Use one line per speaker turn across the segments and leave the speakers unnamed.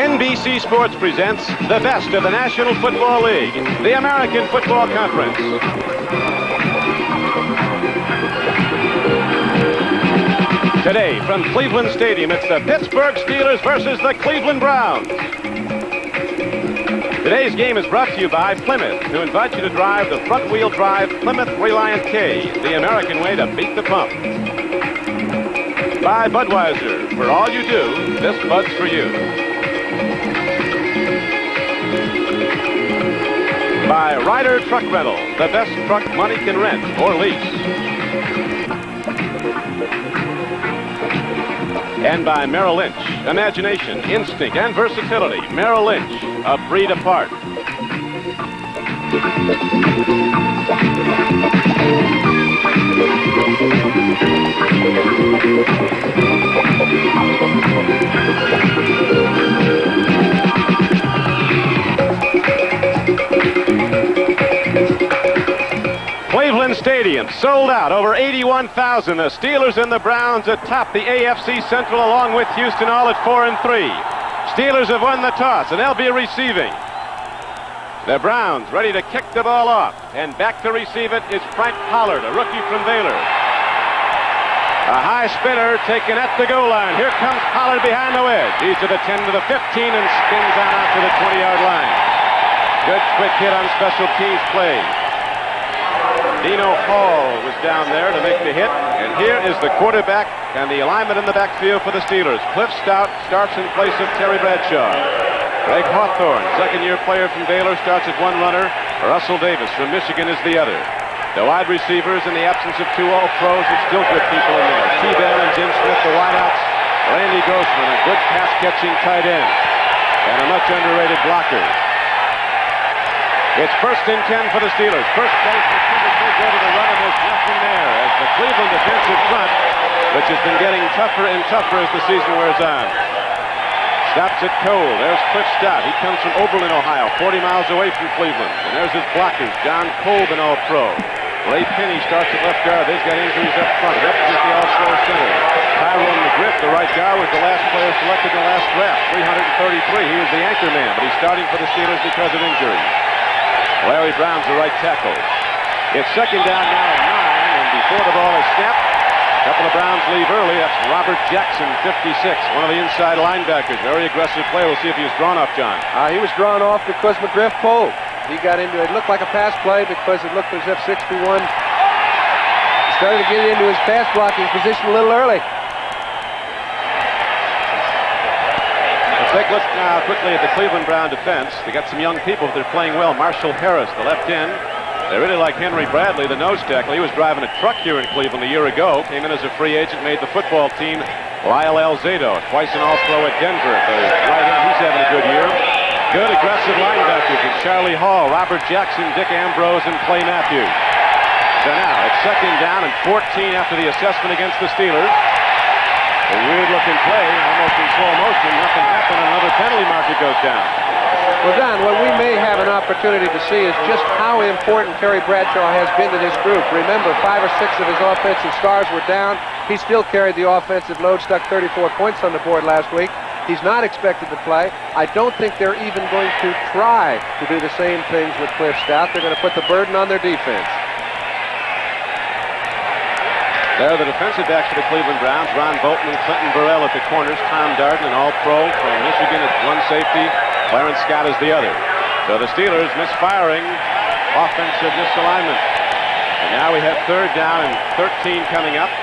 NBC Sports presents the best of the National Football League, the American Football Conference. Today, from Cleveland Stadium, it's the Pittsburgh Steelers versus the Cleveland Browns. Today's game is brought to you by Plymouth, who invite you to drive the front-wheel drive Plymouth Reliant K, the American way to beat the pump. By Budweiser, for all you do, this Bud's for you. By Ryder Truck Rental, the best truck money can rent or lease. And by Merrill Lynch, imagination, instinct, and versatility. Merrill Lynch, a breed apart. Cleveland Stadium sold out, over 81,000. The Steelers and the Browns atop the AFC Central, along with Houston, all at 4-3. Steelers have won the toss, and they'll be receiving. The Browns ready to kick the ball off, and back to receive it is Frank Pollard, a rookie from Baylor. A high spinner taken at the goal line. Here comes Pollard behind the wedge. He's to the 10 to the 15 and spins out to the 20-yard line. Good quick hit on special teams play. Dino Hall was down there to make the hit, and here is the quarterback and the alignment in the backfield for the Steelers. Cliff Stout starts in place of Terry Bradshaw. Greg Hawthorne, second-year player from Baylor, starts at one runner. Russell Davis from Michigan is the other. The wide receivers, in the absence of two All-Pros, with still good people in there. T-Bell and Jim Smith, the wideouts. Randy Grossman, a good pass-catching tight end, and a much underrated blocker. It's 1st and 10 for the Steelers. First place for Pittsburgh, go to the run, and there's nothing there as the Cleveland defensive front, which has been getting tougher and tougher as the season wears on. Stops it cold. There's Cliff Stout. He comes from Oberlin, Ohio, 40 miles away from Cleveland. And there's his blockers, John Colvin, All-Pro. Ray Penny starts at left guard. They've got injuries up front. Represents the All-Pro center. Tyrone McGriff, the right guard, was the last player selected in the last draft, 333. He was the anchor man, but he's starting for the Steelers because of injury. Larry Brown's the right tackle. It's second down now at 9, and before the ball is snapped, a couple of Browns leave early. That's Robert Jackson, 56, one of the inside linebackers. Very aggressive play. We'll see if he was drawn off, John.
He was drawn off because McGriff pulled. He got into it. It looked like a pass play because it looked as if 61 started to get into his pass blocking position a little early.
Take a look now quickly at the Cleveland Brown defense. They got some young people. They're playing well. Marshall Harris, the left end. They really like Henry Bradley, the nose tackle. He was driving a truck here in Cleveland a year ago. Came in as a free agent, made the football team. Lyle Alzado, twice an All-Pro at Denver. The right end, he's having a good year. Good aggressive linebackers with Charlie Hall, Robert Jackson, Dick Ambrose, and Clay Matthews. So now it's second down and 14 after the assessment against the Steelers. A weird-looking play, almost in slow motion. Nothing happened, and another penalty marker goes down.
Well, Don, what we may have an opportunity to see is just how important Terry Bradshaw has been to this group. Remember, 5 or 6 of his offensive stars were down. He still carried the offensive load, stuck 34 points on the board last week. He's not expected to play. I don't think they're even going to try to do the same things with Cliff Stout. They're going to put the burden on their defense.
There are the defensive backs for the Cleveland Browns. Ron Bolton and Clinton Burrell at the corners. Tom Darden, an All-Pro from Michigan, at one safety. Clarence Scott is the other. So the Steelers misfiring, offensive misalignment. And now we have third down and 13 coming up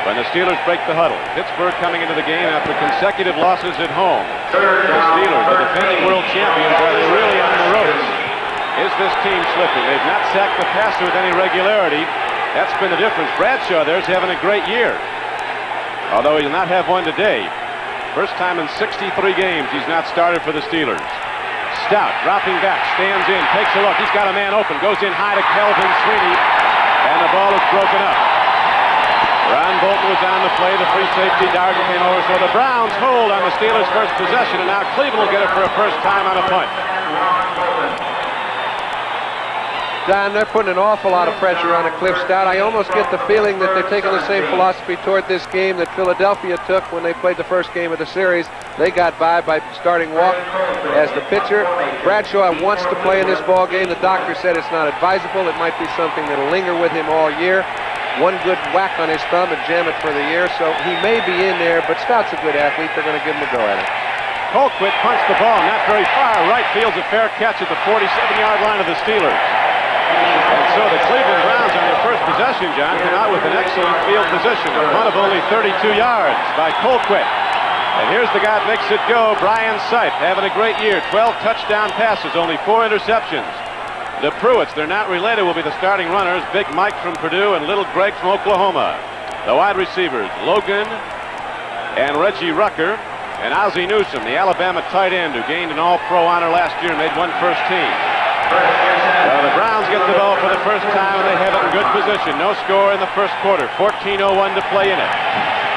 when the Steelers break the huddle. Pittsburgh coming into the game after consecutive losses at home. The Steelers, the defending world champions, are they really on the ropes? Is this team slipping? They've not sacked the passer with any regularity. That's been the difference. Bradshaw there's having a great year, although he will not have one today. First time in 63 games he's not started for the Steelers. Stout dropping back, stands in, takes a look. He's got a man open, goes in high to Kelvin Sweeney, and the ball is broken up. Ron Bolton was on the play. The free safety, Darden, came over. So the Browns hold on the Steelers' first possession, and now Cleveland will get it for a first time on a punt.
Don, they're putting an awful lot of pressure on Cliff Stout. I almost get the feeling that they're taking the same philosophy toward this game that Philadelphia took when they played the first game of the series. They got by starting Walk as the pitcher. Bradshaw wants to play in this ball game. The doctor said it's not advisable. It might be something that'll linger with him all year. One good whack on his thumb and jam it for the year, so he may be in there, but Stout's a good athlete. They're going to give him a go at it.
Colquitt punched the ball not very far. Right field's a fair catch at the 47-yard line of the Steelers. And so the Cleveland Browns on their first possession, John, come out with an excellent field position. A run of only 32 yards by Colquitt. And here's the guy that makes it go, Brian Sipe, having a great year. 12 touchdown passes, only 4 interceptions. The Pruitts, they're not related, will be the starting runners. Big Mike from Purdue and Little Greg from Oklahoma. The wide receivers, Logan and Reggie Rucker. And Ozzie Newsome, the Alabama tight end who gained an All-Pro honor last year and made one first team. So the Browns get the ball for the first time, and they have it in good position. No score in the first quarter. 14:01 to play in it.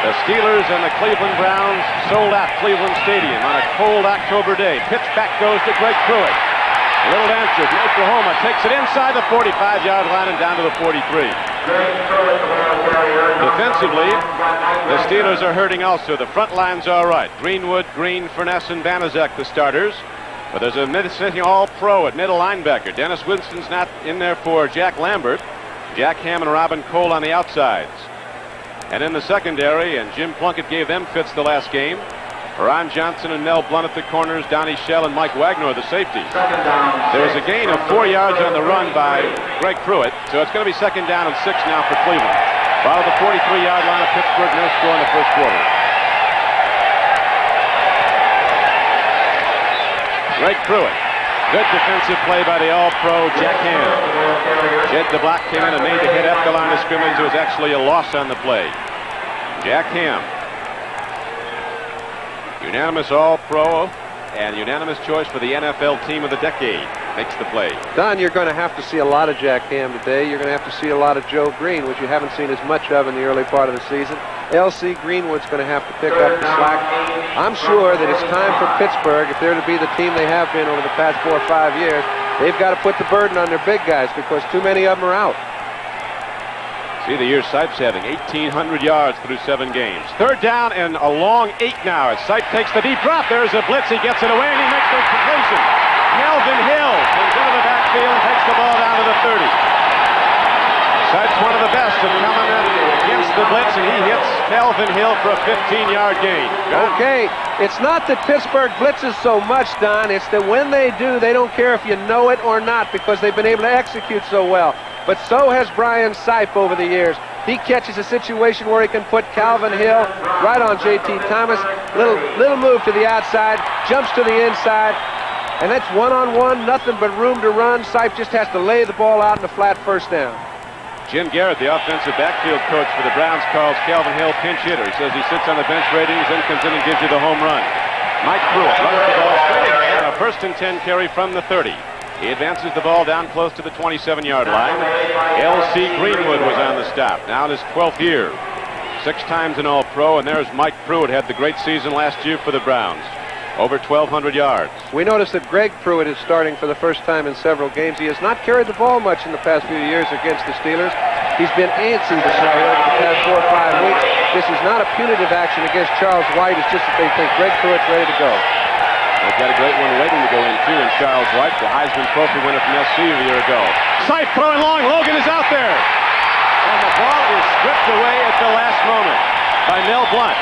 The Steelers and the Cleveland Browns sold out Cleveland Stadium on a cold October day. Pitch back goes to Greg Pruitt. Little answer from Oklahoma takes it inside the 45-yard line and down to the 43. Defensively, the Steelers are hurting also. The front line's all right. Greenwood, Green, Furness, and Banaszak, the starters. But there's a mid-sitting all-pro at middle linebacker. Dennis Winston's not in there for Jack Lambert. Jack Ham and Robin Cole on the outsides. And in the secondary, and Jim Plunkett gave them fits the last game, Ron Johnson and Mel Blunt at the corners, Donnie Shell and Mike Wagner are the safeties. There was a gain of 4 yards on the run by Greg Pruitt, so it's going to be 2nd down and 6 now for Cleveland. Bottom of the 43-yard line of Pittsburgh, no score in the first quarter. Greg Pruitt, good defensive play by the All-Pro Jack Ham. Jed DeBlock came in and made the hit at the line of scrimmage. It was actually a loss on the play. Jack Ham. Unanimous All-Pro and unanimous choice for the NFL Team of the Decade. Makes the play.
Don, you're going to have to see a lot of Jack Ham today. You're going to have to see a lot of Joe Green, which you haven't seen as much of in the early part of the season. L.C. Greenwood's going to have to pick up the slack. I'm sure that it's time for Pittsburgh, if they're to be the team they have been over the past 4 or 5 years, they've got to put the burden on their big guys because too many of them are out.
See the year Sipes having 1,800 yards through 7 games. 3rd down and a long 8 now as Sipe takes the deep drop. There's a blitz. He gets it away and he makes the completion. Melvin Hill comes into the backfield and takes the ball down to the 30. Sipes one of the best of coming up against the blitz, and he hits Melvin Hill for a 15-yard gain.
Okay, it's not that Pittsburgh blitzes so much, Don. It's that when they do, they don't care if you know it or not because they've been able to execute so well. But so has Brian Sipe over the years. He catches a situation where he can put Calvin Hill right on J.T. Thomas. Little move to the outside, jumps to the inside, and that's one-on-one, nothing but room to run. Sipe just has to lay the ball out in a flat first down.
Jim Garrett, the offensive backfield coach for the Browns, calls Calvin Hill pinch hitter. He says he sits on the bench ratings, then comes in and gives you the home run. Mike Pruitt runs the ball straight ahead on a 1st and 10 carry from the 30. He advances the ball down close to the 27-yard line. L.C. Greenwood was on the stop. Now in his 12th year. 6 times an All-Pro, and there's Mike Pruitt. Had the great season last year for the Browns. Over 1,200 yards.
We noticed that Greg Pruitt is starting for the first time in several games. He has not carried the ball much in the past few years against the Steelers. He's been antsy to start over the past 4 or 5 weeks. This is not a punitive action against Charles White. It's just that they think Greg Pruitt's ready to go.
They've got a great one waiting to go in, too, in Charles White, the Heisman Trophy winner from SC a year ago. Sipe throwing long. Logan is out there. And the ball is stripped away at the last moment by Mel Blunt.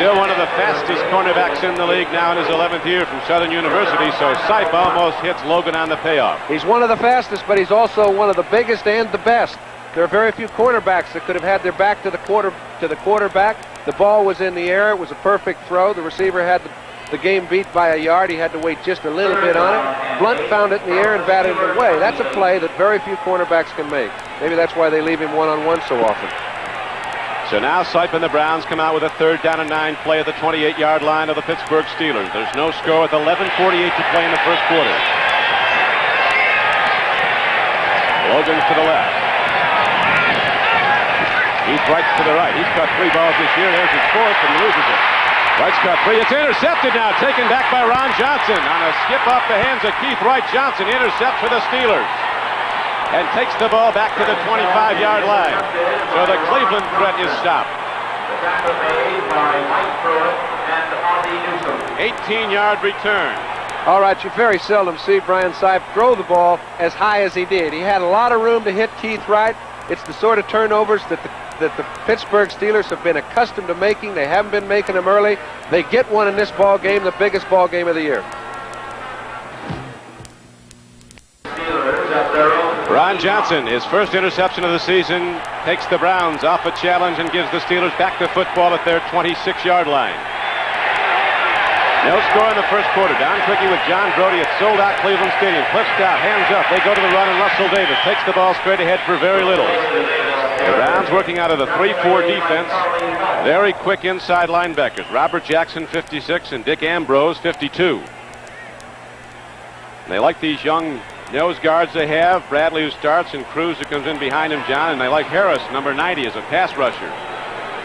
Still one of the fastest cornerbacks in the league now in his 11th year from Southern University, so Sipe almost hits Logan on the payoff.
He's one of the fastest, but he's also one of the biggest and the best. There are very few cornerbacks that could have had their back to the quarterback. The ball was in the air. It was a perfect throw. The receiver had the game beat by a yard. He had to wait just a little bit on it. Blunt found it in the air and batted it away. That's a play that very few cornerbacks can make. Maybe that's why they leave him one-on-one so often.
So now Sipe and the Browns come out with a 3rd down and 9 play at the 28-yard line of the Pittsburgh Steelers. There's no score with 11:48 to play in the first quarter. Logan to the left. He's right to the right. He's caught 3 balls this year. There's his 4th, and he loses it. Wright's caught free. It's intercepted now. Taken back by Ron Johnson on a skip off the hands of Keith Wright. Johnson intercepts for the Steelers and takes the ball back to the 25-yard line. So the Cleveland threat is stopped. 18-yard return.
All right, you very seldom see Brian Sipe throw the ball as high as he did. He had a lot of room to hit Keith Wright. It's the sort of turnovers that the Pittsburgh Steelers have been accustomed to making. They haven't been making them early. They get one in this ball game, the biggest ball game of the year.
Ron Johnson, his first interception of the season, takes the Browns off a challenge and gives the Steelers back the football at their 26-yard line. No score in the first quarter. Don Quickie with John Brody at sold-out Cleveland Stadium. Cliff Stout, hands up. They go to the run, and Russell Davis takes the ball straight ahead for very little. The Browns working out of the 3-4 defense. Very quick inside linebackers. Robert Jackson, 56, and Dick Ambrose, 52. They like these young nose guards they have. Bradley, who starts, and Cruz, who comes in behind him, John. And they like Harris, number 90, as a pass rusher.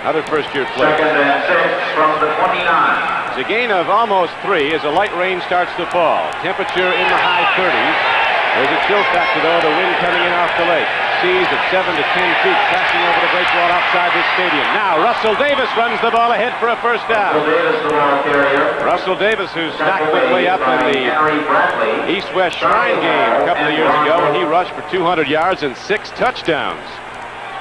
Another first-year player.
2nd and 6 from the 29.
It's a gain of almost 3 as a light rain starts to fall. Temperature in the high 30s. There's a chill factor, though, the wind coming in off the lake. Seas at 7 to 10 feet, crashing over the breakwall outside the stadium. Now Russell Davis runs the ball ahead for a first down. Russell Davis, who stocked the way up in the East-West Shrine game a couple of years ago, when he rushed for 200 yards and 6 touchdowns.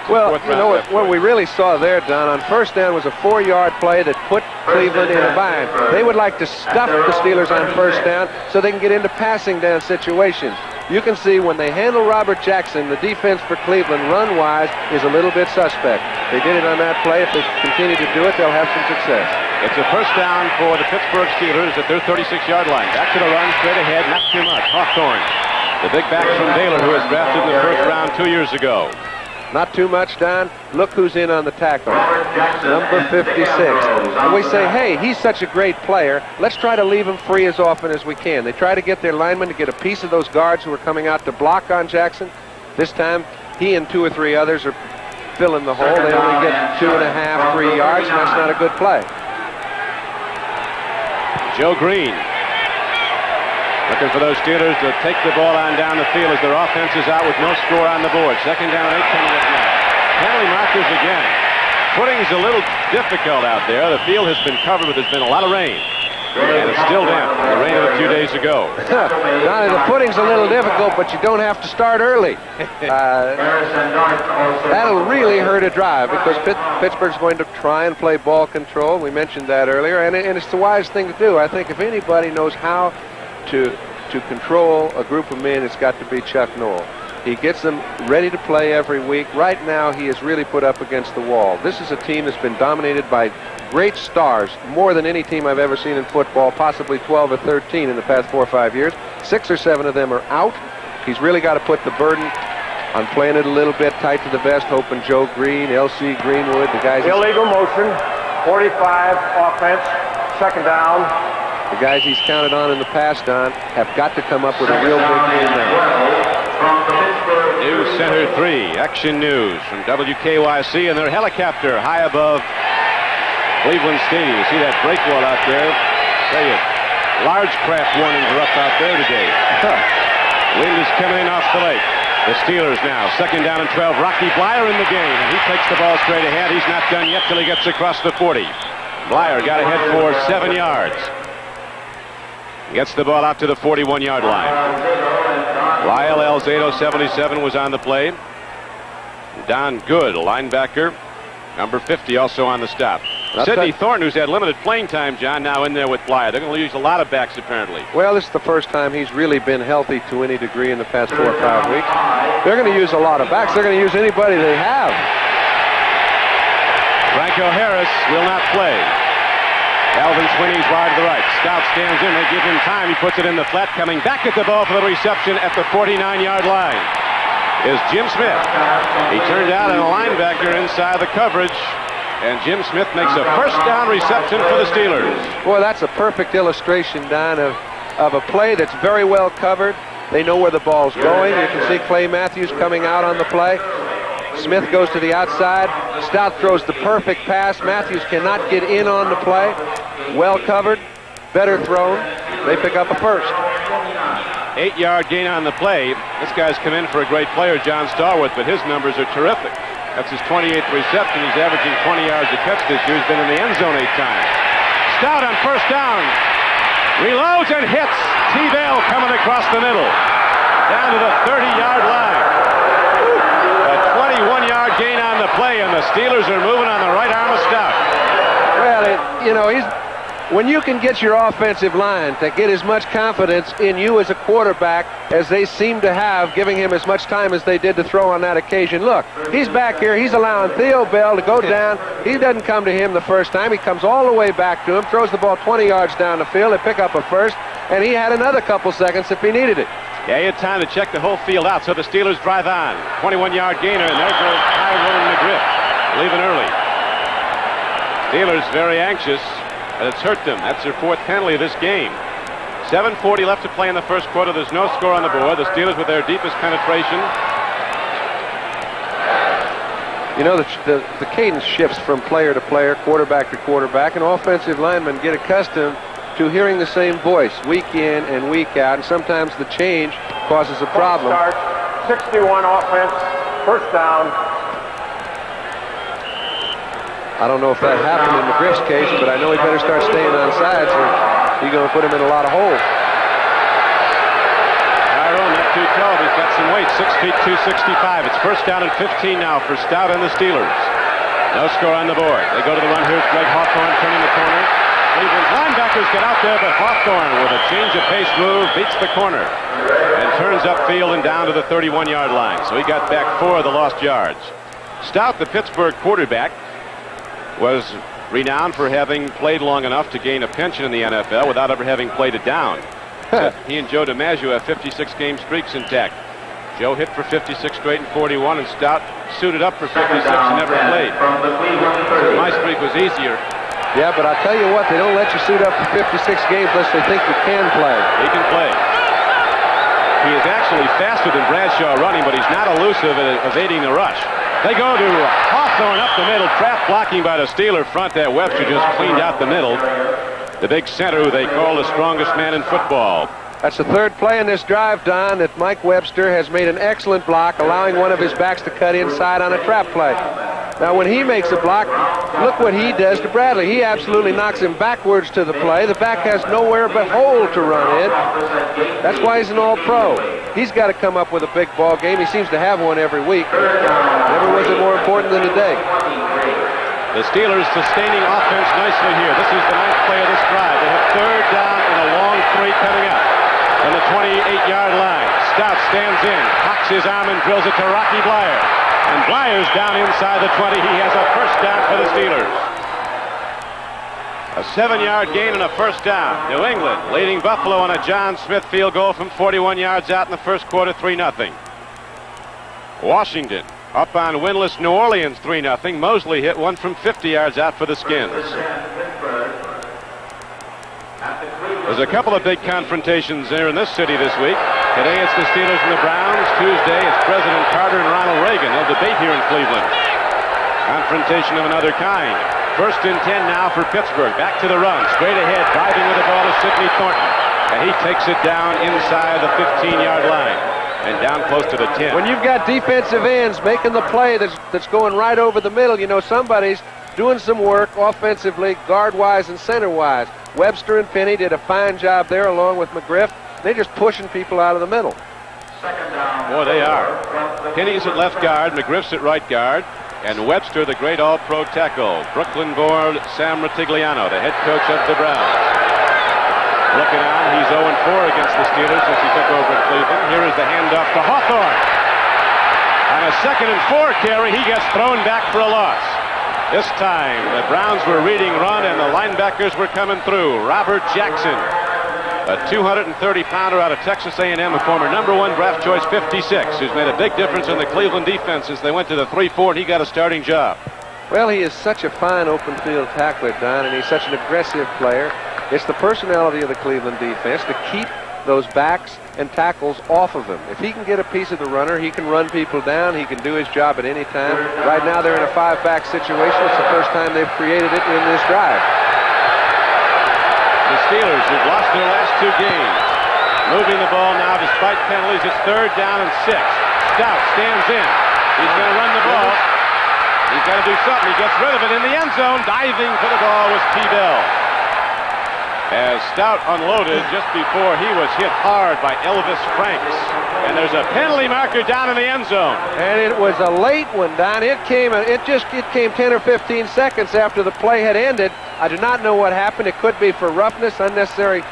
Well, you know what we really saw there, Don, on first down was a 4-yard play that put Cleveland in a bind. They would like to stuff the Steelers on first down so they can get into passing down situations. You can see when they handle Robert Jackson, the defense for Cleveland run-wise is a little bit suspect. They did it on that play. If they continue to do it, they'll have some success.
It's a first down for the Pittsburgh Steelers at their 36-yard line. Back to the run, straight ahead, not too much. Hawthorne, the big back from Baylor, who was drafted in the first round 2 years ago.
Not too much, Don. Look who's in on the tackle. Number 56. And we say, hey, he's such a great player. Let's try to leave him free as often as we can. They try to get their linemen to get a piece of those guards who are coming out to block on Jackson. This time, he and 2 or 3 others are filling the hole. They only get 2.5, 3 yards, and that's not a good play.
Joe Green looking for those Steelers to take the ball on down the field as their offense is out with no score on the board. 2nd down and 8 coming up now. Penalty markers again. Footing's a little difficult out there. The field has been covered, but there's been a lot of rain. And it's still damp from the rain of a few days ago.
Donnie, the footing's a little difficult, but you don't have to start early. That'll really hurt a drive because Pittsburgh's going to try and play ball control. We mentioned that earlier, and it's the wise thing to do. I think if anybody knows how to control a group of men, it's got to be Chuck Noll. He gets them ready to play every week. Right now, he is really put up against the wall. This is a team that's been dominated by great stars, more than any team I've ever seen in football, possibly 12 or 13 in the past 4 or 5 years. 6 or 7 of them are out. He's really got to put the burden on playing it a little bit tight to the vest, hoping Joe Green, L.C. Greenwood, the guys...
Illegal motion, 45 offense, 2nd down.
The guys he's counted on in the past, Don, have got to come up with a real big game now.
News Center 3, Action News from WKYC and their helicopter high above Cleveland Stadium. You see that breakwall out there? I tell you, large craft warnings are up out there today. Wind is coming in off the lake. The Steelers now, 2nd down and 12. Rocky Bleier in the game, and he takes the ball straight ahead. He's not done yet till he gets across the 40. Bleier got ahead for 7 yards. Gets the ball out to the 41-yard line. Lyle Alzado, 77, was on the play. Don Good, a linebacker, number 50, also on the stop. Sidney Thornton, who's had limited playing time, John, now in there with Bleier. They're going to use a lot of backs, apparently.
Well, this is the first time he's really been healthy to any degree in the past 4 or 5 weeks. They're going to use a lot of backs. They're going to use anybody they have.
Franco Harris will not play. Alvin Swinney's wide to the right. Stout stands in. They give him time. He puts it in the flat. Coming back at the ball for the reception at the 49-yard line is Jim Smith. He turned out a linebacker inside the coverage, and Jim Smith makes a first down reception for the Steelers.
Boy, that's a perfect illustration, Don, of a play that's very well covered. They know where the ball's going. You can see Clay Matthews coming out on the play. Smith goes to the outside. Stout throws the perfect pass. Matthews cannot get in on the play. well covered, better thrown. They pick up a first.
8-yard gain on the play. This guy's come in for a great player, John Starworth, but his numbers are terrific. That's his 28th reception. He's averaging 20 yards a catch this year. He's been in the end zone 8 times. Stout on first down. Reloads and hits. T-Bell coming across the middle. Down to the 30-yard line. A 21-yard gain on the play, and the Steelers are moving on the right arm of Stout.
Well, you know, when you can get your offensive line to get as much confidence in you as a quarterback as they seem to have, giving him as much time as they did to throw on that occasion. Look, he's back here. He's allowing Theo Bell to go down. He doesn't come to him the first time. He comes all the way back to him, throws the ball 20 yards down the field. They pick up a first, and he had another couple seconds if he needed it.
Yeah, he had time to check the whole field out, so the Steelers drive on. 21-yard gainer, and there goes Tyrone McGriff, leaving early. Steelers very anxious. And it's hurt them. That's their 4th penalty of this game. 7:40 left to play in the first quarter. There's no score on the board. The Steelers with their deepest penetration.
You know, the cadence shifts from player to player, quarterback to quarterback, and offensive linemen get accustomed to hearing the same voice week in and week out, and sometimes the change causes a problem.
Start, 61 offense, first down.
I don't know if that happened in McGriff's case, but I know he better start staying on sides or he's going to put him in a lot of holes.
Tyrone, not too tall. He's got some weight, 6 feet 265. It's first down and 15 now for Stout and the Steelers. No score on the board. They go to the run. Here's Greg Hawthorne turning the corner. Cleveland's linebackers get out there, but Hawthorne with a change of pace move beats the corner and turns upfield and down to the 31-yard line. So he got back 4 of the lost yards. Stout, the Pittsburgh quarterback, was renowned for having played long enough to gain a pension in the NFL without ever having played it down. He and Joe DiMaggio have 56 game streaks intact. Joe hit for 56 straight and 41, and Stout suited up for 56 and never played. My streak was easier.
Yeah, but I'll tell you what, they don't let you suit up for 56 games unless they think you can play.
He can play. He is actually faster than Bradshaw running, but he's not elusive at evading the rush. They go to Hawthorne up the middle, trap blocking by the Steeler front. That Webster just cleaned out the middle. The big center who they call the strongest man in football.
That's the 3rd play in this drive, Don, that Mike Webster has made an excellent block, allowing one of his backs to cut inside on a trap play. Now, when he makes a block, look what he does to Bradley. He absolutely knocks him backwards to the play. The back has nowhere but hole to run in. That's why he's an all-pro. He's got to come up with a big ball game. He seems to have one every week. Never was it more important than today.
The Steelers sustaining offense nicely here. This is the 9th play of this drive. They have 3rd down and a long 3 coming up from the 28-yard line. Stout stands in, cocks his arm and drills it to Rocky Blyer. And Blyer's down inside the 20. He has a first down for the Steelers. A 7-yard gain and a first down. New England leading Buffalo on a John Smith field goal from 41 yards out in the first quarter, 3-0. Washington up on winless New Orleans, 3-0. Mosley hit one from 50 yards out for the Skins. There's a couple of big confrontations there in this city this week. Today it's the Steelers and the Browns. Tuesday it's President Carter and Ronald Reagan. They'll debate here in Cleveland. Confrontation of another kind. 1st and 10 now for Pittsburgh. Back to the run. Straight ahead. Driving with the ball is Sidney Thornton. And he takes it down inside the 15-yard line. And down close to the 10.
When you've got defensive ends making the play that's going right over the middle, you know somebody's doing some work offensively, guard-wise and center-wise. Webster and Penny did a fine job there along with McGriff. They're just pushing people out of the middle.
Boy, they are. Penny's at left guard, McGriff's at right guard, and Webster, the great all-pro tackle. Brooklyn-born Sam Ratigliano, the head coach of the Browns. Looking on, he's 0-4 against the Steelers since he took over at Cleveland. Here is the handoff to Hawthorne. On a 2nd and 4 carry, he gets thrown back for a loss. This time, the Browns were reading run, and the linebackers were coming through. Robert Jackson, a 230-pounder out of Texas A&M, a former #1 draft choice 56, who's made a big difference in the Cleveland defense since they went to the 3-4, and he got a starting job.
Well, he is such a fine open field tackler, Don, and he's such an aggressive player. It's the personality of the Cleveland defense to keep those backs and tackles off of him. If he can get a piece of the runner, he can run people down. He can do his job at any time. Right now, they're in a 5-back situation. It's the first time they've created it in this drive.
The Steelers, who've lost their last 2 games, moving the ball now despite penalties. It's 3rd down and 6. Stout stands in. He's going to run the ball. He's got to do something. He gets rid of it in the end zone. Diving for the ball was T. Bell. As Stout unloaded just before he was hit hard by Elvis Franks. And there's a penalty marker down in the end zone.
And it was a late one, Don. It came 10 or 15 seconds after the play had ended. I do not know what happened. It could be for roughness, unnecessary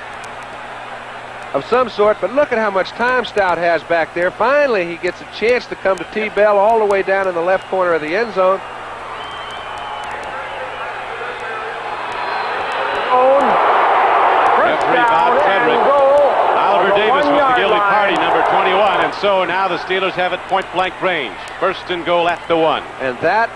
of some sort, but look at how much time Stout has back there. Finally, he gets a chance to come to T. Bell all the way down in the left corner of the end zone.
Bob Frederick. Oliver Davis was the guilty party, number 21, and so now the Steelers have it point-blank range. 1st and goal at the 1.
And that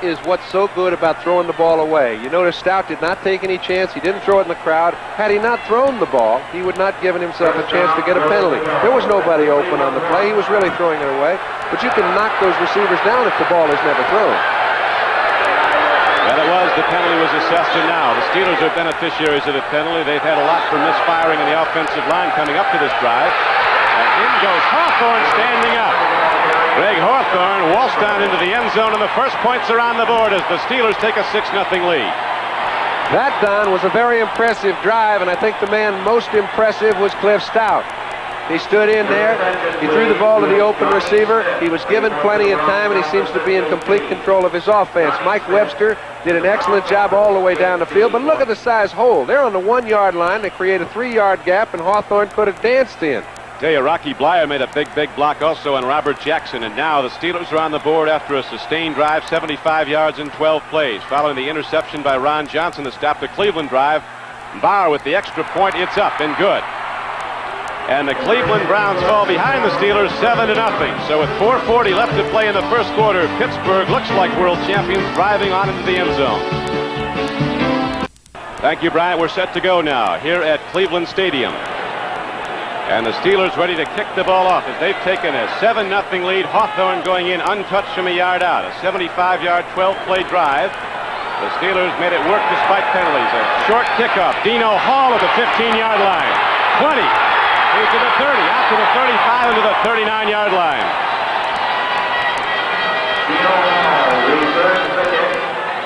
is what's so good about throwing the ball away. You notice Stout did not take any chance. He didn't throw it in the crowd. Had he not thrown the ball, he would not given himself a chance to get a penalty. There was nobody open on the play. He was really throwing it away. But you can knock those receivers down if the ball is never thrown.
Well, it was. The penalty was assessed, and now the Steelers are beneficiaries of the penalty. They've had a lot for misfiring in the offensive line coming up to this drive. And in goes Hawthorne standing up. Greg Hawthorne waltzed down into the end zone, and the first points are on the board as the Steelers take a 6-0 lead.
That, Don, was a very impressive drive, and I think the man most impressive was Cliff Stout. He stood in there. He threw the ball to the open receiver. He was given plenty of time, and he seems to be in complete control of his offense. Mike Webster did an excellent job all the way down the field, but look at the size hole. They're on the 1-yard line. They create a 3-yard gap, and Hawthorne could have danced in.
Tell you, Rocky Blyer made a big block also on Robert Jackson, and now the Steelers are on the board after a sustained drive, 75 yards in 12 plays. Following the interception by Ron Johnson to stop the Cleveland drive, Barr with the extra point, it's up and good. And the Cleveland Browns fall behind the Steelers 7-0. So with 4:40 left to play in the first quarter, Pittsburgh looks like world champions driving on into the end zone. Thank you, Bryant. We're set to go now here at Cleveland Stadium. And the Steelers ready to kick the ball off as they've taken a 7-0 lead. Hawthorne going in untouched from a yard out. A 75-yard, 12-play drive. The Steelers made it work despite penalties. A short kickoff. Dino Hall at the 15-yard line. 20. He's to the 30. Out to the 35 and to the 39-yard line.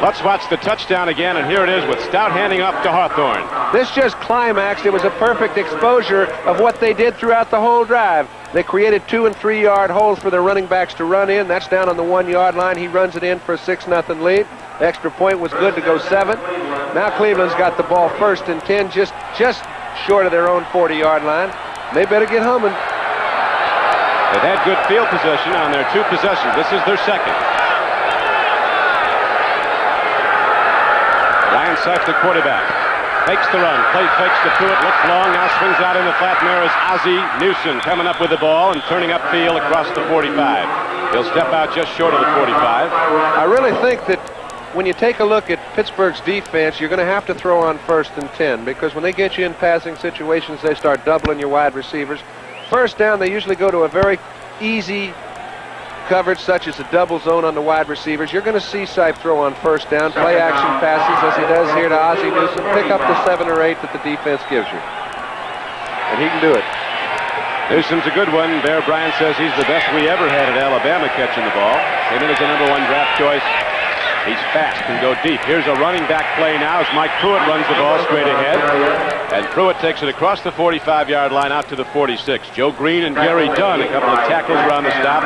Let's watch the touchdown again, and here it is with Stout handing off to Hawthorne.
This just climaxed. It was a perfect exposure of what they did throughout the whole drive. They created 2- and 3-yard holes for their running backs to run in. That's down on the 1-yard line. He runs it in for a 6-0 lead. The extra point was good to go 7. Now Cleveland's got the ball 1st and 10, just short of their own 40-yard line. They better get humming.
They've had good field possession on their 2 possessions. This is their 2nd. Ryan Sykes, the quarterback, fakes the run, play fakes to Pruitt, looks long, now swings out in the flat mirror as Ozzie Newsom coming up with the ball and turning upfield across the 45. He'll step out just short of the 45.
I really think that when you take a look at Pittsburgh's defense, you're going to have to throw on 1st and 10, because when they get you in passing situations, they start doubling your wide receivers. 1st down, they usually go to a very easy coverage, such as a double zone on the wide receivers. You're going to see Sype throw on 1st down, play action passes, as he does here to Ozzie Newsom, pick up the 7 or 8 that the defense gives you. And he can do it.
Newsom's a good one. Bear Bryant says he's the best we ever had at Alabama catching the ball. Came in as a #1 draft choice. He's fast, can go deep. Here's a running back play now as Mike Pruitt runs the ball straight ahead. And Pruitt takes it across the 45-yard line out to the 46. Joe Green and Gary Dunn, a couple of tackles around the stop.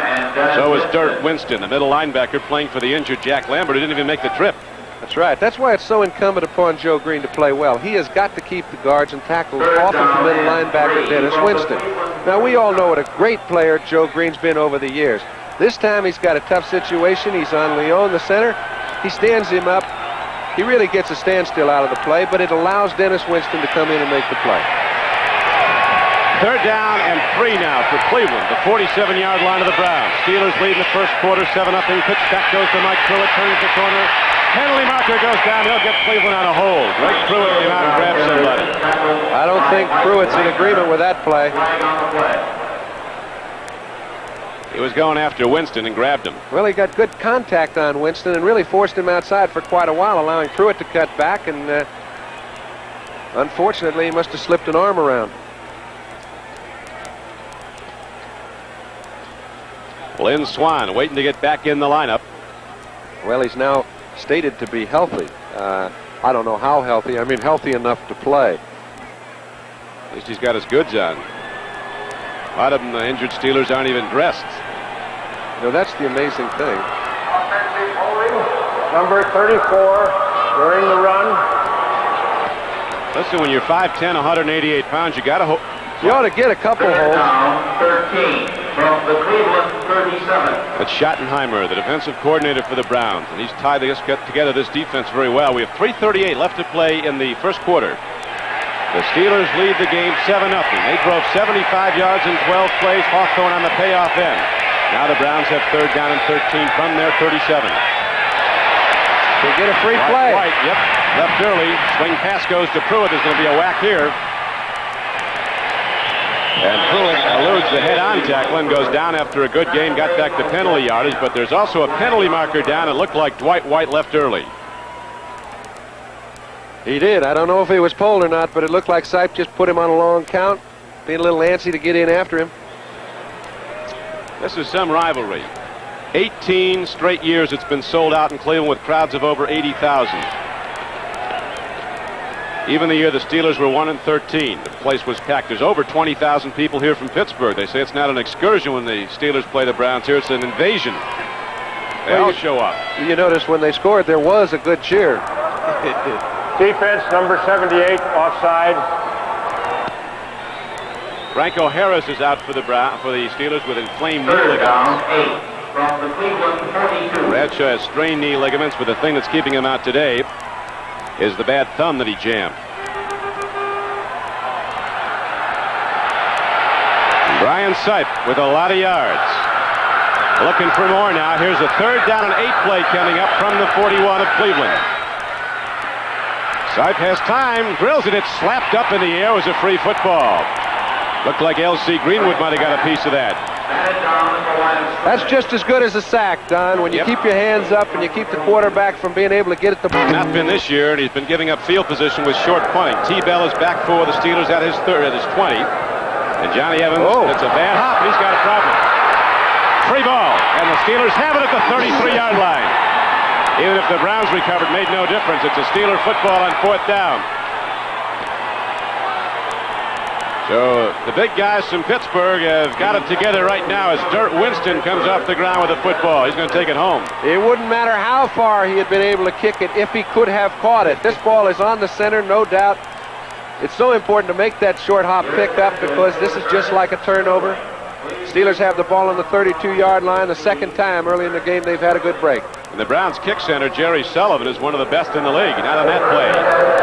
So is Dirk Winston, the middle linebacker, playing for the injured Jack Lambert, who didn't even make the trip.
That's right. That's why it's so incumbent upon Joe Green to play well. He has got to keep the guards and tackles off of the middle linebacker, Dennis Winston. Now, we all know what a great player Joe Green's been over the years. This time he's got a tough situation. He's on Leon, the center. He stands him up. He really gets a standstill out of the play, but it allows Dennis Winston to come in and make the play.
3rd down and 3 now for Cleveland, the 47-yard line of the Browns. Steelers lead in the first quarter, 7-0. Pitch back goes to Mike Pruitt, turns the corner. Penalty marker goes down. He'll get Cleveland on a hold. Greg Pruitt came out and grabbed somebody.
I don't think Pruitt's in agreement with that play.
He was going after Winston and grabbed him.
Well, he got good contact on Winston and really forced him outside for quite a while, allowing Pruitt to cut back. And Unfortunately, he must have slipped an arm around.
Lynn Swan waiting to get back in the lineup.
Well, he's now stated to be healthy. I don't know how healthy. I mean, healthy enough to play.
At least he's got his goods on. A lot of them, the injured Steelers aren't even dressed.
You know, that's the amazing thing.
Number 34 during the run.
Listen, when you're 5'10", 188 pounds, you got to
You ought to get a couple holds.
Down 13 from the Cleveland 37.
But Schottenheimer, the defensive coordinator for the Browns, and he's tied together this defense very well. We have 3:38 left to play in the first quarter. The Steelers lead the game 7-0. They drove 75 yards in 12 plays. Hawthorne on the payoff end. Now the Browns have 3rd down and 13 from their 37.
They get a free play.
White, yep, left early. Swing pass goes to Pruitt. There's going to be a whack here. And Pruitt eludes the head-on tackle and goes down after a good game. Got back to penalty yardage, but there's also a penalty marker down. It looked like Dwight White left early.
He did. I don't know if he was pulled or not, but it looked like Sipe just put him on a long count, being a little antsy to get in after him.
This is some rivalry. 18 straight years it's been sold out in Cleveland with crowds of over 80,000. Even the year the Steelers were 1-13, the place was packed. There's over 20,000 people here from Pittsburgh. They say it's not an excursion when the Steelers play the Browns here. It's an invasion. They all show up.
You notice when they scored, there was a good cheer.
Defense, number 78, offside.
Franco Harris is out for the Steelers with inflamed knee
3rd down
ligaments.
8 from the Cleveland 42.
Bradshaw has strained knee ligaments, but the thing that's keeping him out today is the bad thumb that he jammed. Brian Sipe with a lot of yards. Looking for more now. Here's a 3rd down and 8 play coming up from the 41 of Cleveland. Sipe has time, drills it. It's slapped up in the air. It was a free football. Looked like L.C. Greenwood might have got a piece of that.
That's just as good as a sack, Don, when you keep your hands up and you keep the quarterback from being able to get at the ball.
Not been this year, and he's been giving up field position with short punting. T-Bell is back for the Steelers at his 20. And Johnny Evans, it's a bad hop. He's got a problem. Free ball, and the Steelers have it at the 33-yard line. Even if the Browns recovered, made no difference. It's a Steeler football on 4th down. So the big guys from Pittsburgh have got it together right now as Dirt Winston comes off the ground with the football. He's going to take it home.
It wouldn't matter how far he had been able to kick it if he could have caught it. This ball is on the center, no doubt. It's so important to make that short hop pick up because this is just like a turnover. Steelers have the ball on the 32-yard line. The second time early in the game they've had a good break.
And the Browns kick center, Jerry Sullivan, is one of the best in the league. Not on that play.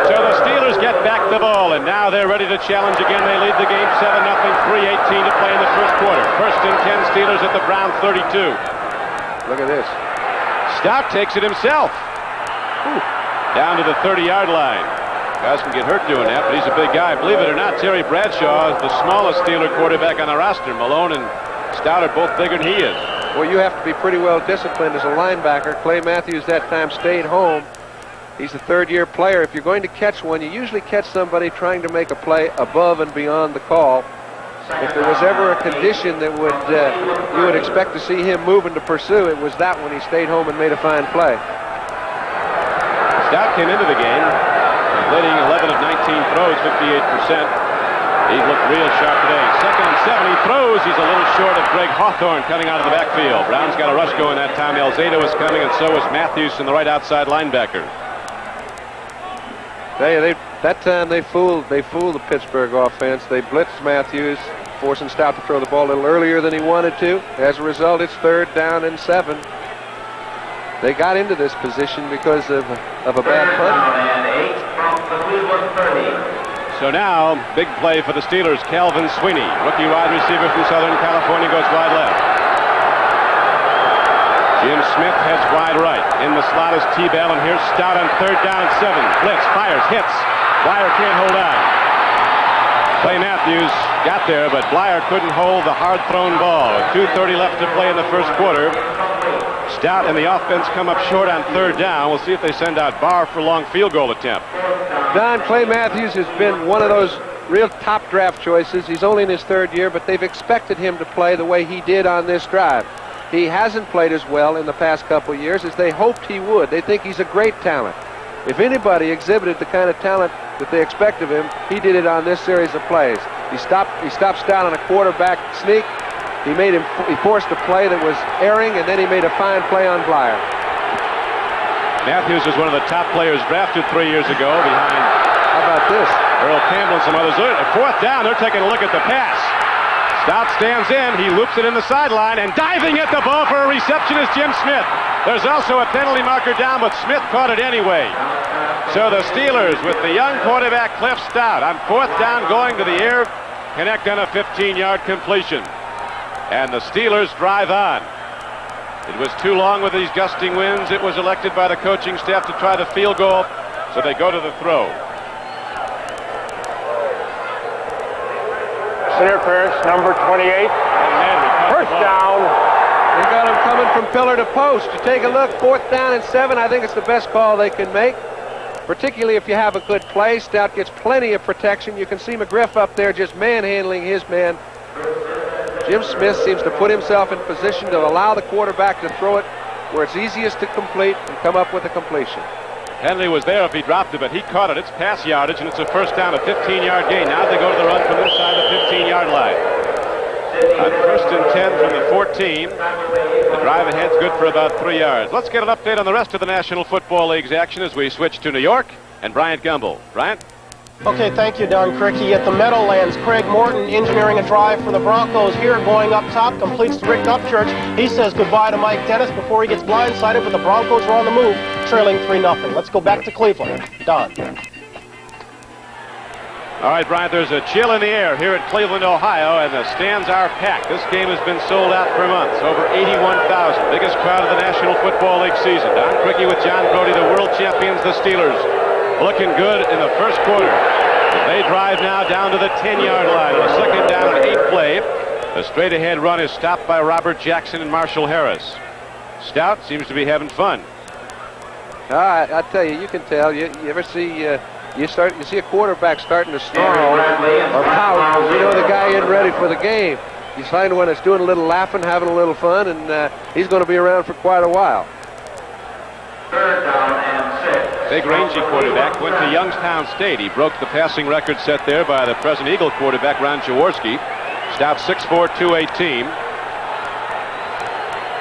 So the Steelers get back the ball, and now they're ready to challenge again. They lead the game 7-0, 3:18 to play in the first quarter. 1st and 10, Steelers at the Browns 32.
Look at this.
Stout takes it himself. Down to the 30-yard line. Guys can get hurt doing that, but he's a big guy. Believe it or not, Terry Bradshaw is the smallest Steeler quarterback on the roster. Malone and Stout are both bigger than he is.
Well, you have to be pretty well disciplined as a linebacker. Clay Matthews that time stayed home. He's a 3rd-year player. If you're going to catch one, you usually catch somebody trying to make a play above and beyond the call. If there was ever a condition that you would expect to see him moving to pursue, it was that when he stayed home and made a fine play.
Stout came into the game completing 11 of 19 throws, 58%. He looked real sharp today. 2nd and 7, he throws. He's a little short of Greg Hawthorne coming out of the backfield. Brown's got a rush going that time. Elzada was coming, and so was Matthews from the right outside linebacker.
That time they fooled the Pittsburgh offense. They blitzed Matthews, forcing Stout to throw the ball a little earlier than he wanted to. As a result, it's 3rd down and 7. They got into this position because of a bad punt.
So now, big play for the Steelers. Calvin Sweeney, rookie wide receiver from Southern California, goes wide left. Jim Smith heads wide right. In the slot is T-Bell, and here's Stout on 3rd down and 7. Blitz, fires, hits. Blyer can't hold on. Clay Matthews got there, but Blyer couldn't hold the hard-thrown ball. 2:30 left to play in the first quarter. Stout and the offense come up short on 3rd down. We'll see if they send out Barr for a long field goal attempt.
Don, Clay Matthews has been one of those real top draft choices. He's only in his 3rd year, but they've expected him to play the way he did on this drive. He hasn't played as well in the past couple years as they hoped he would. They think he's a great talent. If anybody exhibited the kind of talent that they expect of him, he did it on this series of plays. He stopped Stout on a quarterback sneak. He forced a play that was erring, and then he made a fine play on Blyer.
Matthews is one of the top players drafted 3 years ago behind.
How about this?
Earl Campbell and some others. 4th down, they're taking a look at the pass. Stout stands in, he loops it in the sideline, and diving at the ball for a reception is Jim Smith. There's also a penalty marker down, but Smith caught it anyway. So the Steelers, with the young quarterback Cliff Stout, on 4th down going to the air, connect on a 15-yard completion. And the Steelers drive on. It was too long with these gusting winds. It was elected by the coaching staff to try the field goal, so they go to the throw.
Interference, number 28. First down.
They got him coming from pillar to post. You take a look, 4th down and 7. I think it's the best call they can make, particularly if you have a good play. Stout gets plenty of protection. You can see McGriff up there just manhandling his man. Jim Smith seems to put himself in position to allow the quarterback to throw it where it's easiest to complete and come up with a completion.
Henley was there if he dropped it, but he caught it. It's pass yardage, and it's a first down, a 15-yard gain. Now they go to the run from this side of the 15-yard line. On 1st and 10 from the 14. The drive ahead's good for about 3 yards. Let's get an update on the rest of the National Football League's action as we switch to New York and Bryant Gumbel. Bryant?
Okay, thank you, Don Crickey. At the Meadowlands, Craig Morton engineering a drive for the Broncos here, going up top, completes to Rick Upchurch. He says goodbye to Mike Dennis before he gets blindsided, but the Broncos are on the move, trailing 3-0. Let's go back to Cleveland. Don.
All right, Bryant, there's a chill in the air here at Cleveland, Ohio, and the stands are packed. This game has been sold out for months, over 81,000. Biggest crowd of the National Football League season. Don Crickey with John Brody, the world champions, the Steelers, looking good in the first quarter. They drive now down to the 10-yard line on a 2nd down and 8 play. The straight-ahead run is stopped by Robert Jackson and Marshall Harris. Stout seems to be having fun.
I tell you, you can tell. You ever see you see a quarterback starting to snarl or pout, you know the guy isn't ready for the game. You find one that's doing a little laughing, having a little fun, and he's going to be around for quite a while.
3rd down and 6.
Big rangy quarterback, went to Youngstown State. He broke the passing record set there by the present Eagle quarterback, Ron Jaworski. Stout 6'4", 218.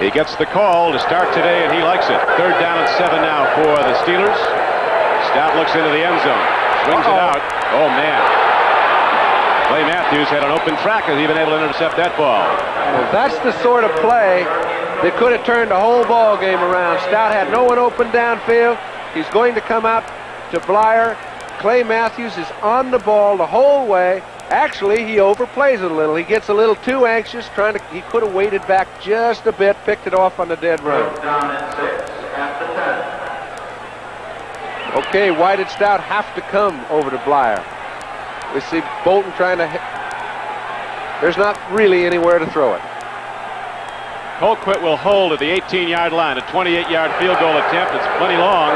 He gets the call to start today, and he likes it. 3rd down and 7 now for the Steelers. Stout looks into the end zone, swings it out. Oh, man. Clay Matthews had an open track, and he's been able to intercept that ball.
Well, that's the sort of play that could have turned the whole ball game around. Stout had no one open downfield. He's going to come out to Blyer. Clay Matthews is on the ball the whole way. Actually, he overplays it a little. He gets a little too anxious, he could have waited back just a bit, picked it off on the dead run.
3rd down and 6 at the 10.
Okay, why did Stout have to come over to Blyer? We see Bolton trying to hit. There's not really anywhere to throw it.
Colquitt will hold at the 18-yard line, a 28-yard field goal attempt. It's plenty long.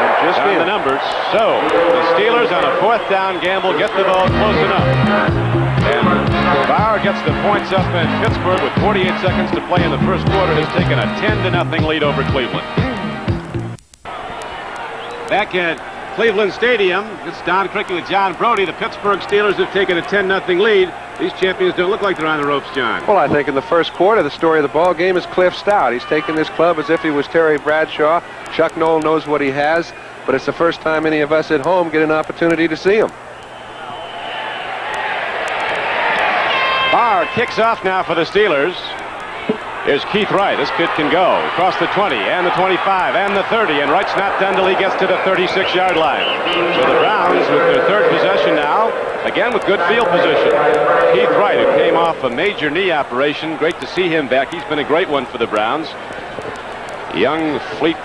And just on the numbers. So the Steelers on a 4th down gamble get the ball close enough. And Bauer gets the points up, and Pittsburgh, with 48 seconds to play in the first quarter, has taken a 10-0 lead over Cleveland. Back at Cleveland Stadium, it's Don Crickey with John Brody. The Pittsburgh Steelers have taken a 10-0 lead. These champions don't look like they're on the ropes, John.
Well, I think in the first quarter, the story of the ball game is Cliff Stout. He's taken this club as if he was Terry Bradshaw. Chuck Noll knows what he has, but it's the first time any of us at home get an opportunity to see him.
Barr kicks off now for the Steelers. Here's Keith Wright. This kid can go across the 20 and the 25 and the 30, and Wright's not done till he gets to the 36-yard line. So the Browns with their 3rd possession now, again with good field position. Keith Wright, who came off a major knee operation, great to see him back. He's been a great one for the Browns. Young, fleet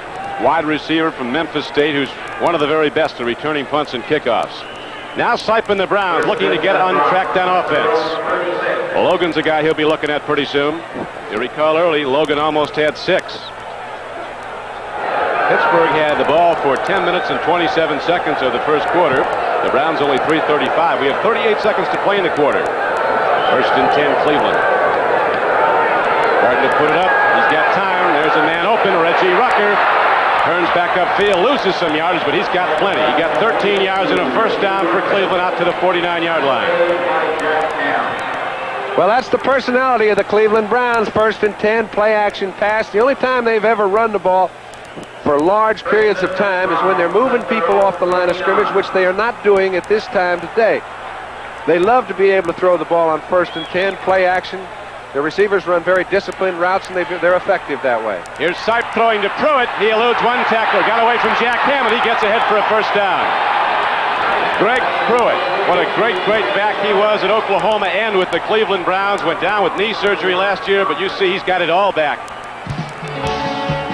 wide receiver from Memphis State, who's one of the very best at returning punts and kickoffs. Now Sipin, the Browns, looking to get untracked on offense. Well, Logan's a guy he'll be looking at pretty soon. You recall early, Logan almost had 6. Pittsburgh had the ball for 10 minutes and 27 seconds of the first quarter. The Browns only 3:35. We have 38 seconds to play in the quarter. First and 10, Cleveland. Starting to put it up. He's got time. There's a man open. Reggie Rucker turns back upfield, loses some yardage, but he's got plenty. He got 13 yards and a first down for Cleveland out to the 49-yard line.
Well, that's the personality of the Cleveland Browns. First and 10, play action pass. The only time they've ever run the ball for large periods of time is when they're moving people off the line of scrimmage, which they are not doing at this time today. They love to be able to throw the ball on first and 10, play action. The receivers run very disciplined routes, and they're effective that way.
Here's Sipe throwing to Pruitt. He eludes one tackler. Got away from Jack Hammond. He gets ahead for a first down. Greg Pruitt, what a great back he was at Oklahoma and with the Cleveland Browns. Went down with knee surgery last year, but you see he's got it all back.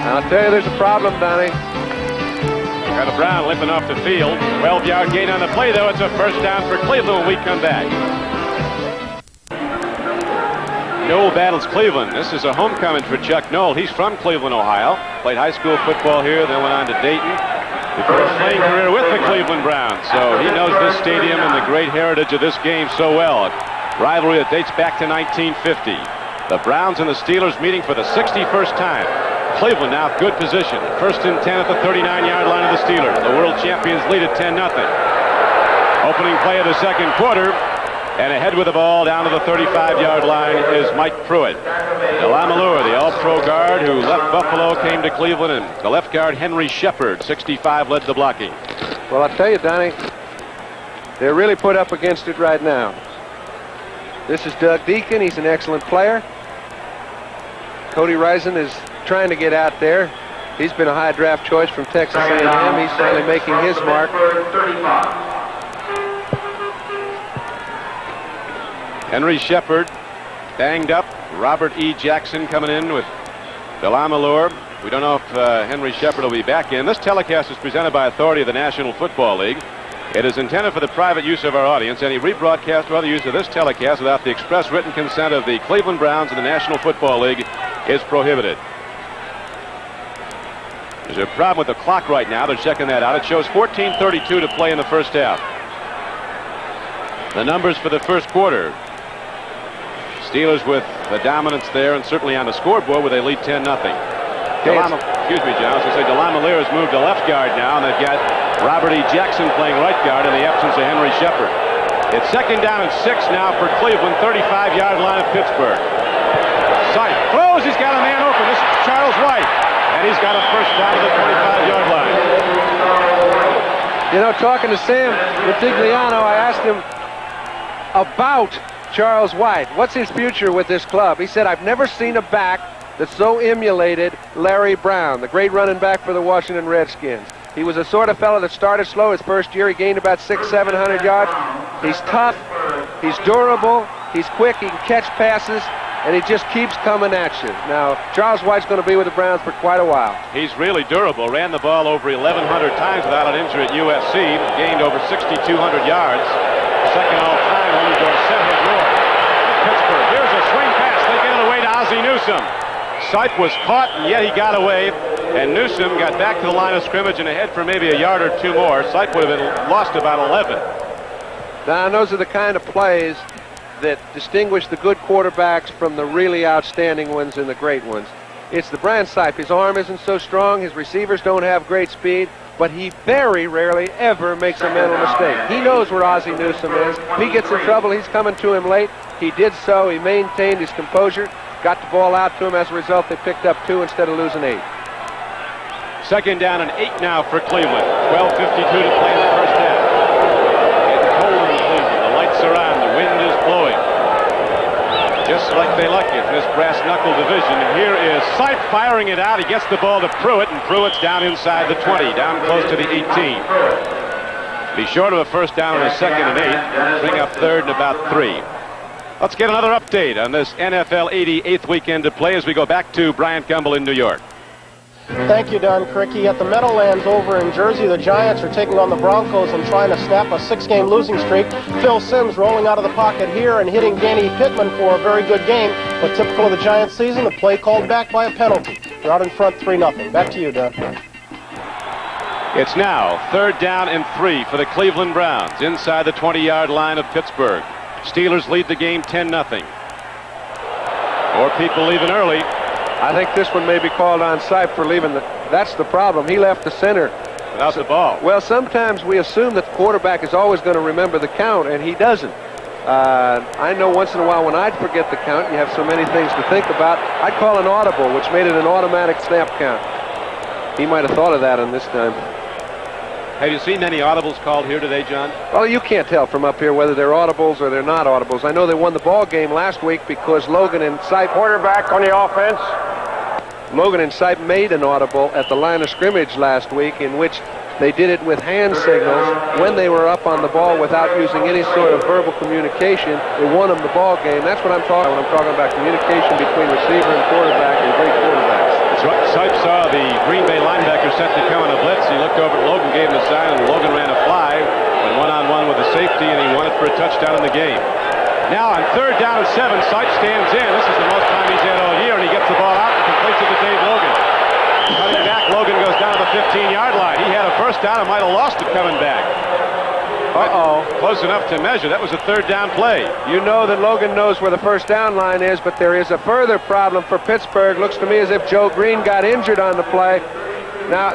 I'll tell you, there's a problem, Donnie.
Got a Brown limping off the field. 12-yard gain on the play, though. It's a first down for Cleveland when we come back. Knoll battles Cleveland. This is a homecoming for Chuck Knoll. He's from Cleveland, Ohio. Played high school football here, then went on to Dayton before his playing career with the Cleveland Browns. So he knows this stadium and the great heritage of this game so well. A rivalry that dates back to 1950. The Browns and the Steelers meeting for the 61st time. Cleveland now good position. First and 10 at the 39-yard line of the Steelers. The world champions lead at 10-0. Opening play of the second quarter. And ahead with the ball down to the 35-yard line is Mike Pruitt. Delamalure, the all-pro guard who left Buffalo, came to Cleveland, and the left guard Henry Shepard, 65, led the blocking.
Well, I'll tell you, Donnie, they're really put up against it right now. This is Doug Deacon. He's an excellent player. Cody Risen is trying to get out there. He's been a high draft choice from Texas A&M. He's finally making his mark.
Henry Shepard banged up. Robert E. Jackson coming in with Delamalure. We don't know if Henry Shepard will be back in. This telecast is presented by authority of the National Football League. It is intended for the private use of our audience. Any rebroadcast or other use of this telecast without the express written consent of the Cleveland Browns and the National Football League is prohibited. There's a problem with the clock right now. They're checking that out. It shows 14:32 to play in the first half. The numbers for the first quarter. Steelers with the dominance there, and certainly on the scoreboard where they lead 10-0. Excuse me, John. I was going to say Delamalure has moved to left guard now, and they've got Robert E. Jackson playing right guard in the absence of Henry Shepard. It's second down and 6 now for Cleveland, 35-yard line of Pittsburgh. Sipe throws. He's got a man open. This is Charles White, and he's got a first down to the 25-yard line.
You know, talking to Sam Vitigliano, I asked him about Charles White. What's his future with this club? He said, I've never seen a back that so emulated Larry Brown, the great running back for the Washington Redskins. He was a sort of fellow that started slow. His first year, he gained about 600-700 yards. He's tough. He's durable. He's quick. He can catch passes. And he just keeps coming at you. Now, Charles White's going to be with the Browns for quite a while.
He's really durable. Ran the ball over 1,100 times without an injury at USC. Gained over 6,200 yards. Second all-time, only Dorsett has more. Pittsburgh, here's a swing pass. They get it away to Ozzie Newsome. Sipe was caught, and yet he got away. And Newsome got back to the line of scrimmage and ahead for maybe a yard or two more. Sipe would have been lost about 11.
Now, those are the kind of plays that distinguish the good quarterbacks from the really outstanding ones and the great ones. It's the Brian Sipe. His arm isn't so strong. His receivers don't have great speed. But he very rarely ever makes a mental mistake. He knows where Ozzie Newsome is. If he gets in trouble, he's coming to him late. He did so. He maintained his composure, got the ball out to him. As a result, they picked up 2 instead of losing 8.
Second down and 8 now for Cleveland. 12:52 to play in the first half. It's cold in Cleveland. The lights are on. The wind is blowing. Just like they like it in this brass knuckle division. And here is Sipe firing it out. He gets the ball to Pruitt, and Pruitt's down inside the 20, down close to the 18. Be short of a first down in a second and 8. Bring up third and about 3. Let's get another update on this NFL 88th weekend to play as we go back to Bryant Gumbel in New York.
Thank you, Don Cricky. At the Meadowlands over in Jersey, the Giants are taking on the Broncos and trying to snap a 6-game losing streak. Phil Simms rolling out of the pocket here and hitting Danny Pittman for a very good game. But typical of the Giants season, the play called back by a penalty. They're out in front 3-0. Back to you, Don.
It's now 3rd down and 3 for the Cleveland Browns inside the 20-yard line of Pittsburgh. Steelers lead the game 10-0. More people leaving early.
I think this one may be called onside for leaving. That's the problem. He left the center
without the ball.
Well, sometimes we assume that the quarterback is always going to remember the count, and he doesn't. I know once in a while when I'd forget the count, you have so many things to think about, I'd call an audible, which made it an automatic snap count. He might have thought of that on this time.
Have you seen any audibles called here today, John?
Well, you can't tell from up here whether they're audibles or they're not audibles. I know they won the ball game last week because Logan and Sipe,
Quarterback on the offense.
Logan and Sipe made an audible at the line of scrimmage last week in which they did it with hand signals when they were up on the ball without using any sort of verbal communication. They won them the ball game. That's what I'm talking about when I'm talking about communication between receiver and quarterback and great quarterbacks.
Sipe saw the Green Bay linebacker set to come on a blitz. He looked over at Logan, gave him a sign, and Logan ran a fly, went one-on-one with the safety, and he won it for a touchdown in the game. Now on 3rd down and 7, Sipe stands in. This is the most time he's had all year, and he gets the ball out and completes it to Dave Logan. Cutting back, Logan goes down to the 15-yard line. He had a first down and might have lost it coming back. Close enough to measure. That was a 3rd down play.
You know that Logan knows where the first down line is, but there is a further problem for Pittsburgh. Looks to me as if Joe Green got injured on the play. Now,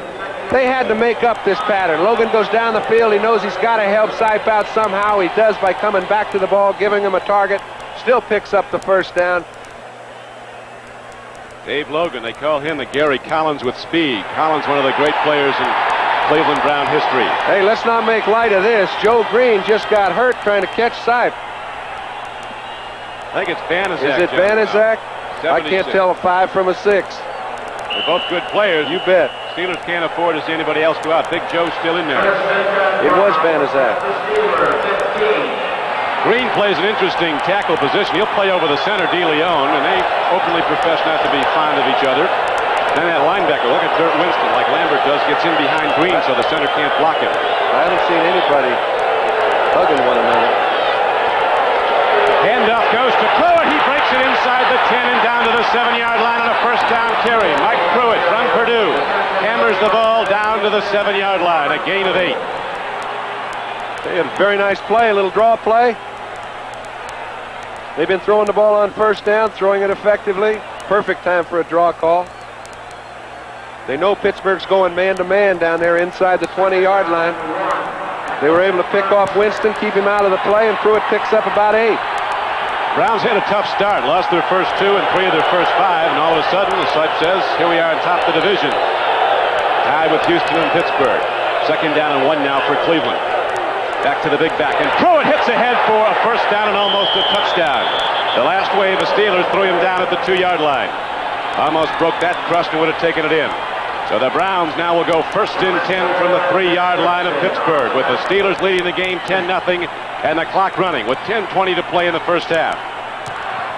they had to make up this pattern. Logan goes down the field. He knows he's got to help Sipe out somehow. He does by coming back to the ball, giving him a target. Still picks up the first down.
Dave Logan, they call him the Gary Collins with speed. Collins, one of the great players in Cleveland Brown history.
Hey, let's not make light of this. Joe Green just got hurt trying to catch Sipe.
I think it's Banaszak.
Is it Banaszak? I can't tell a 5 from a 6.
They're both good players.
You bet.
Steelers can't afford to see anybody else go out. Big Joe's still in there.
It was Banaszak.
Green plays an interesting tackle position. He'll play over the center, DeLeon, and they openly profess not to be fond of each other. Then that linebacker, look at Dirt Winston, like Lambert does, gets in behind Green so the center can't block it.
I haven't seen anybody hugging one another.
Handoff goes to Pruitt. He breaks it inside the 10 and down to the 7-yard line on a first down carry. Mike Pruitt from Purdue hammers the ball down to the 7-yard line, a gain of 8.
They had a very nice play, a little draw play. They've been throwing the ball on first down, throwing it effectively. Perfect time for a draw call. They know Pittsburgh's going man-to-man down there inside the 20-yard line. They were able to pick off Winston, keep him out of the play, and Pruitt picks up about 8.
Browns had a tough start, lost their first 2 and 3 of their first 5, and all of a sudden, the Sipe says, here we are on top of the division. Tied with Houston and Pittsburgh. 2nd down and 1 now for Cleveland. Back to the big back, and Pruitt hits ahead for a first down and almost a touchdown. The last wave of Steelers threw him down at the 2-yard line. Almost broke that crust and would have taken it in. So the Browns now will go 1st and 10 from the 3-yard line of Pittsburgh, with the Steelers leading the game 10-0 and the clock running with 10:20 to play in the first half.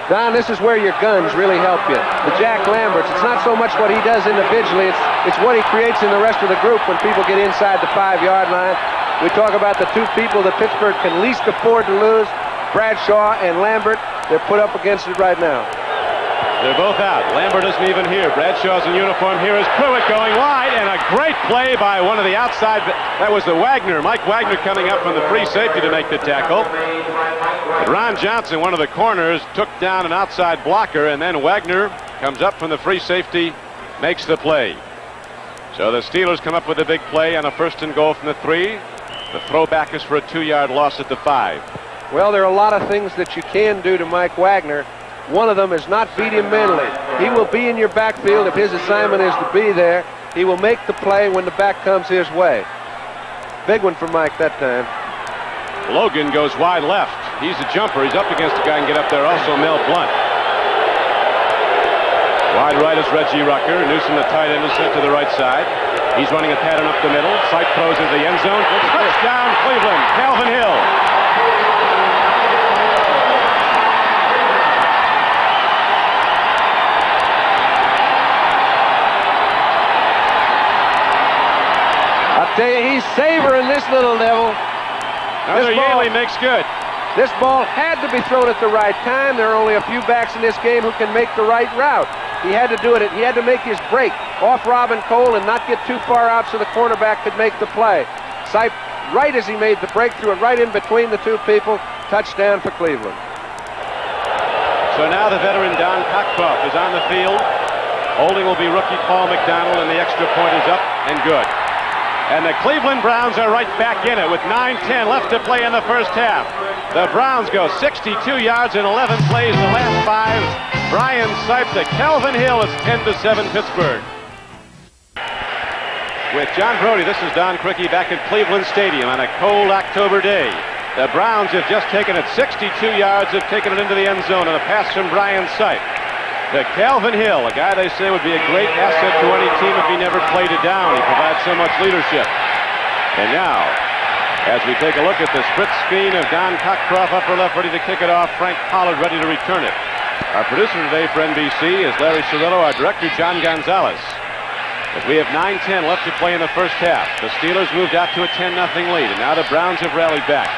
Don, this is where your guns really help you. The Jack Lamberts, it's not so much what he does individually, it's what he creates in the rest of the group when people get inside the 5-yard line. We talk about the 2 people that Pittsburgh can least afford to lose, Bradshaw and Lambert. They're put up against it right now.
They're both out. Lambert isn't even here. Bradshaw's in uniform. Here is Pruitt going wide, and a great play by one of the outside. That was the Wagner. Mike Wagner coming up from the free safety to make the tackle. But Ron Johnson, one of the corners, took down an outside blocker, and then Wagner comes up from the free safety, makes the play. So the Steelers come up with a big play on a 1st and goal from the 3. The throwback is for a 2-yard loss at the 5.
Well, there are a lot of things that you can do to Mike Wagner. One of them is not beat him mentally. He will be in your backfield if his assignment is to be there. He will make the play when the back comes his way. Big one for Mike that time.
Logan goes wide left. He's a jumper. He's up against a guy and get up there. Also Mel Blunt. Wide right is Reggie Rucker. Newsom, the tight end, is sent to the right side. He's running a pattern up the middle. Sipe throws into the end zone. Touchdown, Cleveland. Calvin Hill.
He's savoring this little devil.
Another Yaley makes good.
This ball had to be thrown at the right time. There are only a few backs in this game who can make the right route. He had to do it. He had to make his break off Robin Cole and not get too far out so the cornerback could make the play. Sipe, right as he made the breakthrough and right in between the two people, touchdown for Cleveland.
So now the veteran Don Cockcroft is on the field. Holding will be rookie Paul McDonald, and the extra point is up and good. And the Cleveland Browns are right back in it with 9:10 left to play in the first half. The Browns go 62 yards in 11 plays in the last 5. Brian Sipe to Kelvin Hill. It's 10-7 Pittsburgh. With John Brody, this is Don Criqui back at Cleveland Stadium on a cold October day. The Browns have just taken it 62 yards, have taken it into the end zone on a pass from Brian Sipe to Kelvin Hill, a guy they say would be a great asset to any team if he never played it down. He provides so much leadership. And now, as we take a look at the split screen of Don Cockcroft, upper left, ready to kick it off, Frank Pollard ready to return it. Our producer today for NBC is Larry Cirillo, our director John Gonzalez. As we have 9:10 left to play in the first half, the Steelers moved out to a 10-0 lead, and now the Browns have rallied back.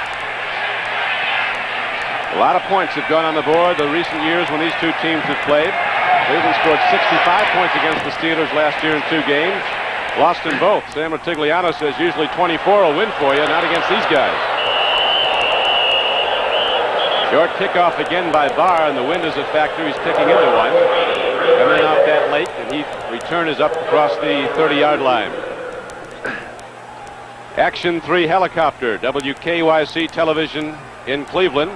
A lot of points have gone on the board the recent years when these two teams have played. Cleveland scored 65 points against the Steelers last year in 2 games. Lost in both. Sam Ratigliano says usually 24 will win for you, not against these guys. Short kickoff again by Barr, and the wind is a factor. He's kicking into one. Coming off that late, and he return is up across the 30-yard line. Action 3 helicopter, WKYC television in Cleveland.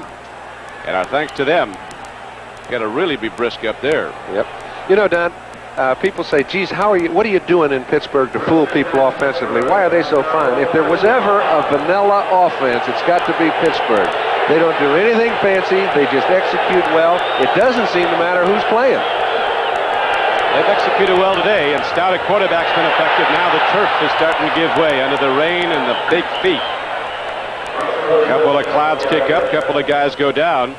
And our thanks to them. Got to really be brisk up there.
Yep. You know, Don, people say, geez, what are you doing in Pittsburgh to fool people offensively? Why are they so fine? If there was ever a vanilla offense, it's got to be Pittsburgh. They don't do anything fancy. They just execute well. It doesn't seem to matter who's playing.
They've executed well today, and stout at quarterback's been effective. Now the turf is starting to give way under the rain and the big feet. A couple of clouds kick up, a couple of guys go down.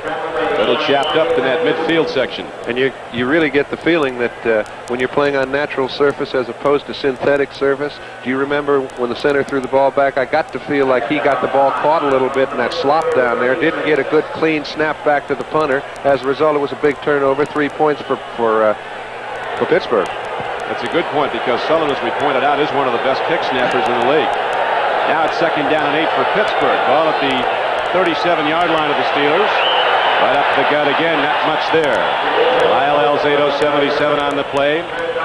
A little chapped up in that midfield section.
And you really get the feeling that when you're playing on natural surface as opposed to synthetic surface. Do you remember when the center threw the ball back? I got to feel like he got the ball caught a little bit in that slop down there. Didn't get a good clean snap back to the punter. As a result, it was a big turnover. 3 points for Pittsburgh.
That's a good point, because Sullivan, as we pointed out, is one of the best kick snappers in the league. Now it's 2nd down and 8 for Pittsburgh. Ball at the 37-yard line of the Steelers. Right up the gut again, not much there. Lyle Alzado, 77 on the play.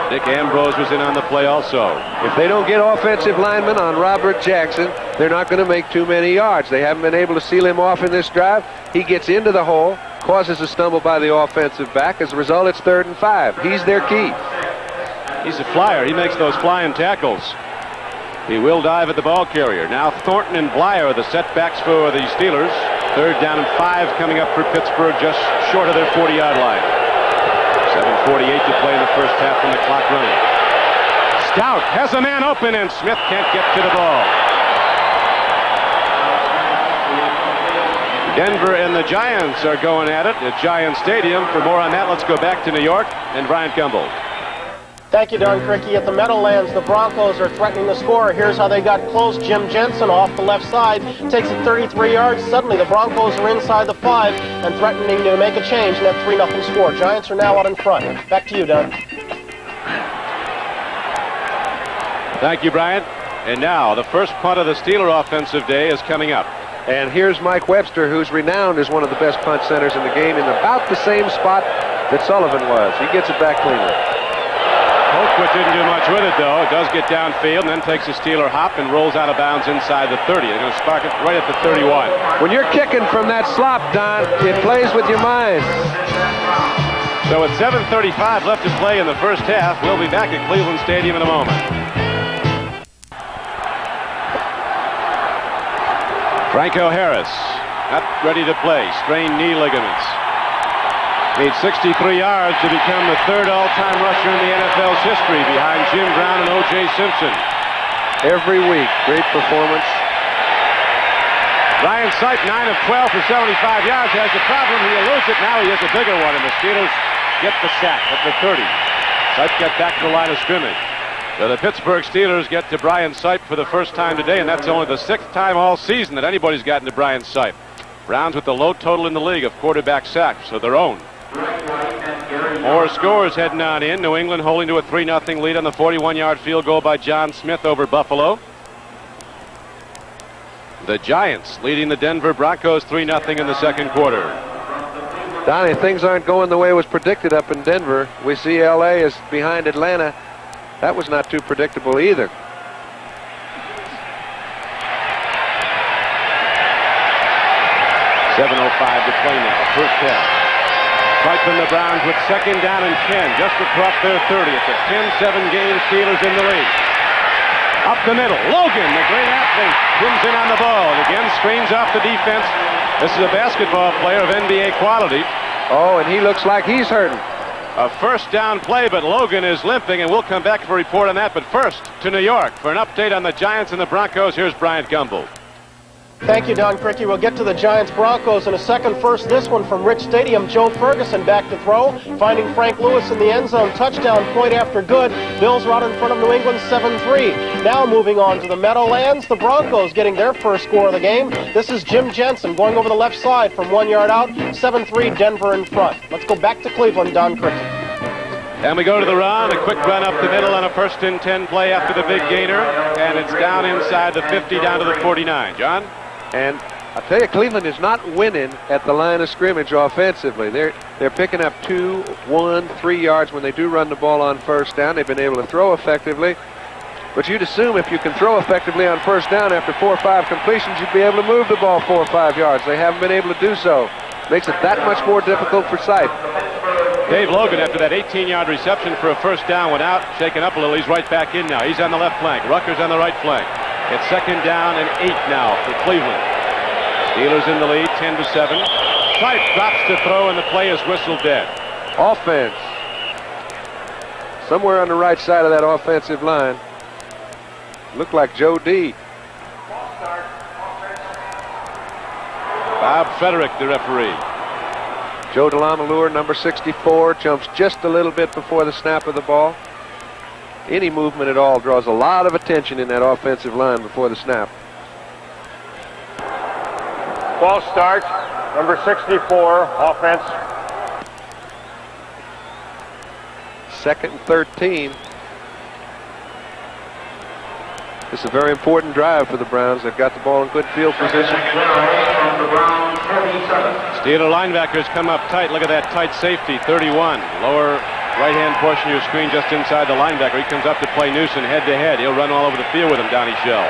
Dick Ambrose was in on the play also.
If they don't get offensive linemen on Robert Jackson, they're not going to make too many yards. They haven't been able to seal him off in this drive. He gets into the hole, causes a stumble by the offensive back. As a result, it's 3rd and 5. He's their key.
He's a flyer. He makes those flying tackles. He will dive at the ball carrier. Now Thornton and Blyer are the setbacks for the Steelers. 3rd down and 5 coming up for Pittsburgh, just short of their 40-yard line. 7:48 to play in the first half from the clock running. Stout has a man open, and Smith can't get to the ball. Denver and the Giants are going at it at Giant Stadium. For more on that, let's go back to New York and Brian Gumbel.
Thank you, Don Criqui. At the Meadowlands, the Broncos are threatening the score. Here's how they got close. Jim Jensen off the left side takes it 33 yards. Suddenly, the Broncos are inside the 5 and threatening to make a change in that 3-0 score. Giants are now out in front. Back to you, Don.
Thank you, Brian. And now, the first punt of the Steeler offensive day is coming up.
And here's Mike Webster, who's renowned as one of the best punt centers in the game, in about the same spot that Sullivan was. He gets it back cleanly.
Colquitt didn't do much with it, though. It does get downfield and then takes a Steeler hop and rolls out of bounds inside the 30. They're going to spark it right at the 31.
When you're kicking from that slop, Don, it plays with your mind.
So with 7:35 left to play in the first half, we'll be back at Cleveland Stadium in a moment. Franco Harris, not ready to play. Strained knee ligaments. Needs 63 yards to become the 3rd all-time rusher in the NFL's history, behind Jim Brown and O.J. Simpson.
Every week, great performance.
Brian Sipe, 9 of 12 for 75 yards, has a problem. He'll lose it. Now he has a bigger one, and the Steelers get the sack at the 30. Sipe got back to the line of scrimmage. So the Pittsburgh Steelers get to Brian Sipe for the first time today, and that's only the 6th time all season that anybody's gotten to Brian Sipe. Browns with the low total in the league of quarterback sacks, so their own. More scores heading on in. New England holding to a 3-0 lead on the 41-yard field goal by John Smith over Buffalo. The Giants leading the Denver Broncos 3-0 in the second quarter.
Donnie, things aren't going the way it was predicted up in Denver. We see LA is behind Atlanta. That was not too predictable either.
.7:05 to play now, first half. Fighting the Browns with second down and 10, just across their 30. It's a 10-7 game, Steelers in the lead. Up the middle, Logan, the great athlete, pins in on the ball. And again, screens off the defense. This is a basketball player of NBA quality.
Oh, and he looks like he's hurting.
A first down play, but Logan is limping, and we'll come back for a report on that. But first, to New York for an update on the Giants and the Broncos. Here's Bryant Gumbel.
Thank you, Don Criqui. We'll get to the Giants-Broncos in a second. First, this one from Rich Stadium. Joe Ferguson back to throw, finding Frank Lewis in the end zone. Touchdown, point after good. Bills are out in front of New England 7-3. Now moving on to the Meadowlands. The Broncos getting their first score of the game. This is Jim Jensen going over the left side from 1 yard out. 7-3, Denver in front. Let's go back to Cleveland, Don Criqui.
And we go to the run, a quick run up the middle on a 1st and 10 play after the big gainer. And it's down inside the 50, down to the 49. John?
And I'll tell you, Cleveland is not winning at the line of scrimmage offensively. They're picking up 2, 1, 3 yards when they do run the ball on first down. They've been able to throw effectively. But you'd assume if you can throw effectively on first down after 4 or 5 completions, you'd be able to move the ball 4 or 5 yards. They haven't been able to do so. Makes it that much more difficult for Sipe.
Dave Logan, after that 18-yard reception for a first down, went out, shaken up a little. He's right back in now. He's on the left flank. Rucker's on the right flank. It's second down and 8 now for Cleveland. Steelers in the lead, 10-7. Sipe drops to throw, and the play is whistled dead.
Offense. Somewhere on the right side of that offensive line. Looked like Joe D.
Bob Frederick, the referee.
Joe DeLamalure, number 64, jumps just a little bit before the snap of the ball. Any movement at all draws a lot of attention in that offensive line before the snap.
Ball start, number 64, offense.
2nd and 13. This is a very important drive for the Browns. They've got the ball in good field position.
Steeler linebackers come up tight. Look at that tight safety, 31. Lower right-hand portion of your screen just inside the linebacker. He comes up to play Newsom head-to-head. He'll run all over the field with him, Donnie Shell.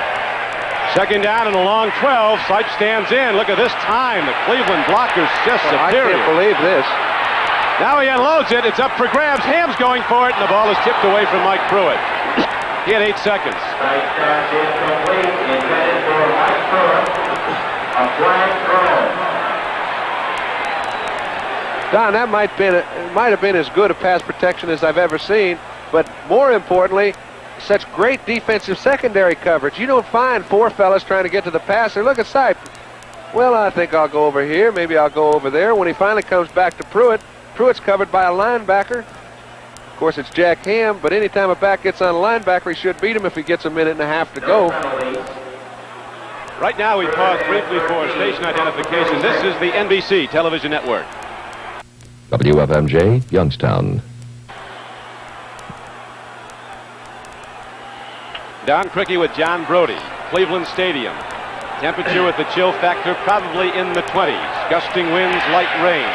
Second down and a long 12. Sipe stands in. Look at this time. The Cleveland blocker's just superior.
I can't believe this.
Now he unloads it. It's up for grabs. Ham's going for it, and the ball is tipped away from Mike Pruitt. He had 8 seconds.
Don, that might have been as good a pass protection as I've ever seen, but more importantly, such great defensive secondary coverage. You don't find 4 fellas trying to get to the passer. Look at Sipe. Well, I think I'll go over here. Maybe I'll go over there. When he finally comes back to Pruitt, Pruitt's covered by a linebacker. Of course, it's Jack Ham, but anytime a back gets on a linebacker, he should beat him if he gets a minute and a half to go.
Right now, we pause briefly for station identification. This is the NBC television network.
WFMJ, Youngstown.
Don Criqui with John Brody, Cleveland Stadium. Temperature with the chill factor probably in the 20s. Gusting winds, light rain.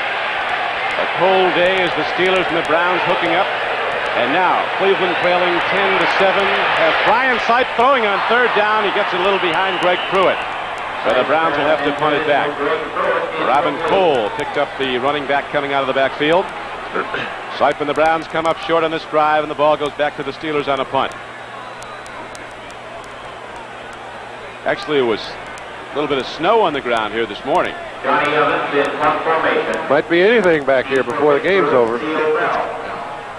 A cold day as the Steelers and the Browns hooking up. And now, Cleveland trailing 10-7. Has Brian Sipe throwing on third down. He gets a little behind Greg Pruitt. So the Browns will have to punt it back. Robin Cole picked up the running back coming out of the backfield. Sipe and the Browns come up short on this drive, and the ball goes back to the Steelers on a punt. Actually, it was a little bit of snow on the ground here this morning.
Might be anything back here before the game's over.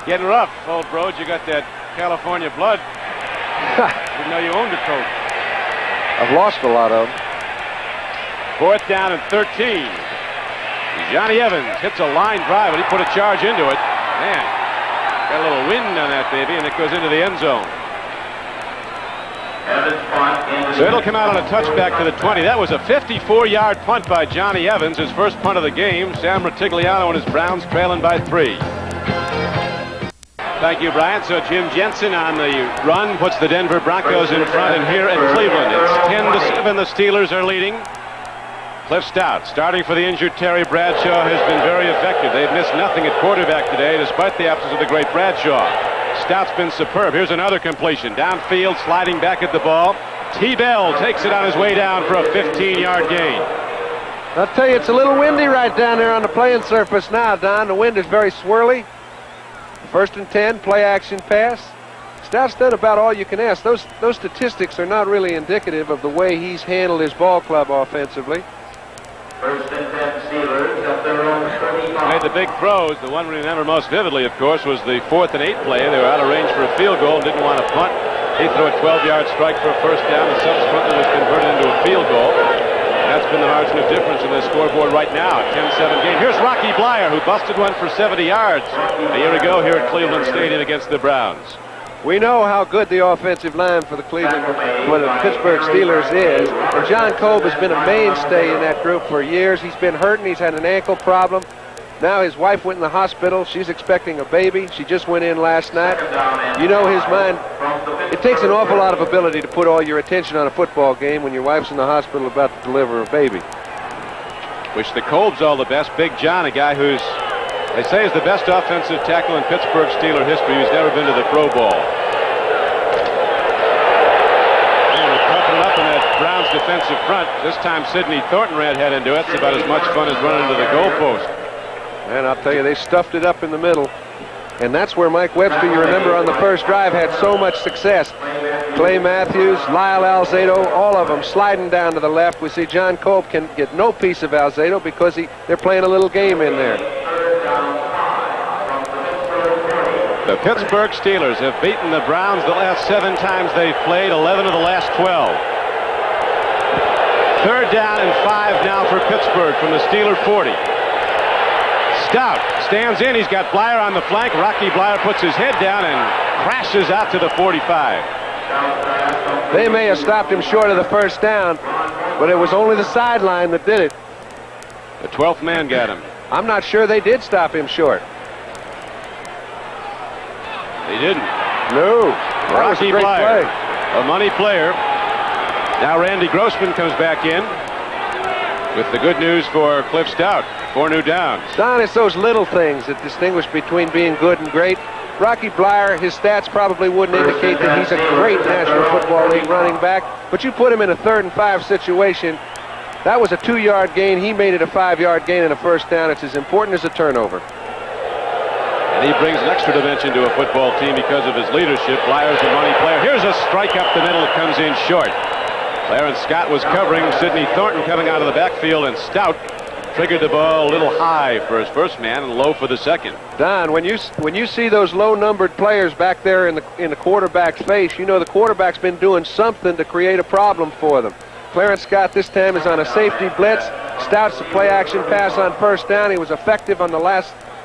Getting rough, old Broad. You got that California blood. Didn't know you owned a coat.
I've lost a lot of them.
4th down and 13. Johnny Evans hits a line drive, and he put a charge into it. Man, got a little wind on that baby, and it goes into the end zone. So it'll come out on a touchback to the 20. That was a 54-yard punt by Johnny Evans, his first punt of the game. Sam Ratigliano and his Browns trailing by 3. Thank you, Brian. So Jim Jensen on the run puts the Denver Broncos in front, and here at Cleveland, it's 10-7. The Steelers are leading. Cliff Stout, starting for the injured Terry Bradshaw, has been very effective. They've missed nothing at quarterback today, despite the absence of the great Bradshaw. Stout's been superb. Here's another completion. Downfield, sliding back at the ball. T-Bell takes it on his way down for a 15-yard gain.
I'll tell you, it's a little windy right down there on the playing surface now, Don. The wind is very swirly. 1st and 10, play action pass. Stout's done about all you can ask. Those statistics are not really indicative of the way he's handled his ball club offensively.
1st and 10 Steelers at their own 35.
Made the big throws. The one we remember most vividly, of course, was the 4th and 8 play. They were out of range for a field goal and didn't want to punt. He threw a 12-yard strike for a first down and subsequently was converted into a field goal. That's been the margin of difference in the scoreboard right now. 10-7 game. Here's Rocky Blyer, who busted one for 70 yards a year ago here at Cleveland Stadium against the Browns.
We know how good the offensive line for the Pittsburgh Steelers is. And John Kolb has been a mainstay in that group for years. He's been hurting. He's had an ankle problem. Now his wife went in the hospital. She's expecting a baby. She just went in last night. You know his mind. It takes an awful lot of ability to put all your attention on a football game when your wife's in the hospital about to deliver a baby.
Wish the Kolbs all the best. Big John, a guy who's, they say, is the best offensive tackle in Pittsburgh Steeler history. He's never been to the Pro Bowl. And toughening up in that Browns defensive front. This time Sidney Thornton ran head into it. It's about as much fun as running into the goalpost. And
I'll tell you, they stuffed it up in the middle. And that's where Mike Webster, you remember, on the first drive had so much success. Clay Matthews, Lyle Alzado, all of them sliding down to the left. We see John Kolb can get no piece of Alzado because they're playing a little game in there.
The Pittsburgh Steelers have beaten the Browns the last 7 times they've played, 11 of the last 12. 3rd down and 5 now for Pittsburgh from the Steeler 40. Stout stands in. He's got Blyer on the flank. Rocky Blyer puts his head down and crashes out to the 45.
They may have stopped him short of the first down, but it was only the sideline that did it.
The 12th man got him.
I'm not sure they did stop him short.
They didn't.
No.
Rocky Blyer, a money player. Now Randy Grossman comes back in with the good news for Cliff Stout. 4 new downs.
Don, it's those little things that distinguish between being good and great. Rocky Blyer, his stats probably wouldn't indicate that he's a great National Football League running back, but you put him in a 3rd and 5 situation. That was a 2-yard gain. He made it a 5-yard gain and a first down. It's as important as a turnover.
And he brings an extra dimension to a football team because of his leadership. Blyer's a money player. Here's a strike up the middle that comes in short. Clarence Scott was covering Sidney Thornton coming out of the backfield, and Stout triggered the ball a little high for his first man and low for the second.
Don, when you see those low-numbered players back there in the quarterback's face, you know the quarterback's been doing something to create a problem for them. Clarence Scott this time is on a safety blitz. Stout's a play-action pass on first down. He was effective on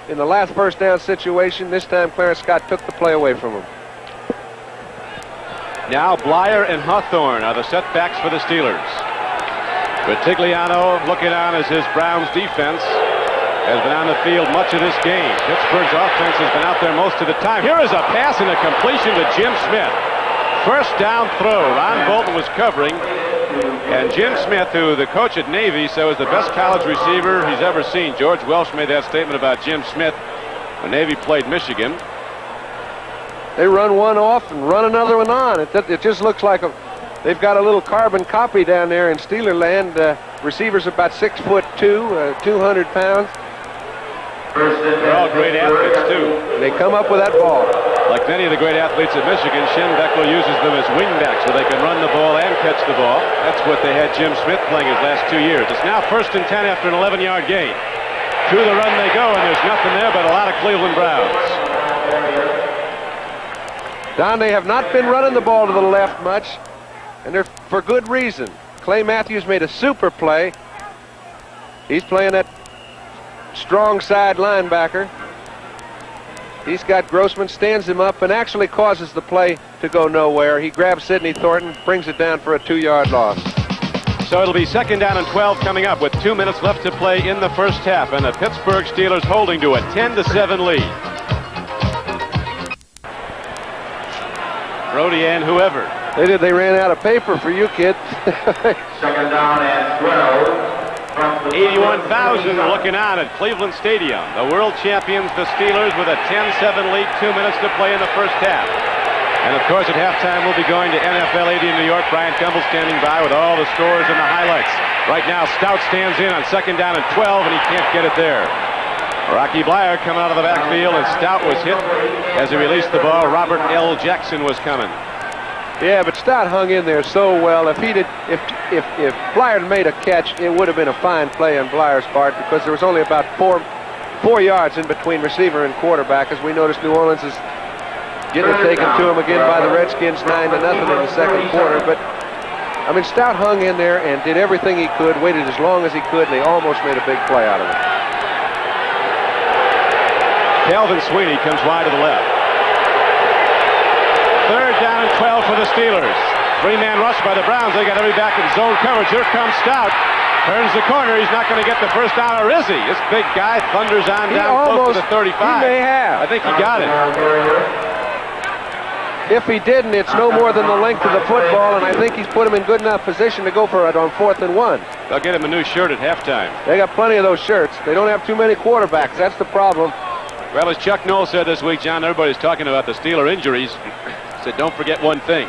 in the last first down situation. This time Clarence Scott took the play away from him.
Now Blyer and Hawthorne are the setbacks for the Steelers. Vitigliano looking on as his Browns defense has been on the field much of this game. Pittsburgh's offense has been out there most of the time. Here is a pass and a completion to Jim Smith. First down throw. Ron Bolton was covering. And Jim Smith, who the coach at Navy said was the best college receiver he's ever seen. George Welsh made that statement about Jim Smith when Navy played Michigan.
They run one off and run another one on. It just looks like they've got a little carbon copy down there in Steeler land. Receivers about 6'2", 200 pounds.
They're all great athletes, too.
They come up with that ball.
Like many of the great athletes at Michigan, Schembechler uses them as wingbacks where they can run the ball and catch the ball. That's what they had Jim Smith playing his last 2 years. It's now 1st and 10 after an 11-yard gain. To the run they go, and there's nothing there but a lot of Cleveland Browns.
Don, they have not been running the ball to the left much, and they're for good reason. Clay Matthews made a super play. He's playing that strong side linebacker. He's got Grossman, stands him up, and actually causes the play to go nowhere. He grabs Sidney Thornton, brings it down for a 2-yard loss.
So it'll be 2nd down and 12 coming up with 2 minutes left to play in the first half, and the Pittsburgh Steelers holding to a 10-7 lead. Brody and whoever.
They did. They ran out of paper for you, kid.
Second down and 12.
81,000 looking on at Cleveland Stadium. The world champions, the Steelers, with a 10-7 lead, 2 minutes to play in the first half. And of course, at halftime, we'll be going to NFL 80 in New York. Brian Gumbel standing by with all the scores and the highlights. Right now, Stout stands in on second down and 12, and he can't get it there. Rocky Bleier coming out of the backfield, and Stout was hit as he released the ball. Robert L. Jackson was coming.
Yeah, but Stout hung in there so well. If Bleier had made a catch, it would have been a fine play on Bleier's part, because there was only about four yards in between receiver and quarterback. As we noticed, New Orleans is getting it taken to him again by the Redskins, 9-0 in the second quarter. But I mean, Stout hung in there and did everything he could, waited as long as he could, and they almost made a big play out of it.
Calvin Sweeney comes wide to the left. Third down and 12 for the Steelers. Three-man rush by the Browns. They got every back in zone coverage. Here comes Stout. Turns the corner. He's not going to get the first down, or is he? This big guy thunders on down close to the 35.
He may have.
I think he got it.
If he didn't, it's no more than the length of the football, and I think he's put him in good enough position to go for it on 4th and 1.
They'll get him a new shirt at halftime.
They got plenty of those shirts. They don't have too many quarterbacks. That's the problem.
Well, as Chuck Noll said this week, John, everybody's talking about the Steeler injuries. Said, don't forget one thing.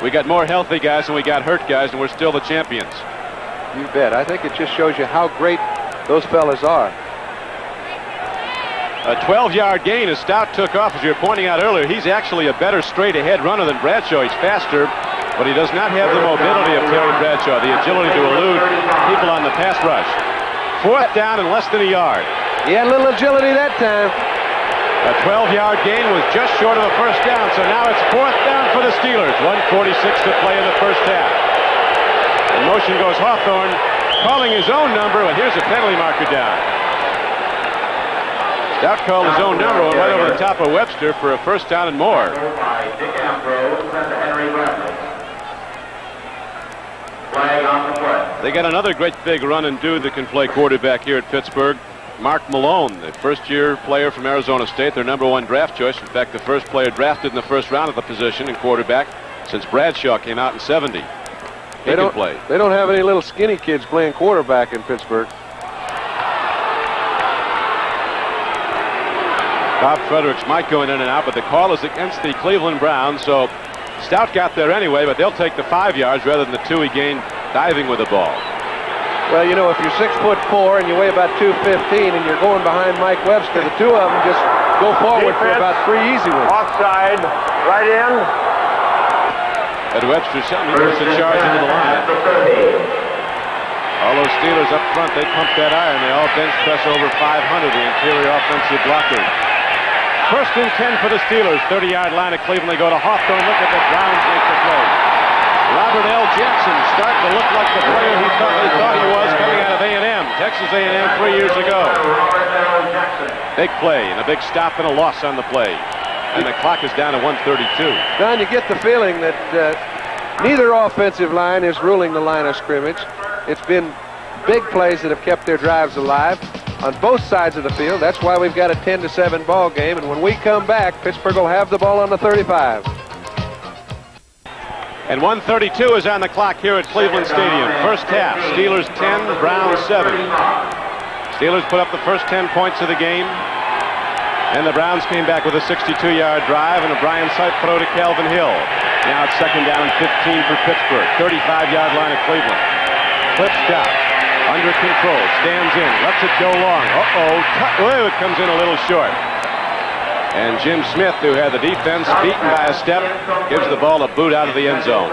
We got more healthy guys than we got hurt guys, and we're still the champions.
You bet. I think it just shows you how great those fellas are.
A 12-yard gain as Stout took off. As you were pointing out earlier, he's actually a better straight-ahead runner than Bradshaw. He's faster, but he does not have the mobility of Terry Bradshaw, the agility to elude people on the pass rush. Fourth down and less than a yard.
He had a little agility that time.
A 12-yard gain was just short of a first down, so now it's fourth down for the Steelers. 1:46 to play in the first half. In motion goes Hawthorne, calling his own number, and here's a penalty marker down. Stout called his own number and right over the top of Webster for a first down and more. They got another great big run and dude that can play quarterback here at Pittsburgh. Mark Malone, the first-year player from Arizona State, their #1 draft choice. In fact, the first player drafted in the first round of the position in quarterback since Bradshaw came out in '70. He can play.
They don't have any little skinny kids playing quarterback in Pittsburgh.
Bob Fredericks might go in and out, but the call is against the Cleveland Browns, so Stout got there anyway, but they'll take the 5 yards rather than the 2 he gained diving with the ball.
Well, you know, if you're 6'4" and you weigh about 215 and you're going behind Mike Webster, the two of them just go forward for about 3 easy ones.
Offside, right in.
At Webster, something he gets the charge into the line. All those Steelers up front, they pump that iron. They all bench press over 500, the interior offensive blockers. First and 10 for the Steelers, 30-yard line of Cleveland. They go to Hawthorne. Look at the Browns make the play. Robert L. Jackson starting to look like the player he thought he was coming out of A&M, Texas A&M 3 years ago. Big play and a big stop and a loss on the play. And the clock is down to 1:32.
Don, you get the feeling that neither offensive line is ruling the line of scrimmage. It's been big plays that have kept their drives alive on both sides of the field. That's why we've got a 10-7 ball game. And when we come back, Pittsburgh will have the ball on the 35.
And 1:32 is on the clock here at Cleveland Stadium. First half, Steelers 10, Browns 7. Steelers put up the first 10 points of the game. And the Browns came back with a 62-yard drive and a Brian Sipe throw to Calvin Hill. Now it's second down and 15 for Pittsburgh. 35-yard line of Cleveland. Flip stop. Under control. Stands in. Lets it go long. Uh-oh. It comes in a little short. And Jim Smith, who had the defense beaten by a step, gives the ball a boot out of the end zone.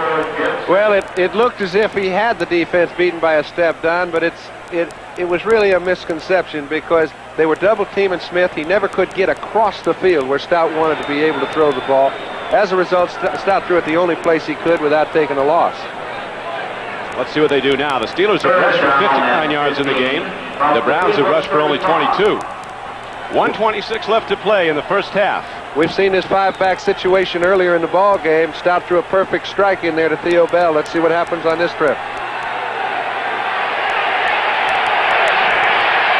Well, it looked as if he had the defense beaten by a step, Don, but it was really a misconception because they were double-teaming Smith. He never could get across the field where Stout wanted to be able to throw the ball. As a result, Stout threw it the only place he could without taking a loss.
Let's see what they do now. The Steelers have rushed for 59 yards in the game. The Browns have rushed for only 22. 1:26 left to play in the first half.
We've seen this 5-back situation earlier in the ball game. Stout threw a perfect strike in there to Theo Bell. Let's see what happens on this trip.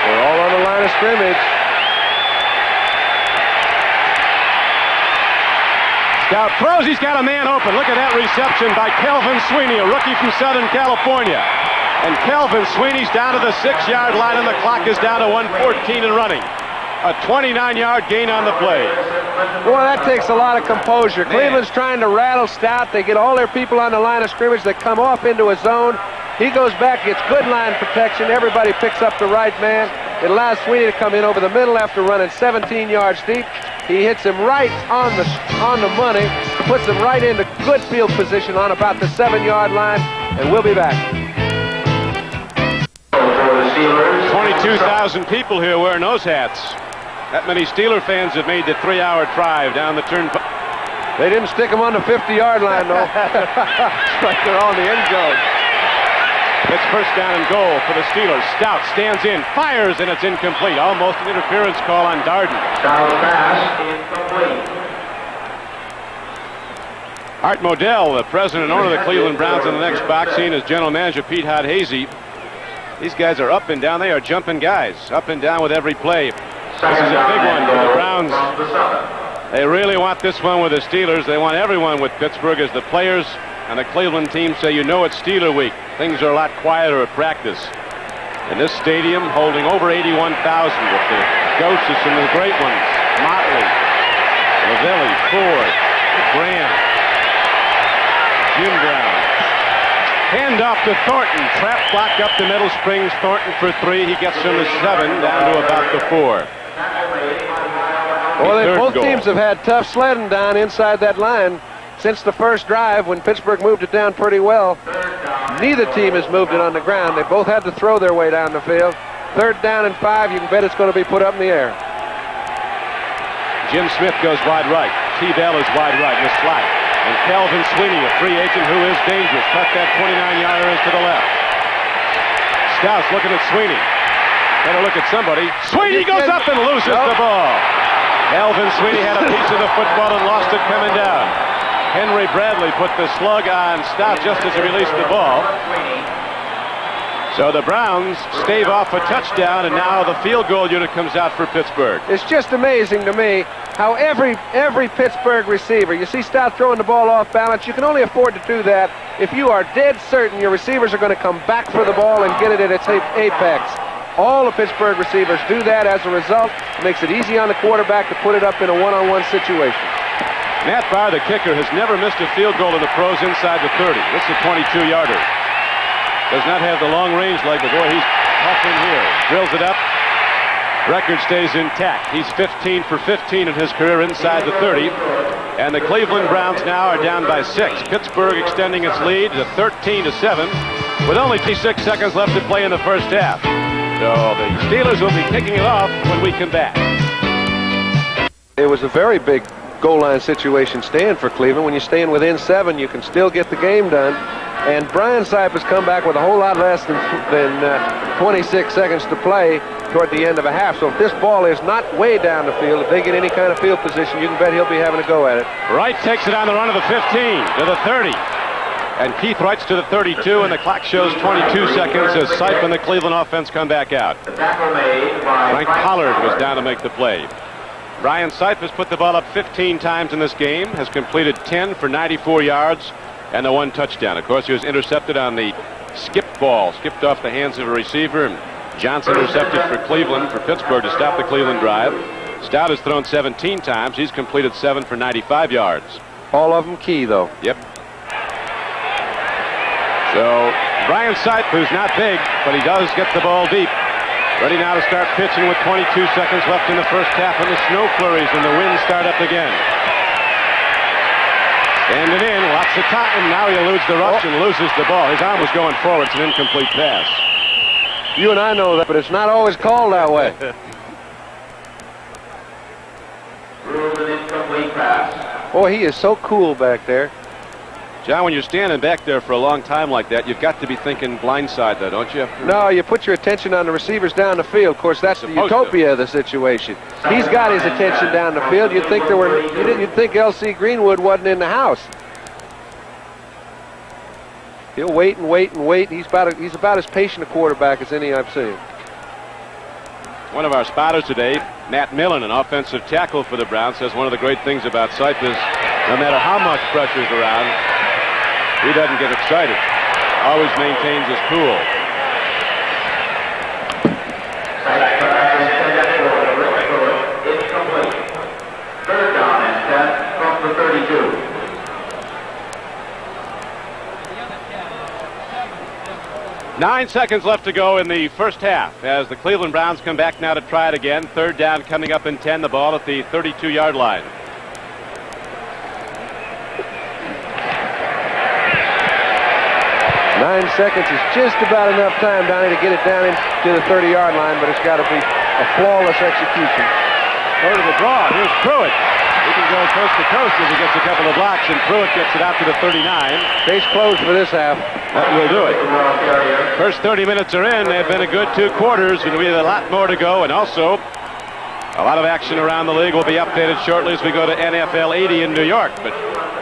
They're all on the line of scrimmage.
Stout throws. He's got a man open. Look at that reception by Kelvin Sweeney, a rookie from Southern California. And Kelvin Sweeney's down to the 6-yard line, and the clock is down to 1:14 and running. A 29-yard gain on the play.
Boy, that takes a lot of composure. Cleveland's trying to rattle Stout. They get all their people on the line of scrimmage. They come off into a zone. He goes back, gets good line protection. Everybody picks up the right man. It allows Sweeney to come in over the middle after running 17 yards deep. He hits him right on the money, puts him right into good field position on about the 7-yard line, and we'll be back.
22,000 people here wearing those hats. That many Steeler fans have made the 3-hour drive down the turnpike.
They didn't stick him on the 50-yard line, though. It's like they're on the end zone.
It's first down and goal for the Steelers. Stout stands in, fires, and it's incomplete. Almost an interference call on Darden.
Stout pass, incomplete.
Art Modell, the president and owner of the Cleveland Browns, in the next box scene is general manager Pete Hazy. These guys are up and down. They are jumping guys, up and down with every play. This is a big one for the Browns. They really want this one with the Steelers. They want everyone with Pittsburgh, as the players and the Cleveland team say, you know, it's Steeler week. Things are a lot quieter at practice. And this stadium holding over 81,000 with the ghosts of some of the great ones. Motley, Lavelli, Ford, Graham, Jim Brown. Hand off to Thornton. Trap block up the middle. Springs Thornton for 3. He gets from the 7 down to about the 4.
Well, both teams have had tough sledding down inside that line since the first drive when Pittsburgh moved it down pretty well. Neither team has moved it on the ground. They both had to throw their way down the field. 3rd down and 5. You can bet it's going to be put up in the air.
Jim Smith goes wide right. T. Bell is wide right in the slot. And Kelvin Sweeney, a free agent who is dangerous. Cut that 29-yarder to the left. Stout's looking at Sweeney. Better look at somebody. Sweeney goes up and loses the ball. Kelvin Sweeney had a piece of the football and lost it coming down. Henry Bradley put the slug on Stout just as he released the ball. So the Browns stave off a touchdown, and now the field goal unit comes out for Pittsburgh.
It's just amazing to me how every Pittsburgh receiver, you see Stout throwing the ball off balance. You can only afford to do that if you are dead certain your receivers are going to come back for the ball and get it at its apex. All the Pittsburgh receivers do that. As a result, it makes it easy on the quarterback to put it up in a one-on-one situation.
Matt Barr, the kicker, has never missed a field goal in the pros inside the 30. This is a 22-yarder. Does not have the long range leg, but boy, he's tough in here. Drills it up. Record stays intact. He's 15 for 15 in his career inside the 30. And the Cleveland Browns now are down by 6. Pittsburgh extending its lead to 13-7 with only 26 seconds left to play in the first half. So the Steelers will be kicking it off when we come back.
It was a very big goal line situation stand for Cleveland. When you stand within 7, you can still get the game done. And Brian Sipe has come back with a whole lot less than 26 seconds to play toward the end of a half. So if this ball is not way down the field, if they get any kind of field position, you can bet he'll be having a go at it.
Wright takes it on the run of the 15 to the 30. And Keith Wright's to the 32, and the clock shows 22 seconds as Sipe and the Cleveland offense come back out. Frank Pollard was down to make the play. Brian Sipe has put the ball up 15 times in this game, has completed 10 for 94 yards and the 1 touchdown. Of course, he was intercepted on the skipped ball, skipped off the hands of a receiver, and Johnson intercepted for Cleveland, for Pittsburgh to stop the Cleveland drive. Stout has thrown 17 times. He's completed 7 for 95 yards.
All of them key, though.
Yep. So Brian Sipe, who's not big, but he does get the ball deep. Ready now to start pitching with 22 seconds left in the first half, and the snow flurries and the winds start up again. Standing in, lots of time. Now he eludes the rush and loses the ball. His arm was going forward. It's an incomplete pass.
You and I know that, but it's not always called that way.
Ruled an incomplete pass.
Boy, he is so cool back there.
John, when you're standing back there for a long time like that, you've got to be thinking blindside, though, don't you?
No, you put your attention on the receivers down the field. Of course, that's the utopia of the situation. He's got his attention down the field. You'd think you'd think L.C. Greenwood wasn't in the house. He'll wait and wait and wait. He's about as patient a quarterback as any I've seen.
One of our spotters today, Matt Millen, an offensive tackle for the Browns, says one of the great things about Sipe is No matter how much pressure's around, he doesn't get excited. Always maintains his cool.
Third down and 10 from the 32.
Nine seconds left to go in the first half as the Cleveland Browns come back now to try it again. Third down coming up in 10, the ball at the 32-yard line.
Nine seconds is just about enough time, Donnie, to get it down into the 30-yard line, but it's got to be a flawless execution.
Go to the draw. Here's Pruitt. He can go coast to coast if he gets a couple of blocks, and Pruitt gets it out to the 39.
Case closed for this half.
That will do it. First 30 minutes are in. They've been a good 2 quarters, and we have a lot more to go, and also a lot of action around the league will be updated shortly as we go to NFL 80 in New York. But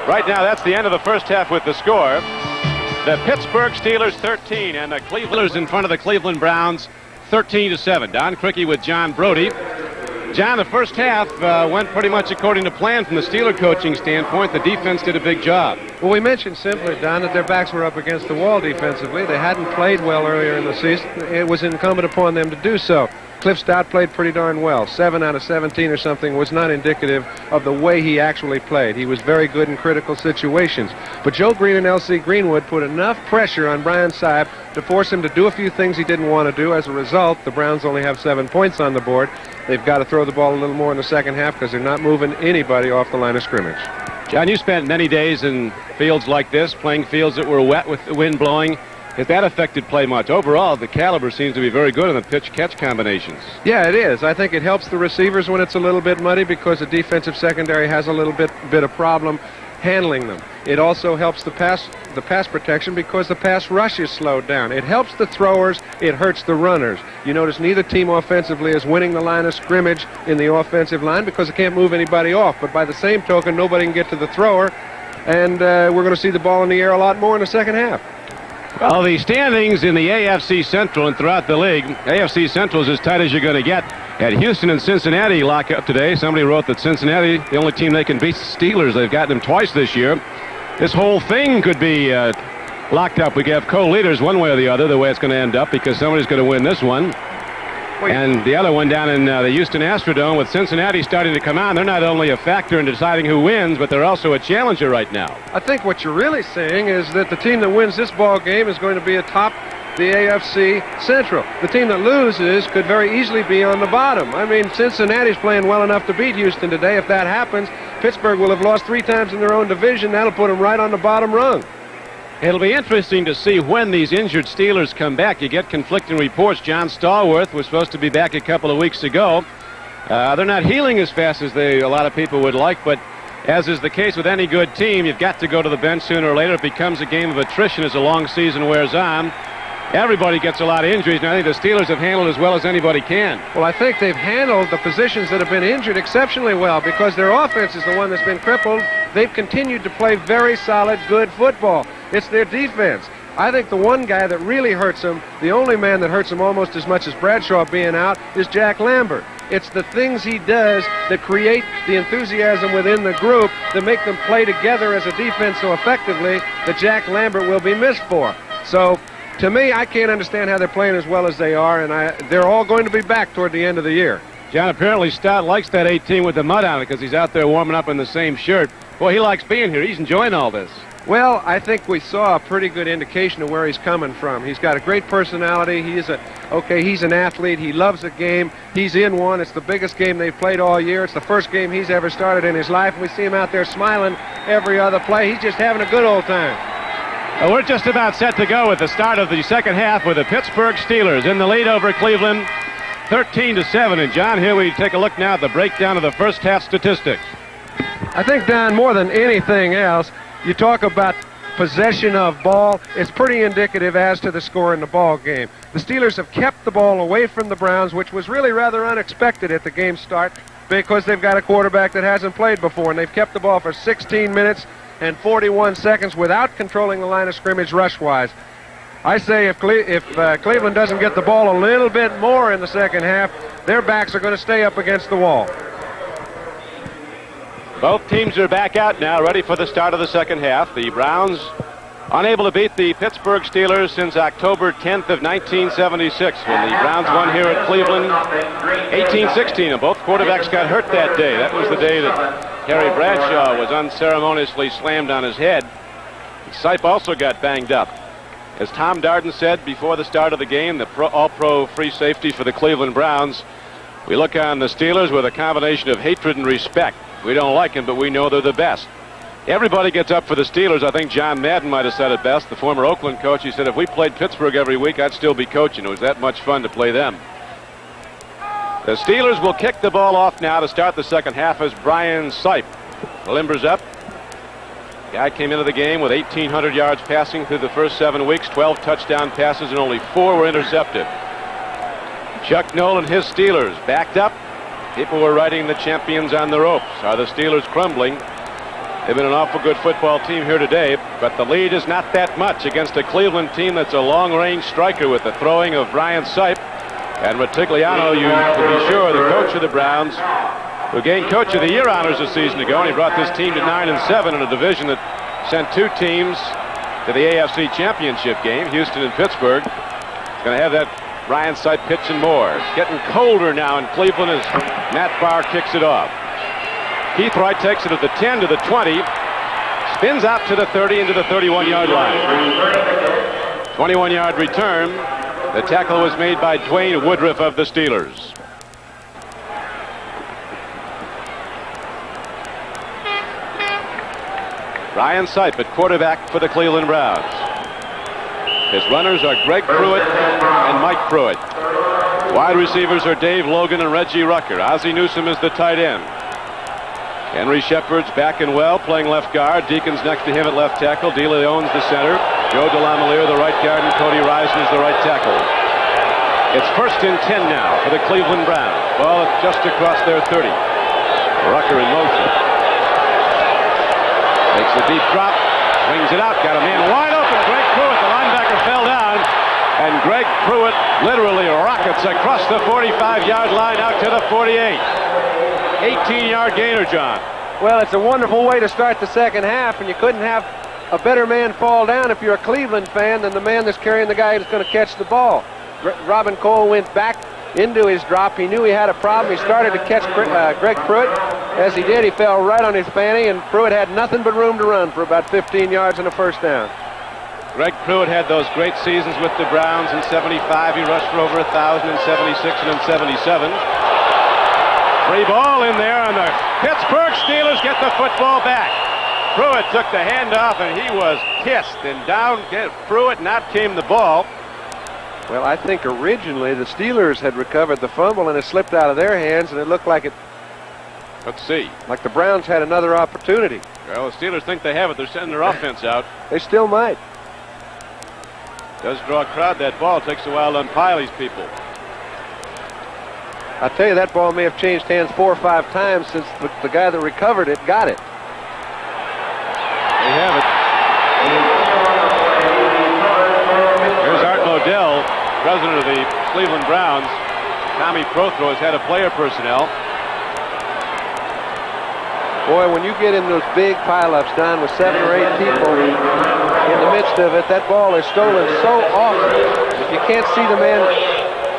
right now, that's the end of the first half with the score. The Pittsburgh Steelers 13 and the Clevelanders in front of the Cleveland Browns 13-7. Don Criqui with John Brody. John, the first half went pretty much according to plan from the Steeler coaching standpoint. The defense did a big job.
Well, we mentioned simply, Don, that their backs were up against the wall defensively. They hadn't played well earlier in the season. It was incumbent upon them to do so. Cliff Stott played pretty darn well. 7 out of 17 or something was not indicative of the way he actually played. He was very good in critical situations. But Joe Green and L.C. Greenwood put enough pressure on Brian Saib to force him to do a few things he didn't want to do. As a result, the Browns only have 7 points on the board. They've got to throw the ball a little more in the second half because they're not moving anybody off the line of scrimmage.
John, you spent many days in fields like this, playing fields that were wet with the wind blowing. Has that affected play much? Overall, the caliber seems to be very good in the pitch-catch combinations.
Yeah, it is. I think it helps the receivers when it's a little bit muddy because the defensive secondary has a little bit of problem handling them. It also helps the pass protection because the pass rush is slowed down. It helps the throwers. It hurts the runners. You notice neither team offensively is winning the line of scrimmage in the offensive line because they can't move anybody off. But by the same token, nobody can get to the thrower, and we're going to see the ball in the air a lot more in the second half.
Well, the standings in the AFC Central and throughout the league, AFC Central is as tight as you're going to get. At Houston and Cincinnati lock up today. Somebody wrote that Cincinnati, the only team they can beat, the Steelers. They've gotten them twice this year. This whole thing could be locked up. We could have co-leaders one way or the other, the way it's going to end up, because somebody's going to win this one. And the other one down in the Houston Astrodome with Cincinnati starting to come on. They're not only a factor in deciding who wins, but they're also a challenger right now.
I think what you're really saying is that the team that wins this ball game is going to be atop the AFC Central. The team that loses could very easily be on the bottom. I mean, Cincinnati's playing well enough to beat Houston today. If that happens, Pittsburgh will have lost 3 times in their own division. That'll put them right on the bottom rung.
It'll be interesting to see when these injured Steelers come back. You get conflicting reports. John Stallworth was supposed to be back a couple of weeks ago. They're not healing as fast as a lot of people would like, but as is the case with any good team, you've got to go to the bench sooner or later. It becomes a game of attrition as the long season wears on. Everybody gets a lot of injuries, and I think the Steelers have handled as well as anybody can.
Well, I think they've handled the positions that have been injured exceptionally well because their offense is the one that's been crippled. They've continued to play very solid, good football. It's their defense. I think the one guy that really hurts them, the only man that hurts them almost as much as Bradshaw being out, is Jack Lambert. It's the things he does that create the enthusiasm within the group that make them play together as a defense so effectively that Jack Lambert will be missed for. So, to me, I can't understand how they're playing as well as they are, and they're all going to be back toward the end of the year.
John, apparently Stott likes that 18 with the mud on it because he's out there warming up in the same shirt. Boy, he likes being here. He's enjoying all this.
Well, I think we saw a pretty good indication of where he's coming from. He's got a great personality. He's an athlete. He loves the game. He's in one. It's the biggest game they've played all year. It's the first game he's ever started in his life. We see him out there smiling every other play. He's just having a good old time.
Well, we're just about set to go with the start of the second half with the Pittsburgh Steelers in the lead over Cleveland, 13-7. And John, here we take a look now at the breakdown of the first half statistics.
I think, Don, more than anything else, you talk about possession of ball. It's pretty indicative as to the score in the ball game. The Steelers have kept the ball away from the Browns, which was really rather unexpected at the game start because they've got a quarterback that hasn't played before, and they've kept the ball for 16 minutes and 41 seconds without controlling the line of scrimmage rush-wise. I say if Cleveland doesn't get the ball a little bit more in the second half, their backs are going to stay up against the wall.
Both teams are back out now, ready for the start of the second half. The Browns unable to beat the Pittsburgh Steelers since October 10th of 1976, when the Browns won here at Cleveland 18-16, and both quarterbacks got hurt that day. That was the day that Terry Bradshaw was unceremoniously slammed on his head. Sipe also got banged up. As Tom Darden said before the start of the game, the all-pro free safety for the Cleveland Browns, we look on the Steelers with a combination of hatred and respect. We don't like them, but we know they're the best. Everybody gets up for the Steelers. I think John Madden might have said it best, the former Oakland coach. He said, if we played Pittsburgh every week, I'd still be coaching. It was that much fun to play them. The Steelers will kick the ball off now to start the second half as Brian Sipe limbers up. Guy came into the game with 1,800 yards passing through the first 7 weeks, 12 touchdown passes, and only 4 were intercepted. Chuck Noll and his Steelers backed up. People were writing the champions on the ropes. Are the Steelers crumbling? They've been an awful good football team here today, but the lead is not that much against a Cleveland team that's a long-range striker with the throwing of Brian Sipe. And Retigliano, you have to be sure, the coach of the Browns, who gained Coach of the Year honors a season ago, and he brought this team to 9-7 in a division that sent 2 teams to the AFC Championship game, Houston and Pittsburgh. He's going to have that Brian Sipe pitching more. It's getting colder now in Cleveland as Matt Barr kicks it off. Keith Wright takes it at the 10 to the 20, spins out to the 30 into the 31-yard line. 21-yard return. The tackle was made by Dwayne Woodruff of the Steelers. Brian Sipe at quarterback for the Cleveland Browns. His runners are Greg Pruitt and Mike Pruitt. Wide receivers are Dave Logan and Reggie Rucker. Ozzie Newsome is the tight end. Henry Shepard's back and well, playing left guard. Deacon's next to him at left tackle. De Leon's the center. Joe DeLamielleure the right guard, and Cody Risen is the right tackle. It's 1st and 10 now for the Cleveland Browns. Ball just across their 30. Rucker in motion. Takes the deep drop, swings it out, got a man wide open. Greg Pruitt, the linebacker, fell down, and Greg Pruitt literally rockets across the 45-yard line out to the 48. 18-yard gainer, John.
Well, it's a wonderful way to start the second half, and you couldn't have a better man fall down if you're a Cleveland fan than the man that's carrying the guy who's going to catch the ball. Robin Cole went back into his drop. He knew he had a problem. He started to catch Greg Pruitt. As he did, he fell right on his fanny, and Pruitt had nothing but room to run for about 15 yards and a first down.
Greg Pruitt had those great seasons with the Browns. In 75, he rushed for over 1,000, in 76 and in 77. Free ball in there, and the Pittsburgh Steelers get the football back. Pruitt took the handoff, and he was kissed, and down Pruitt, and out came the ball.
Well, I think originally the Steelers had recovered the fumble, and it slipped out of their hands, and it looked like it.
Let's see.
Like the Browns had another opportunity.
Well, the Steelers think they have it. They're sending their offense out.
They still might.
Does draw a crowd. That ball takes a while to unpile these people.
I tell you, that ball may have changed hands 4 or 5 times since the guy that recovered it got it.
They have it. Here's Art Modell, president of the Cleveland Browns. Tommy Prothro has had a player personnel.
Boy, when you get in those big pileups down with 7 or 8 people in the midst of it, that ball is stolen so often. If you can't see the man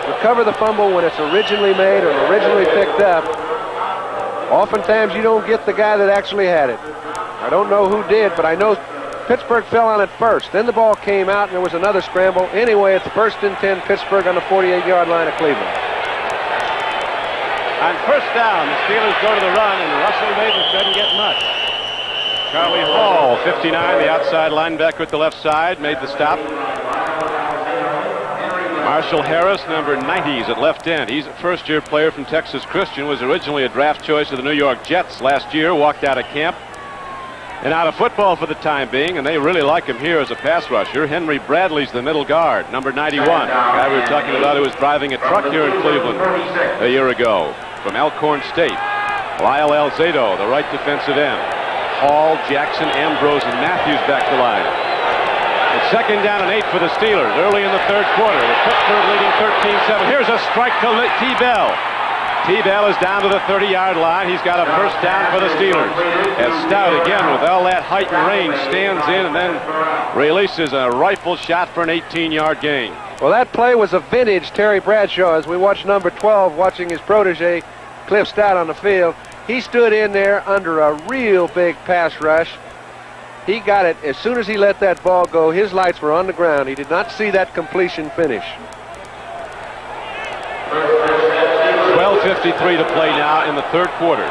recover the fumble when it's originally made or originally picked up, oftentimes you don't get the guy that actually had it. I don't know who did, but I know Pittsburgh fell on it first. Then the ball came out and there was another scramble. Anyway, it's 1st and 10, Pittsburgh on the 48-yard line of Cleveland.
On first down, the Steelers go to the run, and Russell Davis doesn't get much. Charlie Hall, 59, the outside linebacker at the left side, made the stop. Marshall Harris, number 90s at left end. He's a first-year player from Texas Christian, was originally a draft choice of the New York Jets last year, walked out of camp and out of football for the time being, and they really like him here as a pass rusher. Henry Bradley's the middle guard, number 91. The guy we were talking about who was driving a truck here in Cleveland a year ago from Elkhorn State. Lyle Alzado, the right defensive end. Hall, Jackson, Ambrose, and Matthews back to line. It's 2nd down and 8 for the Steelers early in the 3rd quarter, with Pittsburgh leading 13-7. Here's a strike to T. Bell. T-Bell is down to the 30-yard line. He's got a first down for the Steelers. As Stout, again, with all that height and range, stands in and then releases a rifle shot for an 18-yard gain.
Well, that play was a vintage Terry Bradshaw as we watch number 12 watching his protege, Cliff Stout, on the field. He stood in there under a real big pass rush. He got it as soon as he let that ball go. His lights were on the ground. He did not see that completion finish.
12:53 to play now in the third quarter.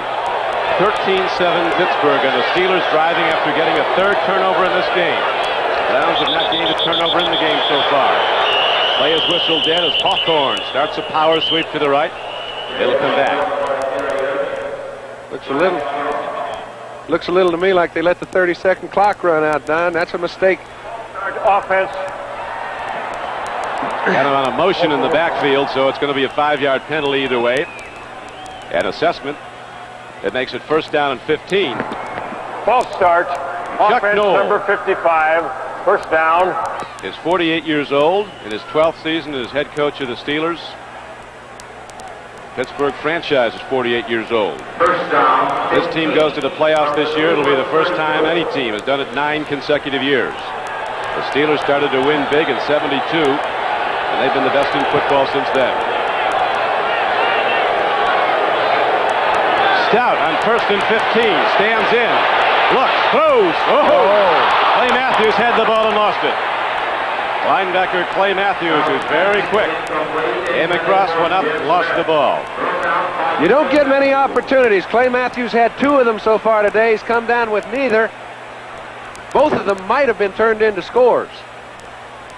13-7 Pittsburgh, and the Steelers driving after getting a third turnover in this game. Browns have not gained a turnover in the game so far. Play is whistled dead as Hawthorne starts a power sweep to the right. It'll come back.
Looks a little to me like they let the 30-second clock run out, Don. That's a mistake.
Offense.
Got him on a motion in the backfield, so it's going to be a 5-yard penalty either way. An assessment that makes it first down and 15.
False start. Offense
Knoll,
number 55. First down.
is 48 years old in his 12th season as head coach of the Steelers. Pittsburgh franchise is 48 years old.
First down.
This team goes to the playoffs this year. It'll be the first time any team has done it 9 consecutive years. The Steelers started to win big in '72, and they've been the best in football since then. Stout on first and 15, stands in, looks, throws. Clay Matthews had the ball and lost it. Linebacker Clay Matthews, who's very quick, came across, went up, lost the ball.
You don't get many opportunities. Clay Matthews had 2 of them so far today. He's come down with neither. Both of them might have been turned into scores.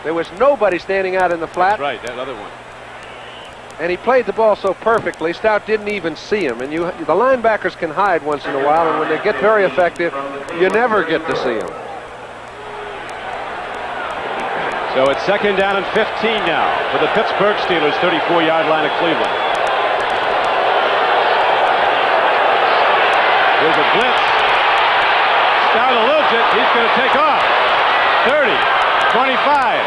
There was nobody standing out in the flat.
That's right, that other one.
And he played the ball so perfectly, Stout didn't even see him. And the linebackers can hide once in a while, and when they get very effective, you never get to see them.
So it's second down and 15 now for the Pittsburgh Steelers, 34-yard line of Cleveland. Here's a blitz. Stout eludes it. He's going to take off. 30, 25.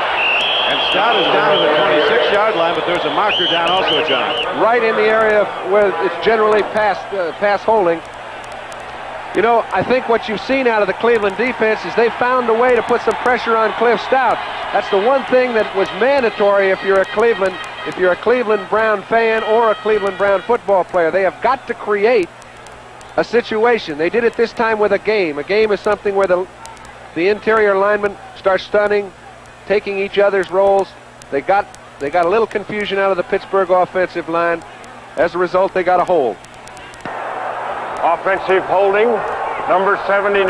And Stout is down to the 26-yard line, but there's a marker down also, John.
Right in the area where it's generally pass holding. You know, I think what you've seen out of the Cleveland defense is they found a way to put some pressure on Cliff Stout. That's the one thing that was mandatory if you're a Cleveland Brown fan or a Cleveland Brown football player. They have got to create a situation. They did it this time with a game. A game is something where the interior linemen start stunning, taking each other's roles. They got a little confusion out of the Pittsburgh offensive line. As a result, they got a hold.
Offensive holding, number 79,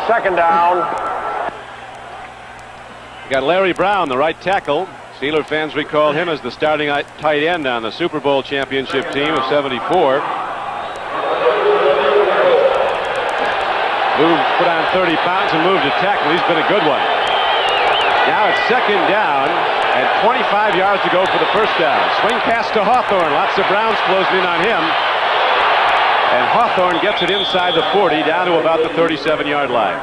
second down.
You got Larry Brown, the right tackle. Steeler fans recall him as the starting tight end on the Super Bowl championship team of '74. Put on 30 pounds and moved to tackle. He's been a good one. Now it's second down and 25 yards to go for the first down. Swing pass to Hawthorne. Lots of Browns closing in on him. And Hawthorne gets it inside the 40, down to about the 37-yard line.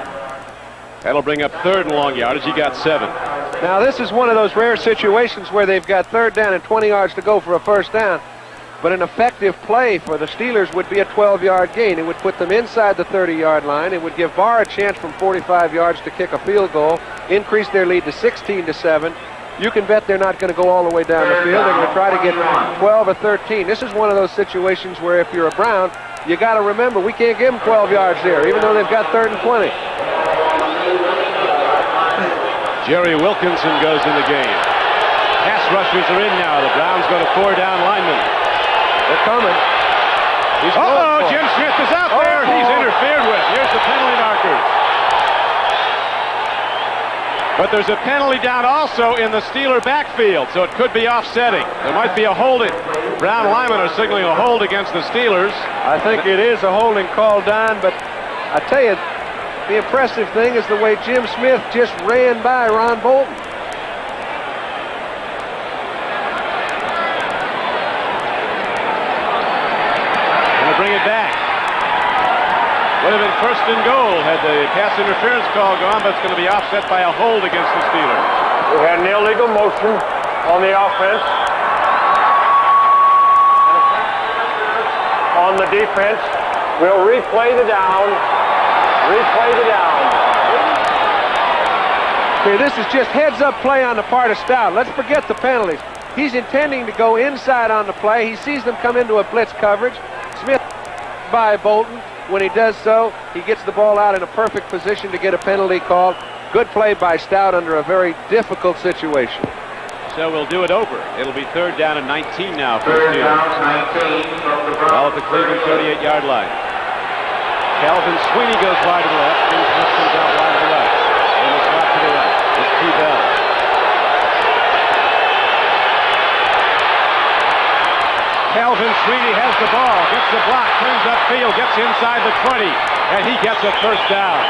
That'll bring up third and long yardage. He got 7.
Now this is one of those rare situations where they've got third down and 20 yards to go for a first down. But an effective play for the Steelers would be a 12-yard gain. It would put them inside the 30-yard line. It would give Barr a chance from 45 yards to kick a field goal, increase their lead to 16-7. You can bet they're not going to go all the way down the field. They're going to try to get 12 or 13. This is one of those situations where if you're a Brown, you got to remember we can't give them 12 yards there, even though they've got third and 20.
Jerry Wilkinson goes in the game. Pass rushers are in now. The Browns go to 4 down linemen.
They're coming.
Jim Smith is out there. He's interfered with. Here's the penalty markers. But there's a penalty down also in the Steeler backfield, so it could be offsetting. There might be a holding. Brown linemen are signaling a hold against the Steelers.
I think it is a holding call, Don, but I tell you, the impressive thing is the way Jim Smith just ran by Ron Bolton.
Bring it back. Would have been first and goal had the pass interference call gone, but it's going to be offset by a hold against the Steelers.
We had an illegal motion on the offense. on the defense. We'll replay the down. Replay the down.
Okay, this is just heads-up play on the part of Stout. Let's forget the penalties. He's intending to go inside on the play. He sees them come into a blitz coverage. Smith by Bolton. When he does so, he gets the ball out in a perfect position to get a penalty called. Good play by Stout under a very difficult situation.
So we'll do it over. It'll be 3rd down and 19 now for the
Third
Steelers.
down, 19 from the
Ball at the Cleveland 38-yard line. Calvin Sweeney goes wide to the left. James Smith comes out wide to the right. In the slot to the right. It's T. Bell. Calvin Sweeney has the ball, gets the block, turns upfield, gets inside the 20, and he gets a first down.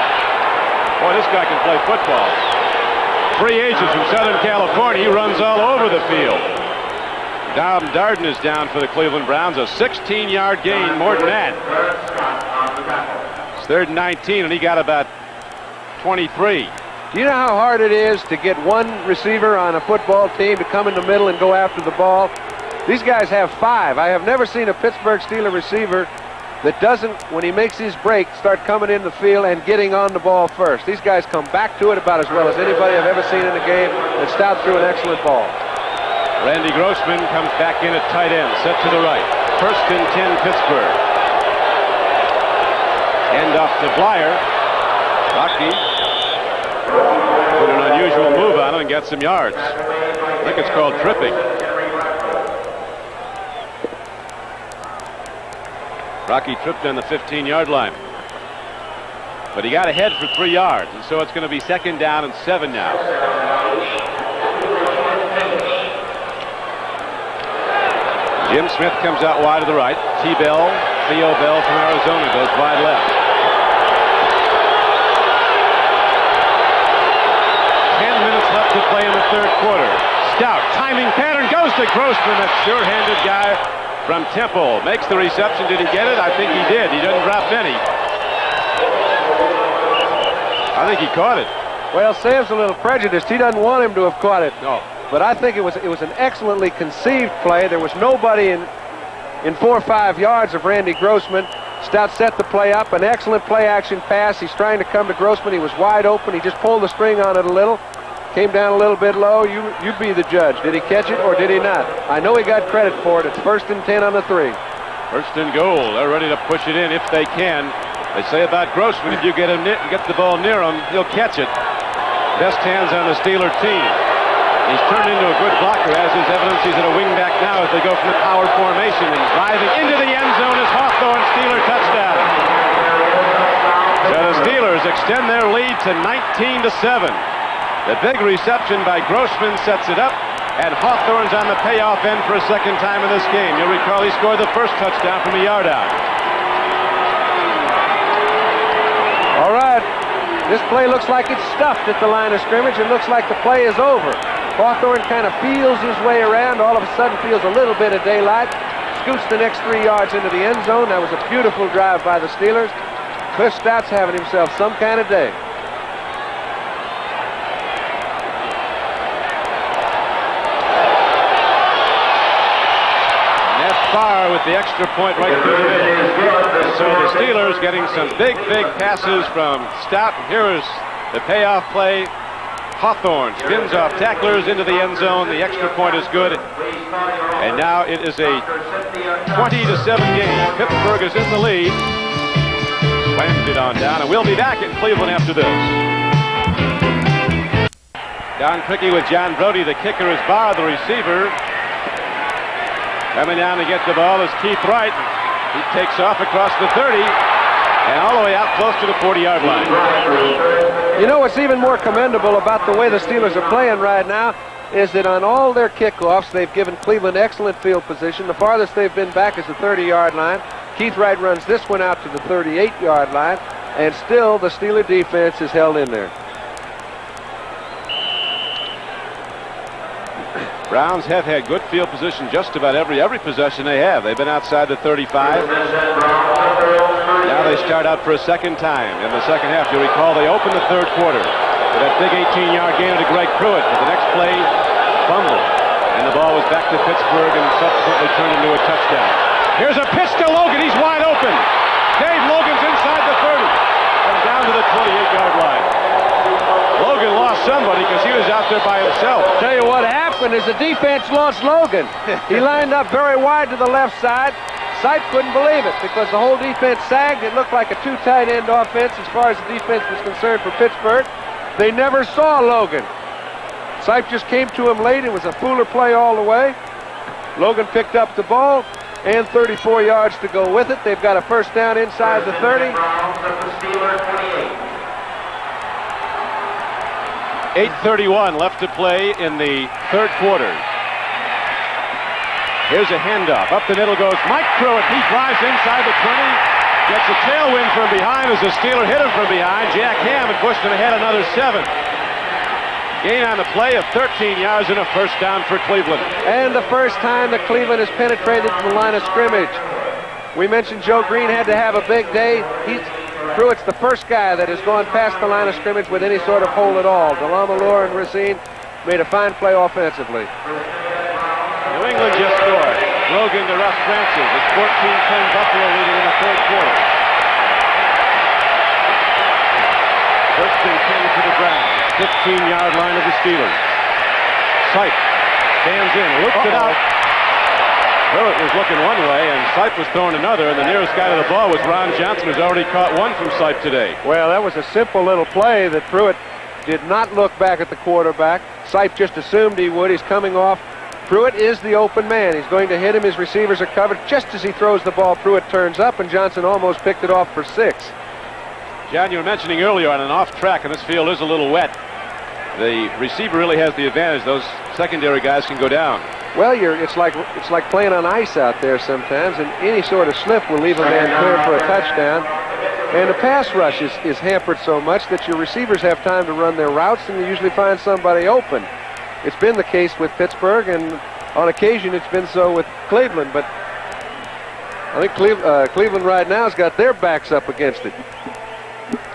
Boy, this guy can play football. Free agent from Southern California. He runs all over the field. Dom Darden is down for the Cleveland Browns. A 16-yard gain, more than that. It's 3rd and 19, and he got about 23.
Do you know how hard it is to get one receiver on a football team to come in the middle and go after the ball? These guys have 5. I have never seen a Pittsburgh Steeler receiver that doesn't, when he makes his break, start coming in the field and getting on the ball first. These guys come back to it about as well as anybody I've ever seen in the game, and Stout threw an excellent ball.
Randy Grossman comes back in at tight end, set to the right. 1st and 10 Pittsburgh. End off to Blyer. Rocky put an unusual move on him and got some yards. I think it's called tripping. Rocky tripped on the 15-yard line. But he got ahead for 3 yards, and so it's going to be 2nd down and 7 now. Jim Smith comes out wide to the right. T. Bell, Theo Bell from Arizona goes wide left. 10 minutes left to play in the 3rd quarter. Stout, timing pattern, goes to Grossman, that sure-handed guy from Temple. Makes the reception. Did he get it? I think he did. He doesn't drop many. I think he caught it.
Well, Sam's a little prejudiced. He doesn't want him to have caught it.
No.
But I think it was an excellently conceived play. There was nobody in 4 or 5 yards of Randy Grossman. Stout set the play up. An excellent play-action pass. He's trying to come to Grossman. He was wide open. He just pulled the string on it a little. Came down a little bit low. You'd be the judge. Did he catch it or did he not? I know he got credit for it. It's 1st and 10 on the 3.
1st and goal. They're ready to push it in if they can. They say about Grossman, if you get the ball near him, he'll catch it. Best hands on the Steeler team. He's turned into a good blocker, as is evidence he's at a wingback now as they go from the power formation. And driving into the end zone is Hawthorne. Steeler touchdown. So the Steelers extend their lead to 19-7. The big reception by Grossman sets it up, and Hawthorne's on the payoff end for a 2nd time in this game. You'll recall he scored the 1st touchdown from a yard out.
All right. This play looks like it's stuffed at the line of scrimmage. It looks like the play is over. Hawthorne kind of feels his way around. All of a sudden feels a little bit of daylight. Scoots the next 3 yards into the end zone. That was a beautiful drive by the Steelers. Cliff Stout's having himself some kind of day.
Far with the extra point right through the middle. So the Steelers getting some big passes from Stout. Here's the payoff play. Hawthorne spins off tacklers into the end zone. The extra point is good. And now it is a 20-7 game. Pittsburgh is in the lead. Slams it on down, and we'll be back in Cleveland after this. Don Criqui with John Brody. The kicker is Barr, the receiver. Coming down to get the ball is Keith Wright. He takes off across the 30 and all the way out close to the 40-yard line.
You know what's even more commendable about the way the Steelers are playing right now is that on all their kickoffs, they've given Cleveland excellent field position. The farthest they've been back is the 30-yard line. Keith Wright runs this one out to the 38-yard line, and still the Steeler defense is held in there.
Browns have had good field position just about every possession they have. They've been outside the 35. Now they start out for a 2nd time in the 2nd half. You'll recall they opened the 3rd quarter with that big 18-yard gain to Greg Pruitt. But the next play, fumble. And the ball was back to Pittsburgh and subsequently turned into a touchdown. Here's a pitch to Logan. He's wide open. Dave Logan's inside the 30. And down to the 28-yard line. Logan lost somebody because he was out there by himself.
Tell you what happened is the defense lost Logan. He lined up very wide to the left side. Sipe couldn't believe it because the whole defense sagged. It looked like a two tight end offense as far as the defense was concerned for Pittsburgh. They never saw Logan. Sipe just came to him late. It was a fooler play all the way. Logan picked up the ball and 34 yards to go with it. They've got a first down inside the 30.
8:31 left to play in the third quarter. Here's a handoff. Up the middle goes Mike Pruitt. He drives inside the 20. Gets a tailwind from behind as the Steeler hit him from behind. Jack Ham had pushed him ahead another 7. Gain on the play of 13 yards and a first down for Cleveland.
And the first time that Cleveland has penetrated the line of scrimmage. We mentioned Joe Green had to have a big day. Pruitt's the first guy that has gone past the line of scrimmage with any sort of hole at all. DeLamalure and Racine made a fine play offensively.
New England just scored. Logan to Russ Francis. It's 14-10 Buffalo leading in the third quarter. First and 10 to the Browns. 15-yard line of the Steelers. Sipe stands in, loops it out. Pruitt was looking one way, and Sipe was throwing another, and the nearest guy to the ball was Ron Johnson, who's already caught one from Sipe today.
Well, that was a simple little play that Pruitt did not look back at the quarterback. Sipe just assumed he would. He's coming off. Pruitt is the open man. He's going to hit him. His receivers are covered. Just as he throws the ball, Pruitt turns up, and Johnson almost picked it off for 6.
John, you were mentioning earlier on an off track, and this field is a little wet. The receiver really has the advantage. Those secondary guys can go down.
Well, it's like playing on ice out there sometimes, and any sort of slip will leave a man clear for a touchdown. And the pass rush is hampered so much that your receivers have time to run their routes, and you usually find somebody open. It's been the case with Pittsburgh, and on occasion it's been so with Cleveland, but I think Cleveland right now has got their backs up against it.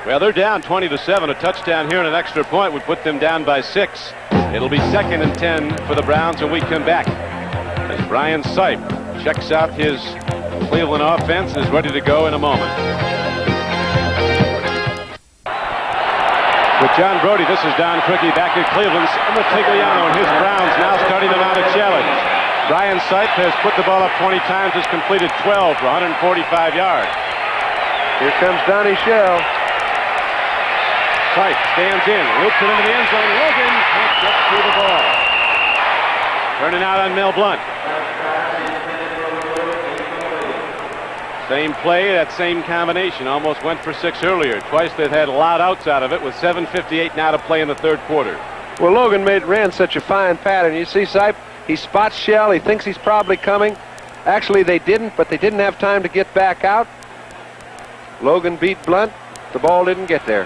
Well, they're down 20-7. A touchdown here and an extra point would put them down by 6. It'll be 2nd and 10 for the Browns when we come back. As Brian Sipe checks out his Cleveland offense and is ready to go in a moment. With John Brody, this is Don Criqui back in Cleveland. Matigliano and his Browns now starting them out a challenge. Brian Sipe has put the ball up 20 times, has completed 12 for 145 yards.
Here comes Donnie Shell.
Sipe stands in, loops it into the end zone. Logan can't get through the ball. Turning out on Mel Blount. Same play, that same combination. Almost went for 6 earlier. Twice they've had loud outs out of it with 7:58 now to play in the third quarter.
Well, Logan ran such a fine pattern. You see Sipe, he spots Shell. He thinks he's probably coming. Actually, they didn't, but they didn't have time to get back out. Logan beat Blount. The ball didn't get there.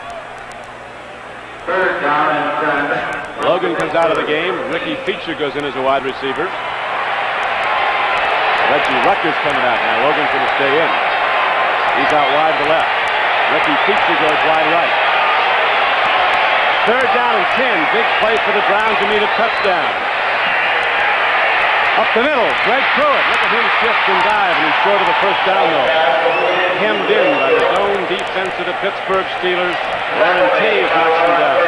Third down and 10.
Logan comes out of the game. Ricky Feature goes in as a wide receiver. Reggie Rucker's coming out now. Logan's going to stay in. He's out wide to the left. Ricky Feature goes wide right. Third down and 10. Big play for the Browns who need a touchdown. Up the middle, Greg Pruitt. Look at him shift and dive, and he's short of the first down though. Hemmed in by the zone defense of the Pittsburgh Steelers. Warren Taves knocks him down.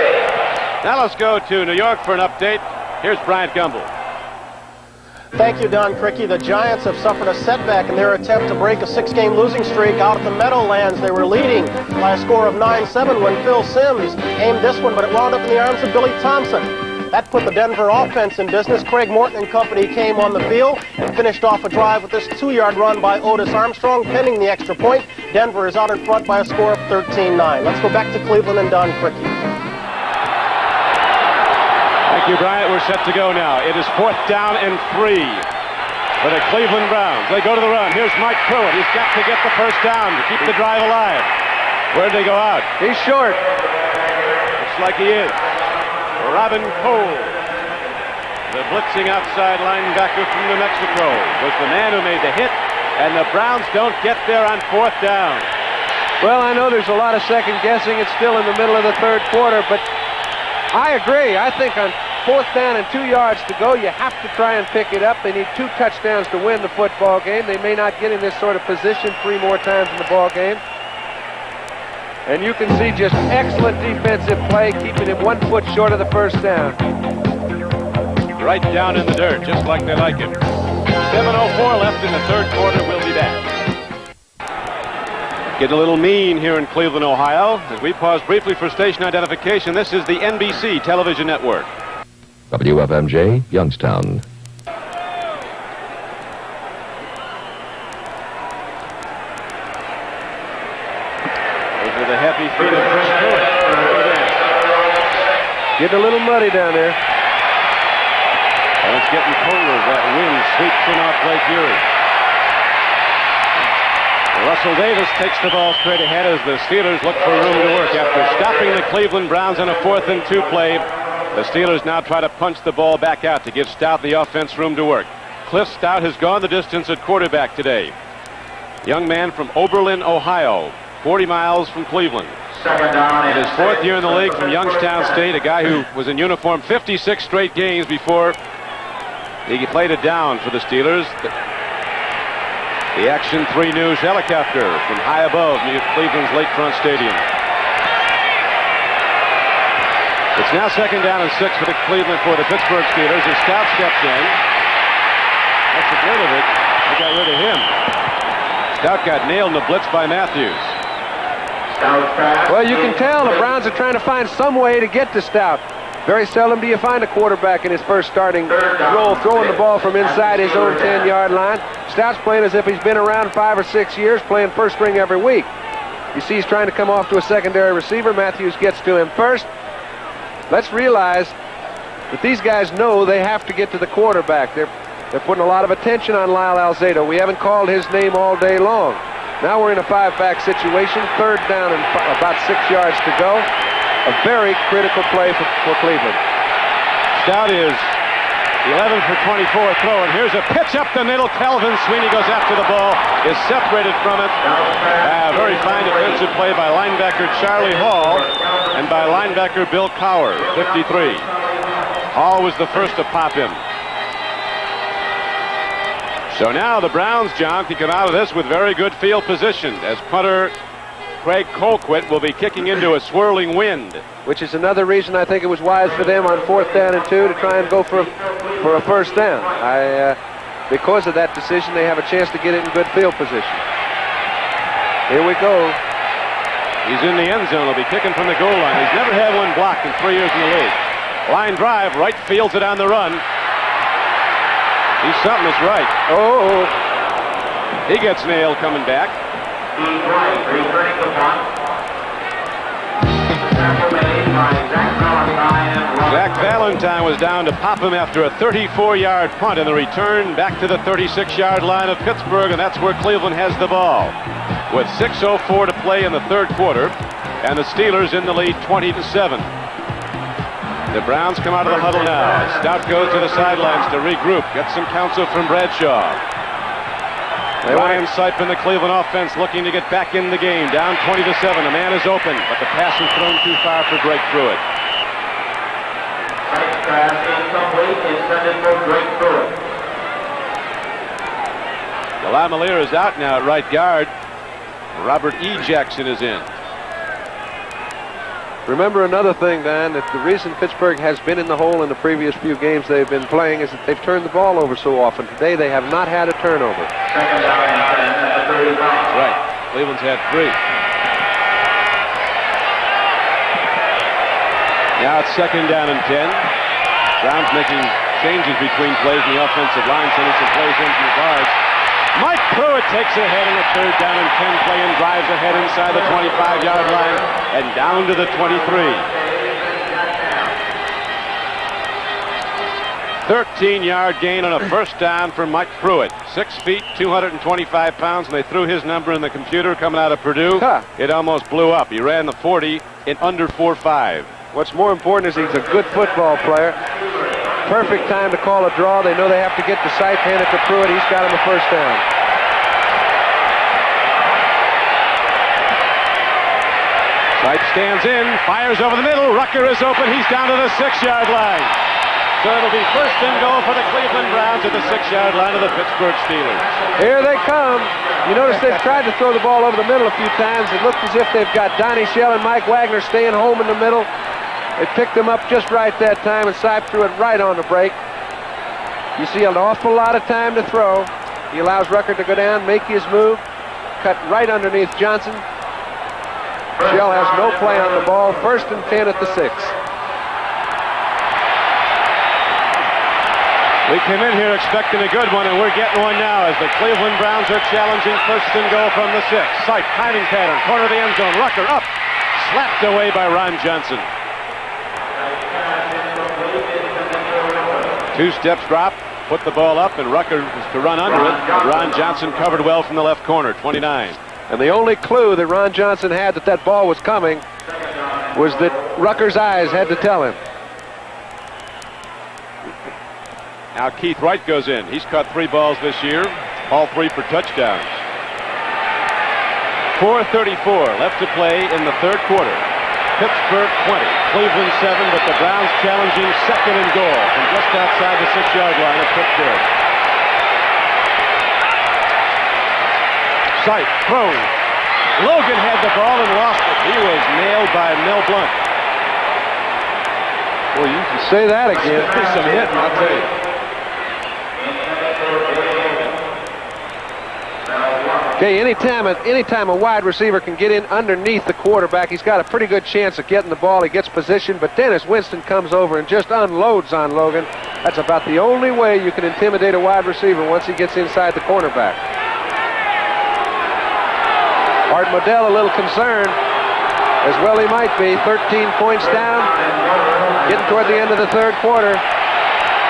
Now let's go to New York for an update. Here's Bryant Gumbel.
Thank you, Don Criqui. The Giants have suffered a setback in their attempt to break a 6-game losing streak out at the Meadowlands. They were leading by a score of 9-7 when Phil Simms aimed this one, but it wound up in the arms of Billy Thompson. That put the Denver offense in business. Craig Morton and company came on the field and finished off a drive with this 2-yard run by Otis Armstrong, pending the extra point. Denver is out in front by a score of 13-9. Let's go back to Cleveland and Don Criqui.
Thank you, Bryant. We're set to go now. It is 4th down and 3 for the Cleveland Browns. They go to the run. Here's Mike Pruitt. He's got to get the first down to keep the drive alive. Where'd they go out?
He's short.
Looks like he is. Robin Cole, the blitzing outside linebacker from New Mexico, was the man who made the hit, and the Browns don't get there on 4th down.
Well, I know there's a lot of second guessing. It's still in the middle of the third quarter, but I agree. I think on 4th down and 2 yards to go. You have to try and pick it up. They need 2 touchdowns to win the football game. They may not get in this sort of position 3 more times in the ball game. And you can see just excellent defensive play, keeping him 1 foot short of the first down.
Right down in the dirt, just like they like it. 7:04 left in the 3rd quarter. We'll be back. Getting a little mean here in Cleveland, Ohio. As we pause briefly for station identification, this is the NBC television network.
WFMJ, Youngstown.
Those are the happy feet of Chris Pruitt.
Getting a little muddy down there.
And it's getting colder as that wind sweeps in off Lake Erie. Russell Davis takes the ball straight ahead as the Steelers look for room to work. After stopping the Cleveland Browns on a 4th and 2 play, the Steelers now try to punch the ball back out to give Stout the offense room to work. Cliff Stout has gone the distance at quarterback today. Young man from Oberlin, Ohio, 40 miles from Cleveland. In his 4th year in the league from Youngstown State, a guy who was in uniform 56 straight games before he played it down for the Steelers. The Action 3 News helicopter from high above Cleveland's Lakefront Stadium. It's now 2nd down and 6 for the Pittsburgh Steelers as Stout steps in. That's the good of it. They got rid of him. Stout got nailed in the blitz by Matthews.
Well, you can tell the Browns are trying to find some way to get to Stout. Very seldom do you find a quarterback in his first starting role throwing the ball from inside his own 10-yard line. Stout's playing as if he's been around 5 or 6 years, playing first string every week. You see he's trying to come off to a secondary receiver. Matthews gets to him first. Let's realize that these guys know they have to get to the quarterback. They're putting a lot of attention on Lyle Alzado. We haven't called his name all day long. Now we're in a 5-back situation, 3rd down and about 6 yards to go. A very critical play for Cleveland.
Stout is 11 for 24 throw, and here's a pitch up the middle. Calvin Sweeney goes after the ball, is separated from it. Very fine defensive play by linebacker Charlie Hall and by linebacker Bill Cower, 53. Hall was the first to pop him. So now the Browns, John, can come out of this with very good field position as punter Craig Colquitt will be kicking into a swirling wind.
Which is another reason I think it was wise for them on 4th down and 2 to try and go for a first down. Because of that decision, they have a chance to get it in good field position. Here we go.
He's in the end zone. He'll be kicking from the goal line. He's never had one blocked in 3 years in the league. Line drive, right fields it on the run. He's something that's right.
Oh.
He gets nailed coming back.
Returning the punt.
Zach Valentine was down to pop him after a 34-yard punt, and the return back to the 36-yard line of Pittsburgh, and that's where Cleveland has the ball. With 6:04 to play in the 3rd quarter, and the Steelers in the lead 20-7. The Browns come out of the huddle now. Stout goes to the sidelines to regroup, get some counsel from Bradshaw. Ryan Sipe in the Cleveland offense looking to get back in the game. Down 20-7. A man is open, but the pass is thrown too far for Drake Pruitt.
Pass incomplete, intended for Drake Pruitt.
Lamalier is out now at right guard. Robert E. Jackson is in.
Remember another thing, Dan, that the reason Pittsburgh has been in the hole in the previous few games they've been playing is that they've turned the ball over so often. Today they have not had a turnover.
2nd down and 10 at the 35.
Right. Cleveland's had 3. Now it's 2nd down and 10. Browns making changes between plays in the offensive line, sending some plays in from the guards. Mike Pruitt takes ahead in a 3rd down and 10 play and drives ahead inside the 25-yard line and down to the 23. 13-yard gain on a first down for Mike Pruitt. 6 feet, 225 pounds, and they threw his number in the computer coming out of Purdue. It almost blew up. He ran the 40 in under 4.5.
What's more important is he's a good football player. Perfect time to call a draw. They know they have to get the sight, hand it to Pruitt. He's got him a first down.
Sipe stands in, fires over the middle. Rucker is open. He's down to the 6-yard line. So it'll be first and goal for the Cleveland Browns at the 6-yard line of the Pittsburgh Steelers.
Here they come. You notice they've tried to throw the ball over the middle a few times. It looked as if they've got Donnie Shell and Mike Wagner staying home in the middle. They picked them up just right that time, and Sipe threw it right on the break. You see an awful lot of time to throw. He allows Rucker to go down, make his move, cut right underneath Johnson. Shell has no play on the ball. First and 10 at the 6.
We came in here expecting a good one, and we're getting one now as the Cleveland Browns are challenging first and goal from the 6. Sipe, timing pattern, corner of the end zone. Rucker up, slapped away by Ron Johnson. 2 steps drop, put the ball up, and Rucker was to run under it. Ron Johnson covered well from the left corner, 29.
And the only clue that Ron Johnson had that that ball was coming was that Rucker's eyes had to tell him.
Now Keith Wright goes in. He's caught 3 balls this year, all 3 for touchdowns. 4:34 left to play in the 3rd quarter. Pittsburgh 20, Cleveland 7, but the Browns challenging second and goal from just outside the 6-yard line of Pittsburgh. Sipe throws. Logan had the ball and lost it. He was nailed by Mel Blunt.
Well, you can say that again.
There's some hitting, I'll tell you.
Okay, anytime a wide receiver can get in underneath the quarterback, he's got a pretty good chance of getting the ball. He gets position, but Dennis Winston comes over and just unloads on Logan. That's about the only way you can intimidate a wide receiver once he gets inside the cornerback. Art Modell a little concerned, as well he might be. 13 points down, getting toward the end of the 3rd quarter.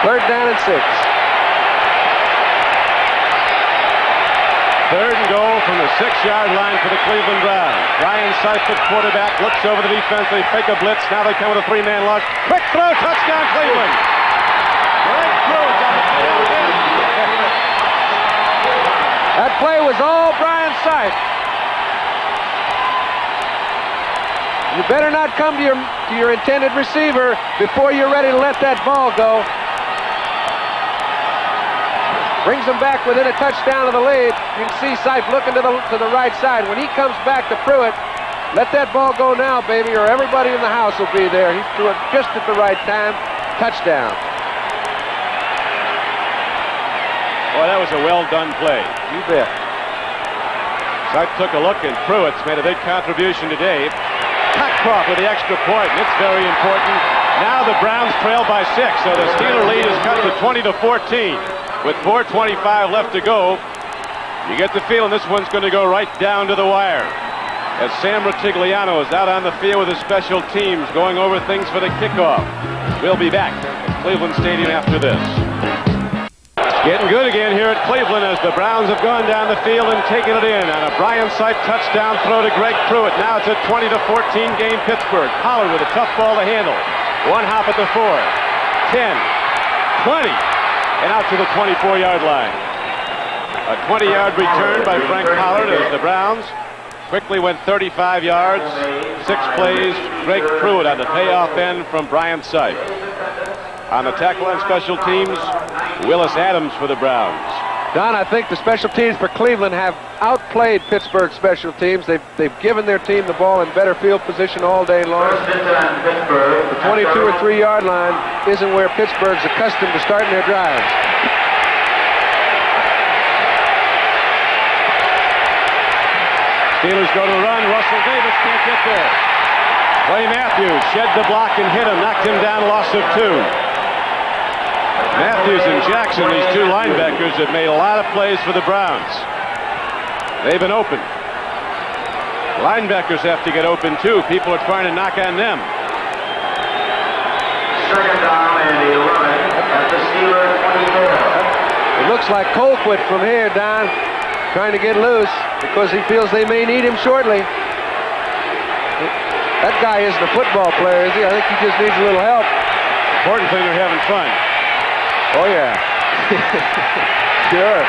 3rd down and 6.
3rd and goal from the 6-yard line for the Cleveland Browns. Brian Sipe, quarterback, looks over the defense. They fake a blitz. Now they come with a 3-man rush. Quick throw, touchdown, Cleveland.
That play was all Brian Sipe. You better not come to your intended receiver before you're ready to let that ball go. Brings them back within a touchdown of the lead. You can see Sipe looking to the right side. When he comes back to Pruitt, let that ball go now, baby, or everybody in the house will be there. He threw it just at the right time. Touchdown.
Boy, that was a well-done play.
You bet.
Sipe took a look, and Pruitt's made a big contribution today. Cockcroft with the extra point, and it's very important. Now the Browns trail by 6, so the Steeler lead is cut to 20-14. With 4:25 left to go, you get the feeling this one's going to go right down to the wire. As Sam Ratigliano is out on the field with his special teams going over things for the kickoff. We'll be back at Cleveland Stadium after this. It's getting good again here at Cleveland as the Browns have gone down the field and taken it in on a Brian Sipe touchdown throw to Greg Pruitt. Now it's a 20-14 game Pittsburgh. Pollard with a tough ball to handle. One hop at the 4, 10, 20. And out to the 24-yard line. A 20-yard return by Frank Pollard as the Browns quickly went 35 yards. 6 plays. Greg Pruitt on the payoff end from Brian Sipe. On the tackle and special teams, Willis Adams for the Browns.
Don, I think the special teams for Cleveland have outplayed Pittsburgh special teams. They've given their team the ball in better field position all day long. The 22 or 3-yard line isn't where Pittsburgh's accustomed to starting their drives.
Steelers go to run. Russell Davis can't get there. Clay Matthews shed the block and hit him, knocked him down, loss of 2. Matthews and Jackson, these 2 linebackers, have made a lot of plays for the Browns. They've been open. Linebackers have to get open too. People are trying to knock on them.
2nd down and 11 at the Steeler 24.
It looks like Colquitt from here, Don, trying to get loose because he feels they may need him shortly. That guy isn't a football player, is he? I think he just needs a little help.
Important thing, they're having fun.
Oh, yeah. Sure.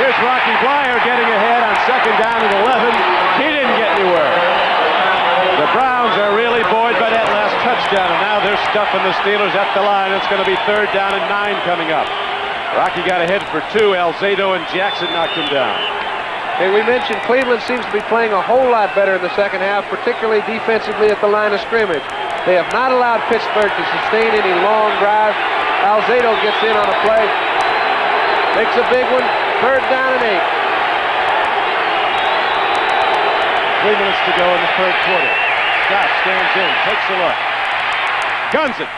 Here's Rocky Bleier getting ahead on 2nd down and 11. He didn't get anywhere. The Browns are really buoyed by that last touchdown, and now they're stuffing the Steelers at the line. It's going to be 3rd down and 9 coming up. Rocky got ahead for 2. Alzado and Jackson knocked him down.
Hey, we mentioned Cleveland seems to be playing a whole lot better in the second half, particularly defensively at the line of scrimmage. They have not allowed Pittsburgh to sustain any long drives. Alzado gets in on a play, makes a big one, 3rd down and 8.
3 minutes to go in the 3rd quarter. Scott stands in, takes a look. Guns it.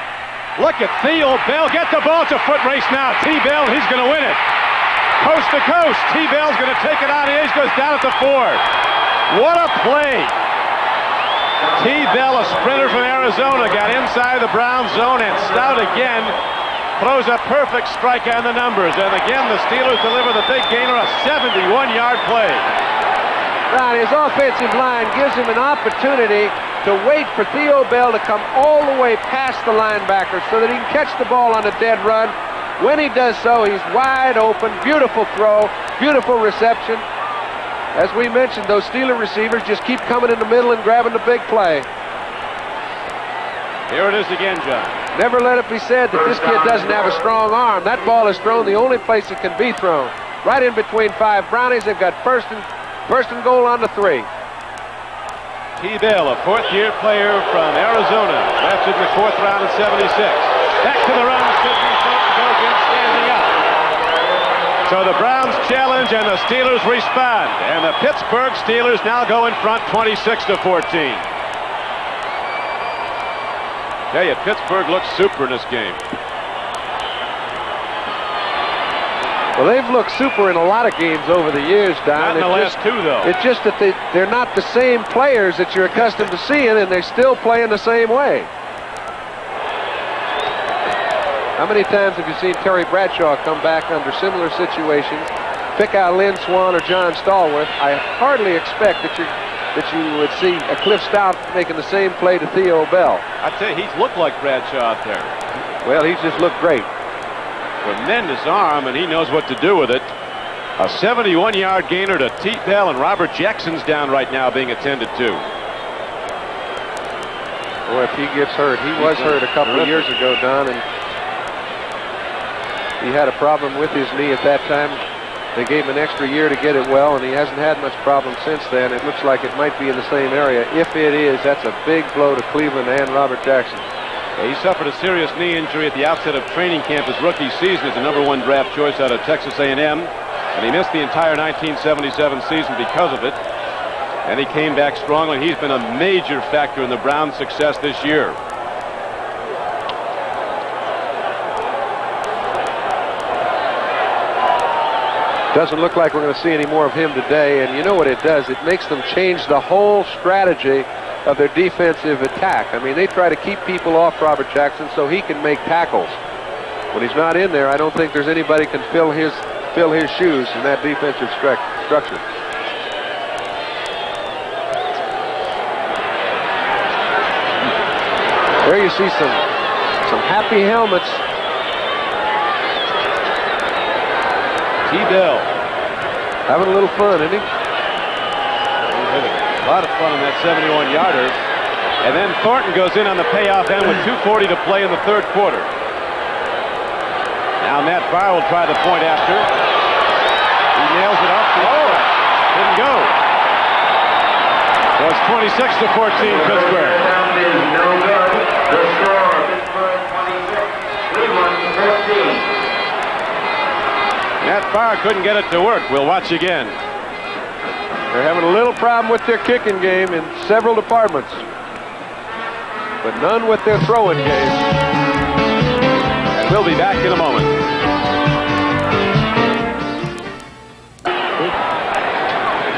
Look at Theo Bell. Get the ball. It's a foot race now. T-Bell, he's going to win it. Coast to coast. T-Bell's going to take it out. He goes down at the 4. What a play. T-Bell, a sprinter from Arizona, got inside the Brown zone, and Stout again throws a perfect strike on the numbers. And again, the Steelers deliver the big gainer, a 71-yard play.
Ron, his offensive line gives him an opportunity to wait for Theo Bell to come all the way past the linebacker so that he can catch the ball on a dead run. When he does so, he's wide open. Beautiful throw, beautiful reception. As we mentioned, those Steeler receivers just keep coming in the middle and grabbing the big play.
Here it is again, John.
Never let it be said that this kid doesn't have a strong arm. That ball is thrown the only place it can be thrown. Right in between 5 Brownies. They've got first and goal on the 3.
T-Bell, a 4th-year player from Arizona, drafted in the 4th round in '76. Back to the run. Sidney Thornton goes in standing up. So the Browns challenge and the Steelers respond. And the Pittsburgh Steelers now go in front 26-14. Tell you, Pittsburgh looks super in this game.
Well, they've looked super in a lot of games over the years, Don.
Not in the last 2, though.
It's just that they're not the same players that you're accustomed to seeing, and they're still playing the same way. How many times have you seen Terry Bradshaw come back under similar situations, pick out Lynn Swann or John Stallworth? I hardly expect that you would see a Cliff Stout making the same play to Theo Bell.
I tell you, he's looked like Bradshaw out there.
Well, he's just looked great.
Tremendous arm, and he knows what to do with it. A 71-yard gainer to T-Bell, and Robert Jackson's down right now being attended to.
Boy, if he gets hurt, he was hurt a couple of years ago, Don, and he had a problem with his knee at that time. They gave him an extra year to get it well, and he hasn't had much problem since then. It looks like it might be in the same area. If it is, that's a big blow to Cleveland and Robert Jackson.
He suffered a serious knee injury at the outset of training camp his rookie season as the #1 draft choice out of Texas A&M, and he missed the entire 1977 season because of it. And he came back strongly. He's been a major factor in the Browns' success this year.
Doesn't look like we're going to see any more of him today, and you know what it does? It makes them change the whole strategy of their defensive attack. I mean, they try to keep people off Robert Jackson so he can make tackles. When he's not in there, I don't think there's anybody can fill his shoes in that defensive structure. There you see some happy helmets.
T-Bell
having a little fun, isn't he?
A lot of fun on that 71-yarder. And then Thornton goes in on the payoff end with 2:40 to play in the 3rd quarter. Now Matt Farr will try the point after. He nails it up. Oh, didn't go. So it's 26-14 Pittsburgh.
No good. The score, Pittsburgh 26, Cleveland 15.
Matt Farr couldn't get it to work. We'll watch again.
They're having a little problem with their kicking game in several departments, but none with their throwing game.
And we'll be back in a moment.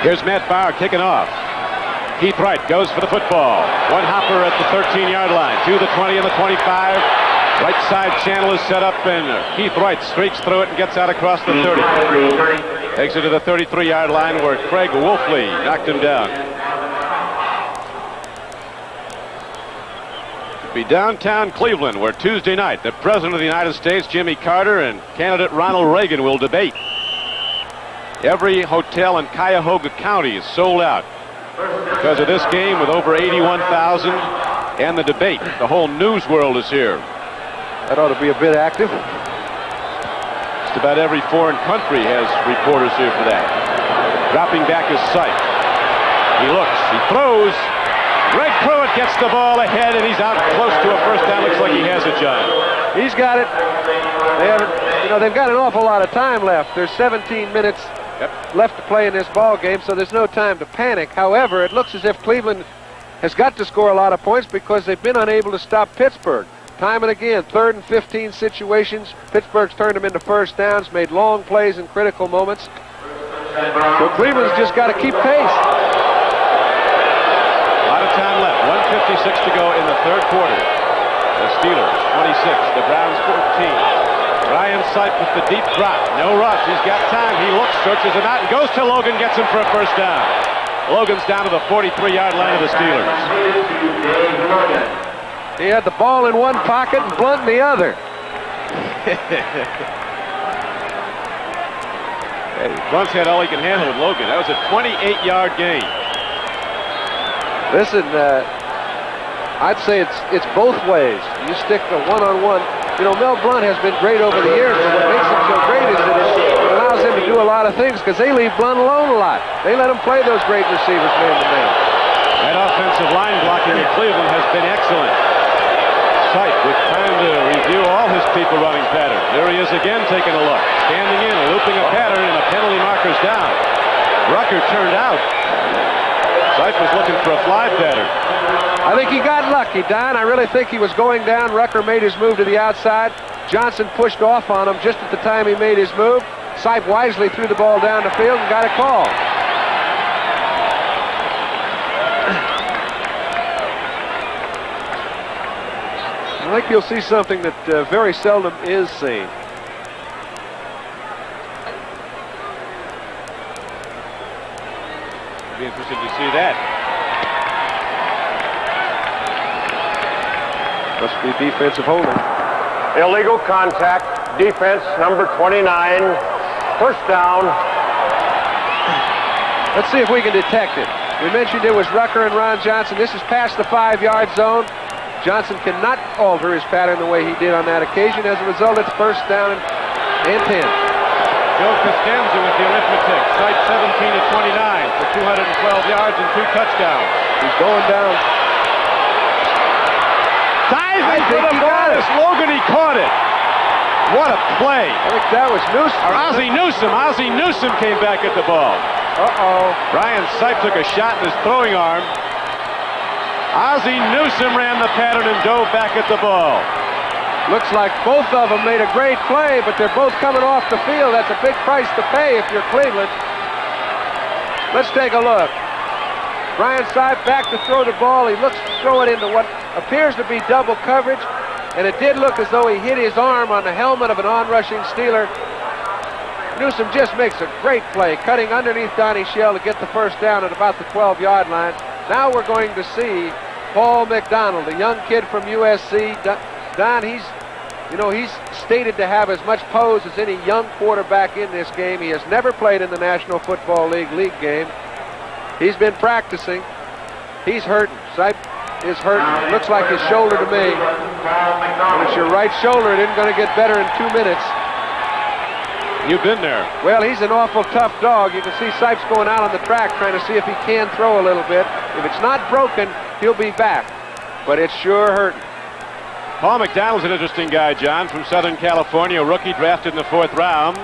Here's Matt Farr kicking off. Keith Wright goes for the football. One hopper at the 13-yard line, to the 20 and the 25. Right side channel is set up, and Keith Wright streaks through it and gets out across the 30. Takes it to the 33-yard line where Craig Wolfley knocked him down. It'll be downtown Cleveland, where Tuesday night the President of the United States, Jimmy Carter, and candidate Ronald Reagan will debate. Every hotel in Cuyahoga County is sold out because of this game, with over 81,000. and the debate. The whole news world is here.
That ought to be a bit active.
Just about every foreign country has reporters here for that. Dropping back his sight. He looks, he throws. Greg Pruitt gets the ball ahead, and he's out close to a first down. Looks like he has it, John.
He's got it. They've got an awful lot of time left. There's 17 minutes left to play in this ball game, so there's no time to panic. However, it looks as if Cleveland has got to score a lot of points because they've been unable to stop Pittsburgh. Time and again, 3rd and 15 situations. Pittsburgh's turned them into first downs, made long plays in critical moments. So Cleveland's just got to keep pace.
A lot of time left. 1:56 to go in the 3rd quarter. The Steelers 26, the Browns 14. Ryan Sipe with the deep drop. No rush. He's got time. He looks, searches him out, and goes to Logan, gets him for a first down. Logan's down to the 43-yard line of the Steelers.
He had the ball in one pocket and Blunt in the other.
Blunt's had all he can handle with Logan. That was a 28-yard gain.
Listen, I'd say it's both ways. You stick the one-on-one. You know, Mel Blunt has been great over the years, but what makes him so great is that it allows him to do a lot of things because they leave Blunt alone a lot. They let him play those great receivers man-to-man.
That offensive line blocking in Cleveland has been excellent. Sipe with time to review all his people running pattern. There he is again taking a look. Standing in, looping a pattern, and the penalty marker's down. Rucker turned out. Sipe was looking for a fly pattern.
I think he got lucky, Don. I really think he was going down. Rucker made his move to the outside. Johnson pushed off on him just at the time he made his move. Sipe wisely threw the ball down the field and got a call. I think you'll see something that very seldom is seen.
Be interested to see that.
Must be defensive holding.
Illegal contact, defense, number 29, first down.
Let's see if we can detect it. We mentioned it was Rucker and Ron Johnson. This is past the 5-yard zone. Johnson cannot alter his pattern the way he did on that occasion. As a result, it's first down and 10.
Joe Costanza with the arithmetic. Sipe 17 to 29 for 212 yards and 2 touchdowns.
He's going down.
Diving for the ball. Logan, he caught it. What a play.
I think that was Newsom.
Or Ozzie Newsome. Ozzie Newsome came back at the ball.
Uh-oh.
Ryan Sipe took a shot in his throwing arm. Ozzie Newsome ran the pattern and dove back at the ball.
Looks like both of them made a great play, but they're both coming off the field. That's a big price to pay if you're Cleveland. Let's take a look. Ryan Sipe back to throw the ball. He looks to throw it into what appears to be double coverage, and it did look as though he hit his arm on the helmet of an on-rushing Steeler. Newsome just makes a great play, cutting underneath Donnie Shell to get the first down at about the 12-yard line. Now we're going to see Paul McDonald, a young kid from USC. Don, he's stated to have as much pose as any young quarterback in this game. He has never played in the National Football League game. He's been practicing. He's hurting. Sipe is hurting. It looks like his shoulder to me. When it's your right shoulder, it isn't going to get better in 2 minutes.
You've been there.
Well, he's an awful tough dog. You can see Sipes going out on the track trying to see if he can throw a little bit. If it's not broken, he'll be back. But it's sure hurting.
Paul McDonald's an interesting guy, John, from Southern California, a rookie drafted in the 4th round.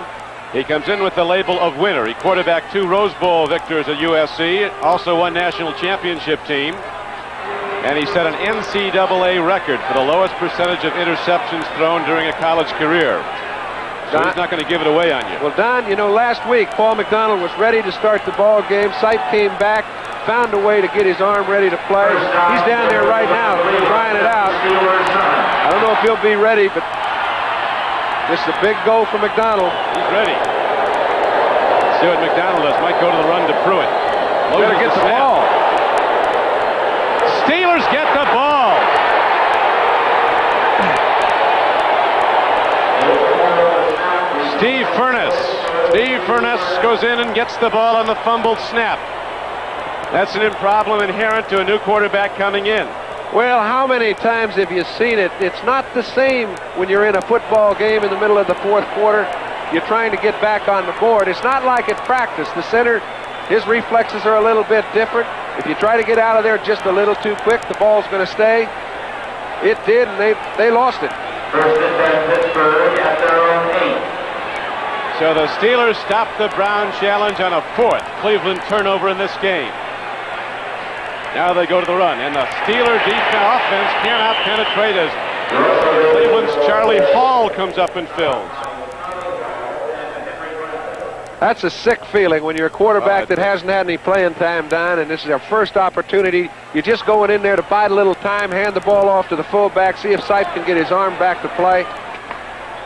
He comes in with the label of winner. He quarterbacked 2 Rose Bowl victors at USC, also won national championship team. And he set an NCAA record for the lowest percentage of interceptions thrown during a college career. So he's not going to give it away on you.
Well, Don, you know, last week, Paul McDonald was ready to start the ball game. Sipe came back, found a way to get his arm ready to play. He's down there right now, trying it out. I don't know if he'll be ready, but this is a big goal for McDonald.
He's ready. Let's see what McDonald does. Might go to the run to Pruitt.
Better get the ball.
Steelers get the ball. Steve Furness goes in and gets the ball on the fumbled snap. That's an problem inherent to a new quarterback coming in.
Well, how many times have you seen it? It's not the same when you're in a football game in the middle of the fourth quarter. You're trying to get back on the board. It's not like at practice. The center, his reflexes are a little bit different. If you try to get out of there just a little too quick, the ball's going to stay. It did, and they lost it.
First and 10, Pittsburgh at their own 8.
So the Steelers stopped the Brown challenge on a 4th Cleveland turnover in this game. Now they go to the run, and the Steeler offense cannot penetrate as Cleveland's Charlie Hall comes up and fills.
That's a sick feeling when you're a quarterback that hasn't had any playing time, Don, and this is our first opportunity. You're just going in there to bide a little time, hand the ball off to the fullback, see if Sipe can get his arm back to play.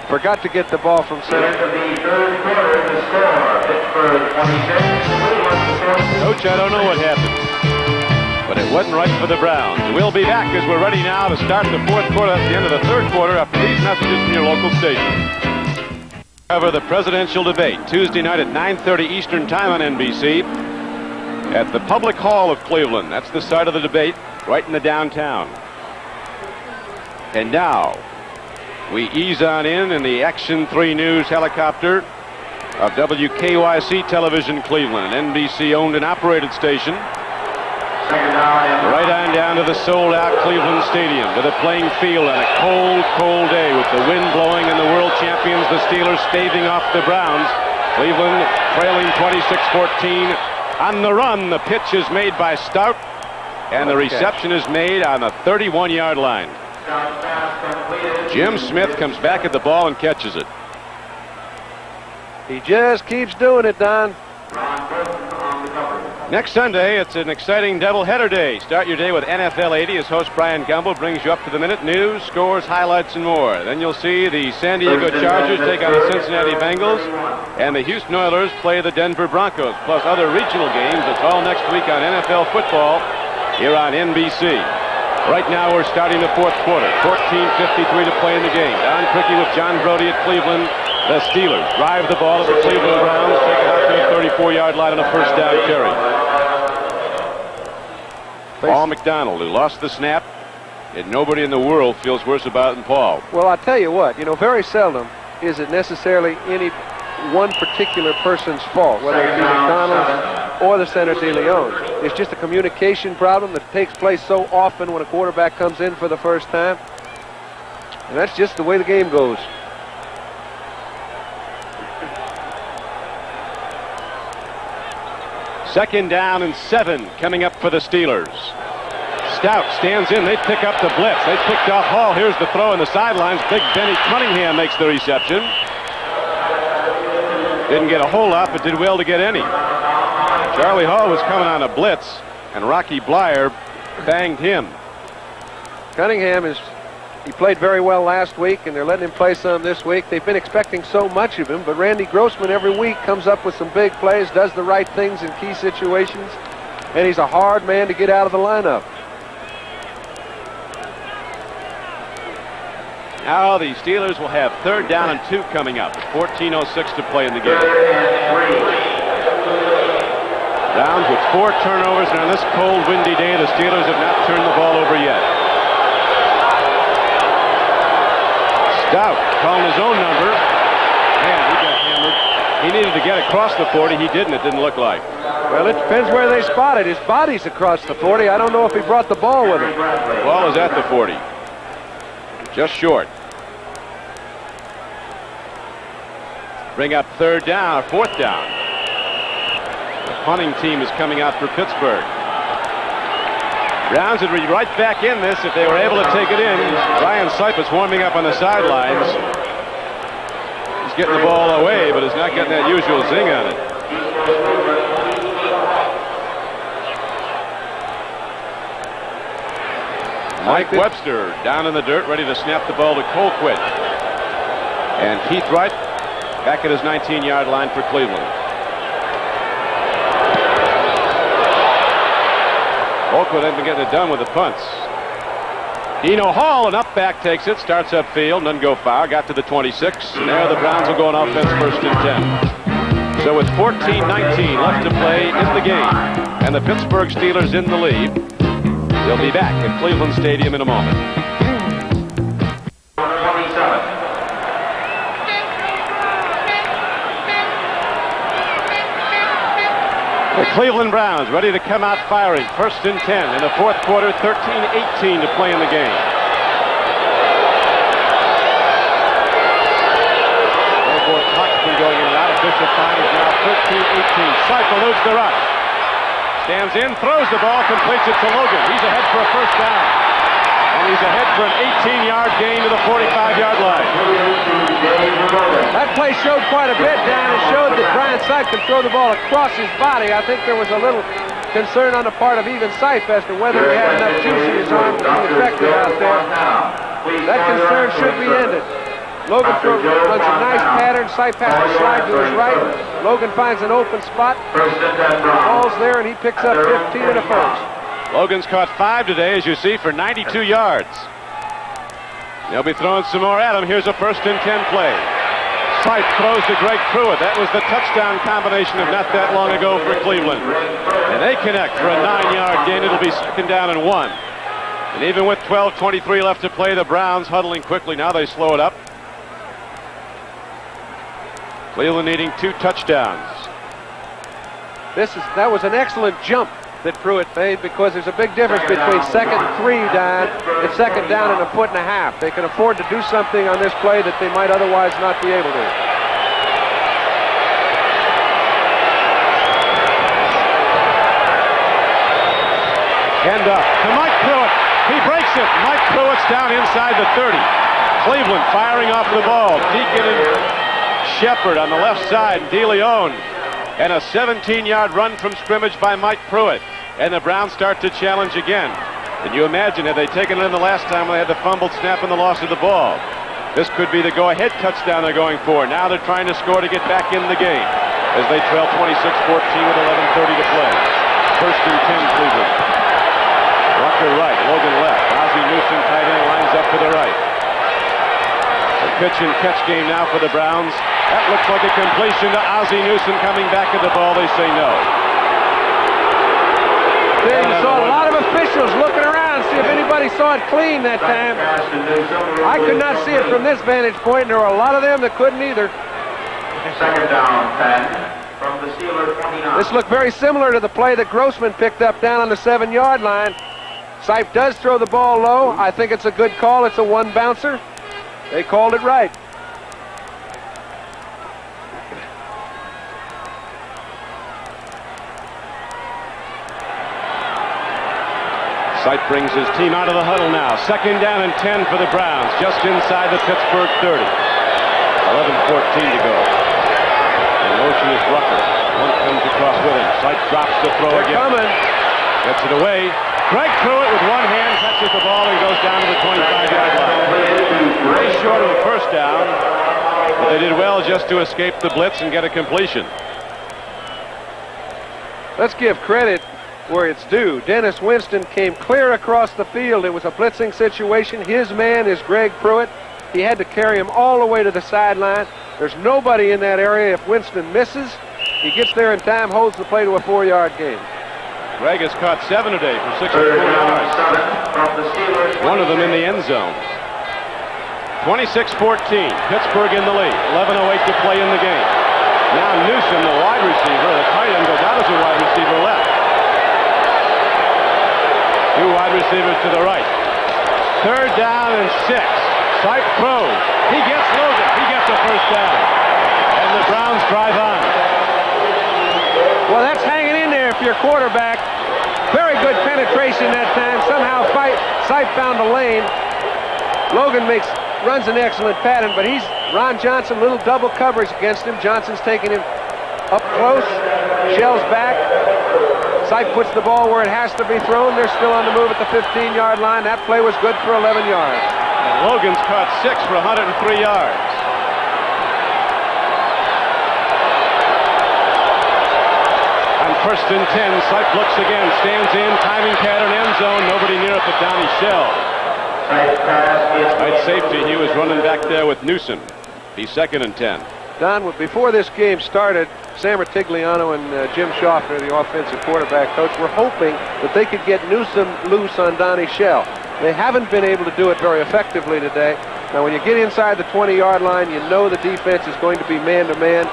Forgot to get the ball from center.
The third quarter, the score, Pittsburgh 26, Cleveland 14.
Coach, I don't know what happened, but it wasn't right for the Browns. We'll be back as we're ready now to start the fourth quarter at the end of the third quarter after these messages from your local station. Cover the presidential debate Tuesday night at 9:30 Eastern Time on NBC at the Public Hall of Cleveland. That's the site of the debate, right in the downtown. And now we ease on in the Action 3 News helicopter of WKYC Television Cleveland, an NBC-owned and operated station. Right on down to the sold-out Cleveland Stadium, to the playing field on a cold, cold day with the wind blowing and the world champions, the Steelers, staving off the Browns. Cleveland trailing 26-14. On the run, the pitch is made by Stout, and the reception is made on the 31-yard line. Jim Smith comes back at the ball and catches it.
He just keeps doing it, Don.
Next Sunday, it's an exciting doubleheader day. Start your day with NFL 80 as host Brian Gumbel brings you up-to-the-minute news, scores, highlights, and more. Then you'll see the San Diego Chargers take on the Cincinnati Bengals, and the Houston Oilers play the Denver Broncos, plus other regional games. It's all next week on NFL football here on NBC. Right now, we're starting the fourth quarter. 14:53 to play in the game. Don Crickey with John Brody at Cleveland. The Steelers drive the ball at the Cleveland Browns, take it out to the 34-yard line on a first down carry. Paul McDonald, who lost the snap, and nobody in the world feels worse about it than Paul.
Well, I tell you what, very seldom is it necessarily any one particular person's fault, whether it be McDonald or the center De Leon. It's just a communication problem that takes place so often when a quarterback comes in for the first time. And that's just the way the game goes.
Second down and 7 coming up for the Steelers. Stout stands in. They pick up the blitz. They picked off Hall. Here's the throw in the sidelines. Big Benny Cunningham makes the reception. Didn't get a whole lot, but did well to get any. Charlie Hall was coming on a blitz, and Rocky Blyer banged him.
Cunningham he played very well last week, and they're letting him play some this week. They've been expecting so much of him, but Randy Grossman every week comes up with some big plays, does the right things in key situations, and he's a hard man to get out of the lineup.
Now the Steelers will have third down and 2 coming up. 14:06 to play in the game. Browns with 4 turnovers, and on this cold, windy day, the Steelers have not turned the ball over yet. Stout calling his own number. Man, he got hammered. He needed to get across the 40. He didn't. It didn't look like.
Well, it depends where they spot it. His body's across the 40. I don't know if he brought the ball with him.
The ball is at the 40. Just short. Bring up third down, or fourth down. The punting team is coming out for Pittsburgh. Browns would be right back in this if they were able to take it in. Ryan Sipe is warming up on the sidelines. He's getting the ball away, but he's not getting that usual zing on it. Mike Webster down in the dirt, ready to snap the ball to Colquitt. And Keith Wright back at his 19-yard line for Cleveland. Colquitt hasn't been getting it done with the punts. Dino Hall, an up back, takes it, starts upfield, doesn't go far, got to the 26, and there the Browns will go on offense first and 10. So with 14-19 left to play in the game, and the Pittsburgh Steelers in the lead, They'll be back at Cleveland Stadium in a moment.
27.
The Cleveland Browns ready to come out firing. 1st and 10 in the 4th quarter, 13-18 to play in the game. Therefore, clock's been going in and out. Official time is now 13-18. Sipe eludes the rush. Stands in, throws the ball, completes it to Logan. He's ahead for a 1st down. And he's ahead for an 18-yard gain to the 45-yard line.
That play showed quite a bit down. It showed that Brian Sipe can throw the ball across his body. I think there was a little concern on the part of even Sipe as to whether he had enough juice in his arm to be effective out there. That concern should be ended. Logan runs a nice pattern. Sipe has to slide to his right. Logan finds an open spot. The ball's there, and he picks up 15 and a 1st.
Logan's caught 5 today, as you see, for 92 yards. They'll be throwing some more at him. Here's a 1st and 10 play. Sipe throws to Greg Pruitt. That was the touchdown combination of not that long ago for Cleveland. And they connect for a 9-yard gain. It'll be 2nd down and 1. And even with 12:23 left to play, the Browns huddling quickly. Now they slow it up. Cleveland needing 2 touchdowns.
That was an excellent jump that Pruitt made, because there's a big difference between 2nd and 3 down and 2nd down and a 1.5 feet. They can afford to do something on this play that they might otherwise not be able to.
Hand up to Mike Pruitt. He breaks it. Mike Pruitt's down inside the 30. Cleveland firing off the ball. Deacon and Shepard on the left side. DeLeon. And a 17-yard run from scrimmage by Mike Pruitt. And the Browns start to challenge again. Can you imagine, had they taken it in the last time when they had the fumbled snap and the loss of the ball? This could be the go-ahead touchdown they're going for. Now they're trying to score to get back in the game as they trail 26-14 with 11:30 to play. 1st and 10 Cleveland. Rucker right, Logan left. Ozzie Newsome tight end lines up to the right. A pitch and catch game now for the Browns. That looks like a completion to Ozzie Newsome coming back at the ball. They say no.
There you saw a lot of officials looking around, see if anybody saw it clean that time. I could not see it from this vantage point, and there were a lot of them that couldn't either.
2nd down, 10 from the Steelers 29.
This looked very similar to the play that Grossman picked up down on the 7-yard line. Sipe does throw the ball low. I think it's a good call. It's a 1-bouncer. They called it right.
Sipe brings his team out of the huddle now. 2nd down and 10 for the Browns, just inside the Pittsburgh 30. 11:14 to go. In motion is Rucker. One comes across with him. Sipe drops the throw
They're
again.
coming.
Gets it away. Greg Pruitt with one hand catches the ball and goes down to the 25-yard line. Way short of the 1st down, but they did well just to escape the blitz and get a completion.
Let's give credit where it's due. Dennis Winston came clear across the field. It was a blitzing situation. His man is Greg Pruitt. He had to carry him all the way to the sideline. There's nobody in that area. If Winston misses, he gets there in time, holds the play to a 4-yard gain.
Greg has caught 7 today for 64 yards. One of them in the end zone. 26-14. Pittsburgh in the lead. 11:08 to play in the game. Now Newsome, the wide receiver, the tight end, goes out as a wide receiver left. 2 wide receivers to the right. 3rd down and 6. Sipe throws. He gets Logan. He gets a 1st down. And the Browns drive on.
Well, that's hanging in there if you're quarterback. Very good penetration that time. Somehow Sipe found a lane. Logan runs an excellent pattern, but Ron Johnson, little double coverage against him. Johnson's taking him up close, shells back. Sipe puts the ball where it has to be thrown. They're still on the move at the 15-yard line. That play was good for 11 yards.
And Logan's caught 6 for 103 yards. On 1st and 10, Sipe looks again, stands in, timing pattern, end zone. Nobody near it but Donnie Shell. Right safety, he was running back there with Newsome. Be 2nd and 10.
Don, before this game started, Sam Ratigliano and Jim Schaffner, the offensive quarterback coach, were hoping that they could get Newsom loose on Donnie Shell. They haven't been able to do it very effectively today. Now, when you get inside the 20-yard line, you know the defense is going to be man-to-man.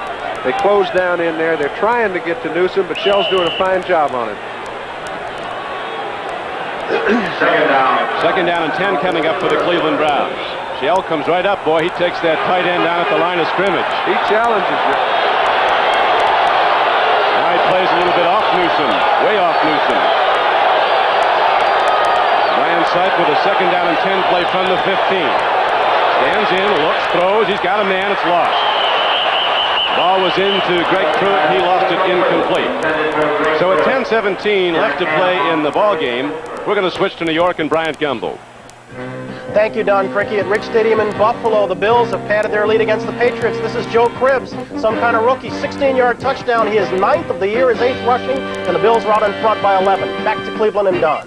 They close down in there. They're trying to get to Newsom, but Shell's doing a fine job on it.
Second down and 10 coming up for the Cleveland Browns. Shell comes right up, boy. He takes that tight end down at the line of scrimmage.
He challenges you.
Now he plays a little bit off Newsom, way off Newsom. Brian Sipe with a second down and 10 play from the 15. Stands in, looks, throws. He's got a man. It's lost. Ball was into Greg Pruitt. He lost it incomplete. So at 10:17 left to play in the ball game, we're going to switch to New York and Bryant Gumbel.
Thank you, Don Criqui. At Rich Stadium in Buffalo, the Bills have padded their lead against the Patriots. This is Joe Cribbs, some kind of rookie. 16-yard touchdown. He is 9th of the year, his 8th rushing, and the Bills are out in front by 11. Back to Cleveland and Don.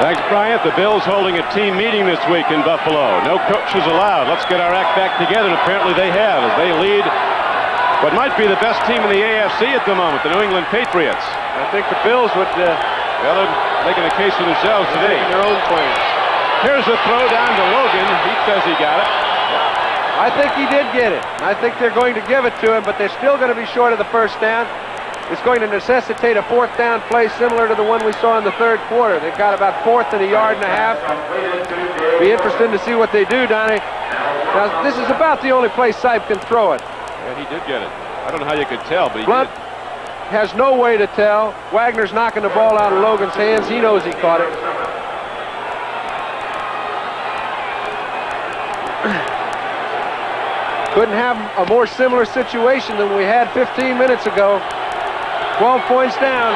Thanks, Bryant. The Bills holding a team meeting this week in Buffalo. No coaches allowed. Let's get our act back together, and apparently they have, as they lead what might be the best team in the AFC at the moment, the New England Patriots.
I think the Bills would...
well, they're making a case for themselves today.
Their own claims.
Here's a throw down to Logan. He says he got it.
I think he did get it. I think they're going to give it to him, but they're still going to be short of the first down. It's going to necessitate a 4th down play similar to the one we saw in the 3rd quarter. They've got about 4th and a yard and a half. Be interesting to see what they do, Donnie. Now, this is about the only place Sipe can throw it.
Yeah, he did get it. I don't know how you could tell, but he
Blunt
did.
Has no way to tell. Wagner's knocking the ball out of Logan's hands. He knows he caught it. Couldn't have a more similar situation than we had 15 minutes ago. 12 points down.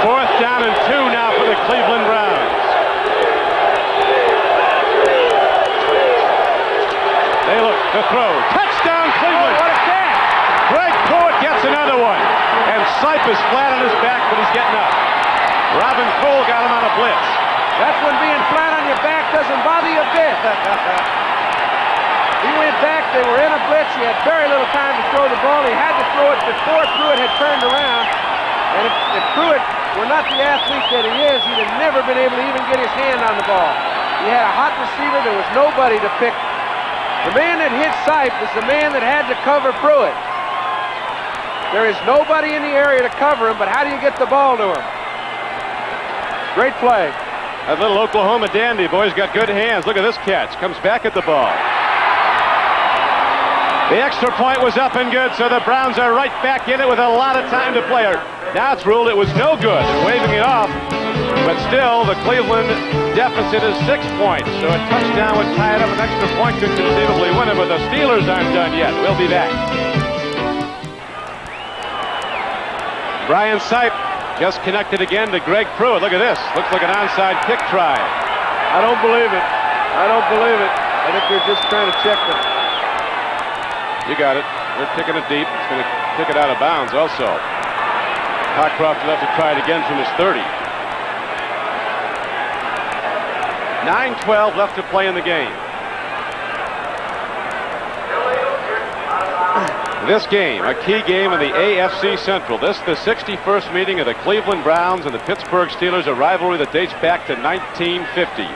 4th down and 2 now for the Cleveland Browns. They look to throw. Touchdown, Cleveland!
Oh, what a catch!
Greg Pruitt gets another one. And Sipe is flat on his back, but he's getting up. Robin Cole got him on a blitz.
That's when being flat on your back doesn't bother you a bit. He went back, they were in a blitz, he had very little time to throw the ball. He had to throw it before Pruitt had turned around. And if Pruitt were not the athlete that he is, he'd have never been able to even get his hand on the ball. He had a hot receiver, there was nobody to pick. The man that hit Sipe is the man that had to cover Pruitt. There is nobody in the area to cover him, but how do you get the ball to him? Great play.
That little Oklahoma dandy, boy's got good hands. Look at this catch. Comes back at the ball. The extra point was up and good, so the Browns are right back in it with a lot of time to play. Now it's ruled it was no good. They're waving it off. But still, the Cleveland deficit is 6 points. So a touchdown would tie it up. An extra point could conceivably win it, but the Steelers aren't done yet. We'll be back. Brian Sipe just connected again to Greg Pruitt. Look at this. Looks like an onside kick try.
I don't believe it. I don't believe it. I think they're just trying to check them.
You got it. They're kicking it deep. It's going to kick it out of bounds also. Cockcroft will have to try it again from his 30. 9:12 left to play in the game. This game, a key game in the AFC Central. This the 61st meeting of the Cleveland Browns and the Pittsburgh Steelers, a rivalry that dates back to 1950.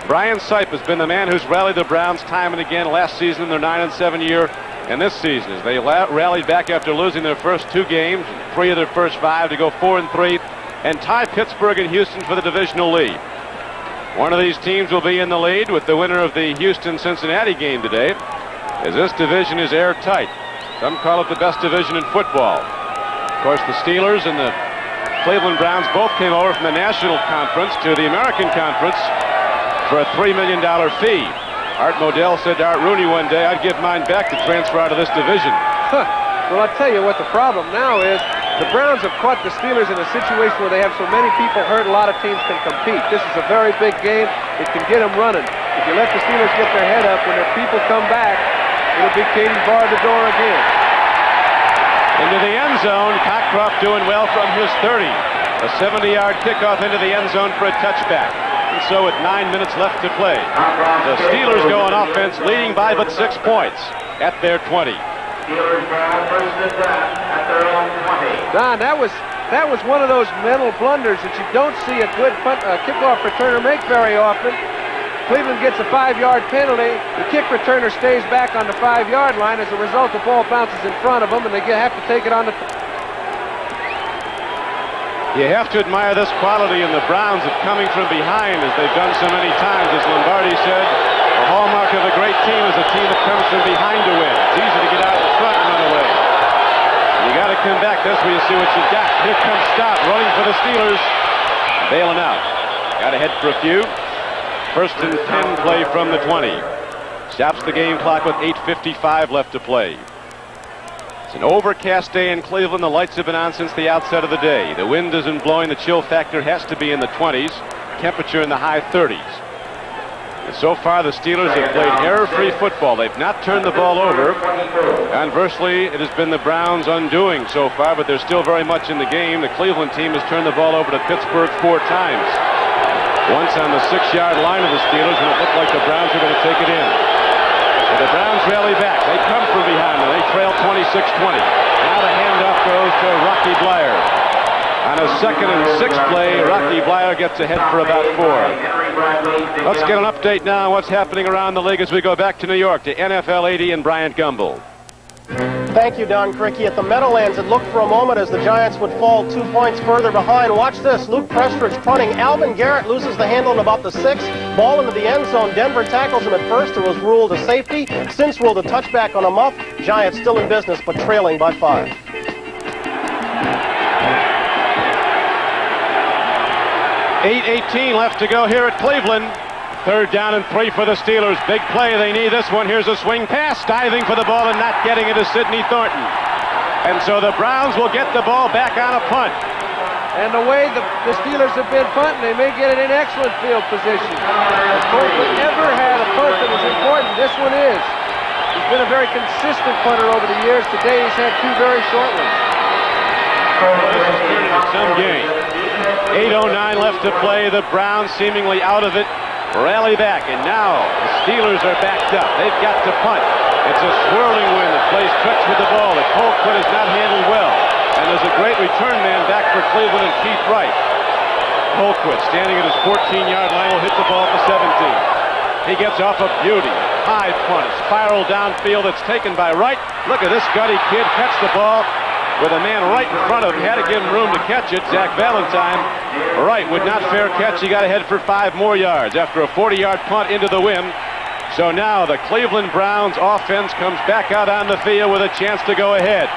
Brian Sipe has been the man who's rallied the Browns time and again. Last season in their 9-7 year, and this season as they rallied back after losing their first 2 games, 3 of their first 5 to go 4-3 and tie Pittsburgh and Houston for the divisional lead. One of these teams will be in the lead with the winner of the Houston-Cincinnati game today, as this division is airtight. Some call it the best division in football. Of course, the Steelers and the Cleveland Browns both came over from the National Conference to the American Conference for a $3 million fee. Art Modell said to Art Rooney one day, "I'd give mine back to transfer out of this division."
Well, I'll tell you what the problem now is. The Browns have caught the Steelers in a situation where they have so many people hurt, a lot of teams can compete. This is a very big game. It can get them running. If you let the Steelers get their head up, when their people come back, it'll be Katie bar the door again.
Into the end zone, Cockcroft doing well from his 30. A 70-yard kickoff into the end zone for a touchback. and so with 9 minutes left to play. The Steelers go on offense, leading by but 6 points at their 20.
Steelers Brown first and 10 at their own 20.
Don, that was one of those mental blunders that you don't see a good kickoff returner make very often. Cleveland gets a 5-yard penalty. The kick returner stays back on the 5-yard line. As a result, the ball bounces in front of them, and they have to take it on the...
You have to admire this quality in the Browns of coming from behind, as they've done so many times. As Lombardi said, the hallmark of a great team is a team that comes from behind to win. It's easy to get out in front and run away. You got to come back. That's where you see what you got. Here comes Stott, running for the Steelers. Bailing out. Got to head for a few. First and 10 play from the 20. Stops the game clock with 8:55 left to play. It's an overcast day in Cleveland. The lights have been on since the outset of the day. The wind isn't blowing. The chill factor has to be in the 20s. Temperature in the high 30s. And so far, the Steelers have played error-free football. They've not turned the ball over. Conversely, it has been the Browns' undoing so far, but they're still very much in the game. The Cleveland team has turned the ball over to Pittsburgh 4 times. Once on the 6-yard line of the Steelers, and it looked like the Browns were going to take it in. But the Browns rally back. They come from behind, and they trail 26-20. Now the handoff goes to Rocky Bleier. On a 2nd and 6 play, Rocky Bleier gets ahead for about 4. Let's get an update now on what's happening around the league as we go back to New York to NFL 80 and Bryant Gumbel.
Thank you, Don Criqui. At the Meadowlands, it looked for a moment as the Giants would fall 2 points further behind. Watch this. Luke Prestridge punting. Alvin Garrett loses the handle at about the 6. Ball into the end zone. Denver tackles him at first. It was ruled a safety. Since ruled a touchback on a muff. Giants still in business, but trailing by 5.
.8:18 left to go here at Cleveland. 3rd down and 3 for the Steelers. Big play. They need this one. Here's a swing pass. Diving for the ball and not getting it is Sidney Thornton. And so the Browns will get the ball back on a punt.
And the way the Steelers have been punting, they may get it in excellent field position. If Cleveland ever had a punt that was important, this one is. He's been a very consistent punter over the years. Today he's had 2 very short ones.
Some game. 8:09 left to play. The Browns seemingly out of it. Rally back, and now the Steelers are backed up. They've got to punt. It's a swirling wind that plays tricks with the ball that Colquitt has not handled well. And there's a great return man back for Cleveland and Keith Wright. Colquitt standing at his 14-yard line will hit the ball for 17. He gets off a beauty. High punt, spiral downfield. It's taken by Wright. Look at this gutty kid catch the ball with a man right in front of him. Had to give him room to catch it. Zach Valentine. Wright would not fair catch. He got ahead for 5 more yards after a 40-yard punt into the wind. So now the Cleveland Browns offense comes back out on the field with a chance to go ahead.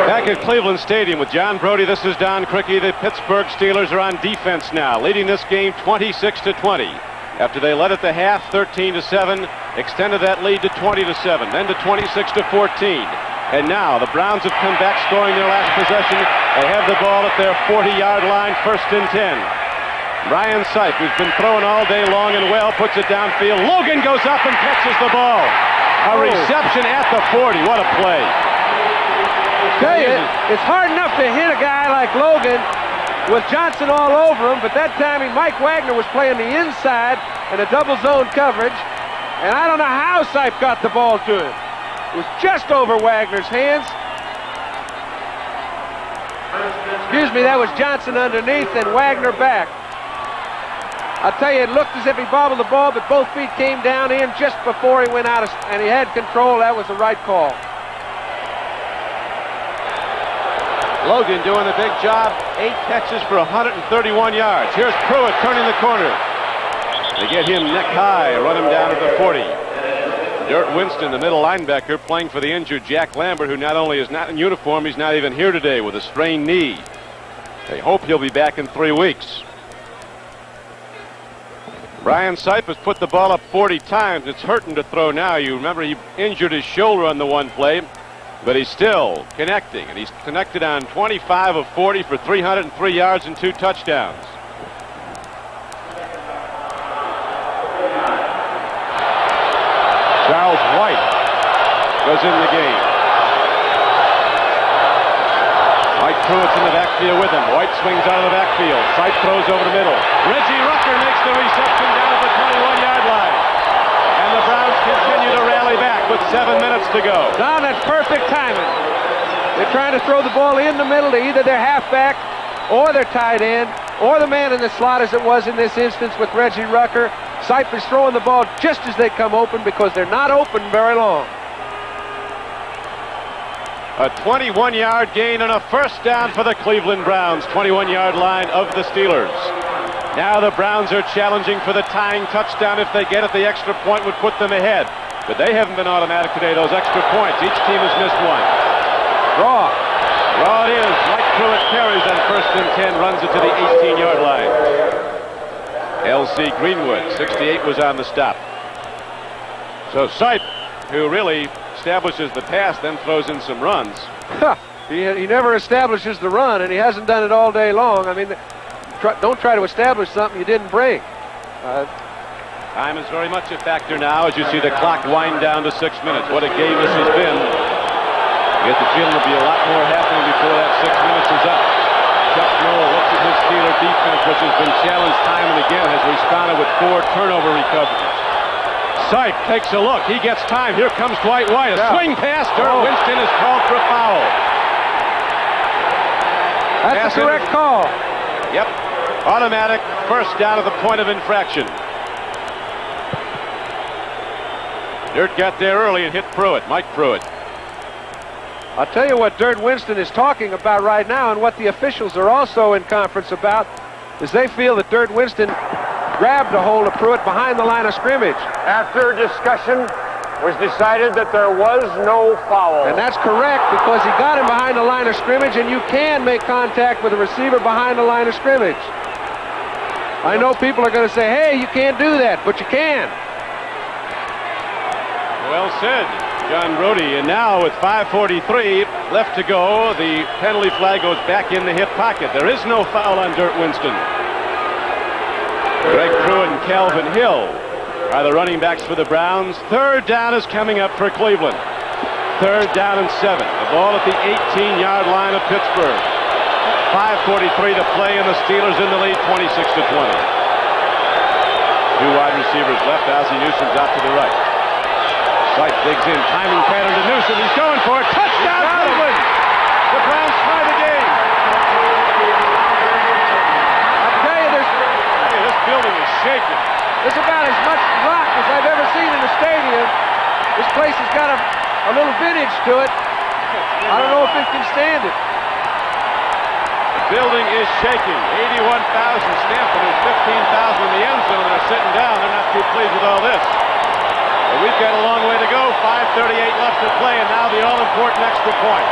Back at Cleveland Stadium with John Brody, this is Don Criqui. The Pittsburgh Steelers are on defense now, leading this game 26-20. After they led at the half, 13-7, extended that lead to 20-7, then to 26-14. And now the Browns have come back, scoring their last possession. They have the ball at their 40-yard line, 1st and 10. Ryan Sipe, who's been throwing all day long and well, puts it downfield. Logan goes up and catches the ball. A reception at the 40. What a play.
I tell you, it's hard enough to hit a guy like Logan with Johnson all over him, but that time Mike Wagner was playing the inside in a double zone coverage, and I don't know how Sipe got the ball to him. It was just over Wagner's hands. Excuse me, that was Johnson underneath and Wagner back. I'll tell you, it looked as if he bobbled the ball, but both feet came down in just before he went out, and he had control. That was the right call.
Logan doing a big job. 8 catches for 131 yards. Here's Pruitt turning the corner. They get him neck high, run him down at the 40. Dirt Winston, the middle linebacker, playing for the injured Jack Lambert, who not only is not in uniform, he's not even here today with a sprained knee. They hope he'll be back in 3 weeks. Ryan Sipe has put the ball up 40 times. It's hurting to throw now. You remember he injured his shoulder on the one play, but he's still connecting, and he's connected on 25 of 40 for 303 yards and 2 touchdowns. Charles White goes in the game. Mike Pruitt's in the backfield with him. White swings out of the backfield. Sipe throws over the middle. Reggie Rucker makes the reception down at the 21-yard line. And the Browns continue to rally back with 7 minutes to go.
Don, that's perfect timing. They're trying to throw the ball in the middle to either their halfback or their tight end or the man in the slot, as it was in this instance with Reggie Rucker. Sipe is throwing the ball just as they come open because they're not open very long.
A 21-yard gain and a first down for the Cleveland Browns. 21-yard line of the Steelers. Now the Browns are challenging for the tying touchdown. If they get it, the extra point would put them ahead. But they haven't been automatic today, those extra points. Each team has missed one. Draw. Draw it is. Mike Pruitt carries on 1st and 10, runs it to the 18-yard line. L.C. Greenwood, 68, was on the stop. So Sipe, who really establishes the pass, then throws in some runs.
He never establishes the run, and he hasn't done it all day long. I mean, don't try to establish something you didn't bring.
Time is very much a factor now as you see the clock wind down to 6 minutes. What a game this has been. You get the feeling there'll be a lot more happening before that 6 minutes is up. Chuck Noll looks at his Steeler defense, which has been challenged time and again, has responded with 4 turnover recoveries. Sipe takes a look. He gets time. Here comes Dwight White. A swing pass. Winston is called for a foul.
That's the correct call.
Yep. Automatic first down at the point of infraction. Dirt got there early and hit Pruitt, Mike Pruitt.
I'll tell you what Dirt Winston is talking about right now, and what the officials are also in conference about, is they feel that Dirt Winston grabbed a hold of Pruitt behind the line of scrimmage.
After discussion, was decided that there was no foul.
And that's correct, because he got him behind the line of scrimmage, and you can make contact with a receiver behind the line of scrimmage. I know people are going to say, hey, you can't do that, but you can.
Well said, John Brody. And now with 5:43 left to go, the penalty flag goes back in the hip pocket. There is no foul on Dirt Winston. Greg Pruitt and Calvin Hill are the running backs for the Browns. 3rd down is coming up for Cleveland. 3rd down and 7. The ball at the 18-yard line of Pittsburgh. 5:43 to play, and the Steelers in the lead, 26-20. 2 wide receivers left. Ozzie Newsome's out to the right. Sipe digs in, timing pattern to Newsome. He's going for a touchdown, Cleveland! The Browns tie the game.
I tell you,
this building is shaking.
there's about as much rock as I've ever seen in a stadium. This place has got a little vintage to it. I don't know if it can stand it.
The building is shaking. 81,000 stamped, and there's 15,000 in the end zone. They're sitting down. They're not too pleased with all this. But we've got a long way to go. 5:38 left to play, and now the all-important extra point.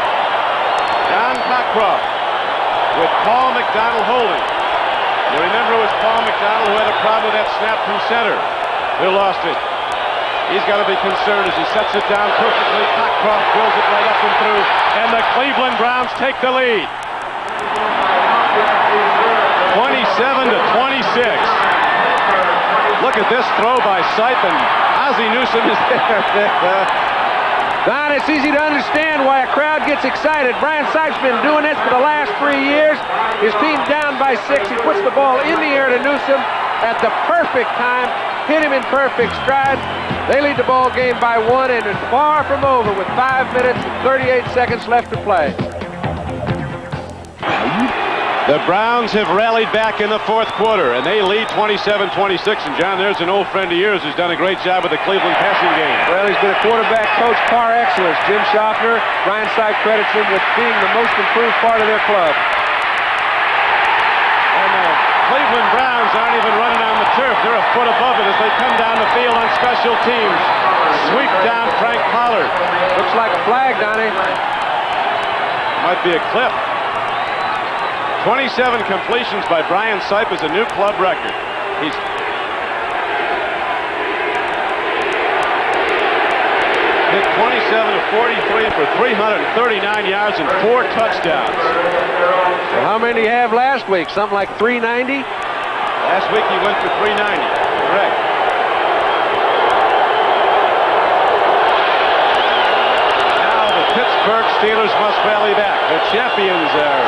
John Cockcroft with Paul McDonald holding. You remember it was Paul McDonald who had a problem with that snap from center. Who lost it. He's got to be concerned as he sets it down perfectly. Cockcroft drills it right up and through, and the Cleveland Browns take the lead. 27-26. Look at this throw by Sipe, and Ozzie Newsome is there.
Don, it's easy to understand why a crowd gets excited. Brian Sipe's been doing this for the last 3 years. His team's down by 6. He puts the ball in the air to Newsome at the perfect time. Hit him in perfect stride. They lead the ball game by 1, and it's far from over with 5 minutes and 38 seconds left to play.
The Browns have rallied back in the 4th quarter, and they lead 27-26. And John, there's an old friend of yours who's done a great job with the Cleveland passing game.
Well, he's been a quarterback coach par excellence. Jim Schaffner. Brian Sipe credits him with being the most improved part of their club.
And the Cleveland Browns aren't even running on the turf. They're a foot above it as they come down the field on special teams. Sweep down Frank Pollard.
Looks like a flag, Donnie.
Might be a clip. 27 completions by Brian Sipe is a new club record. He's hit 27 of 43 for 339 yards and 4 touchdowns.
Well, how many did he have last week? Something like 390?
Last week he went for 390. Correct. Now the Pittsburgh Steelers must rally back. The champions are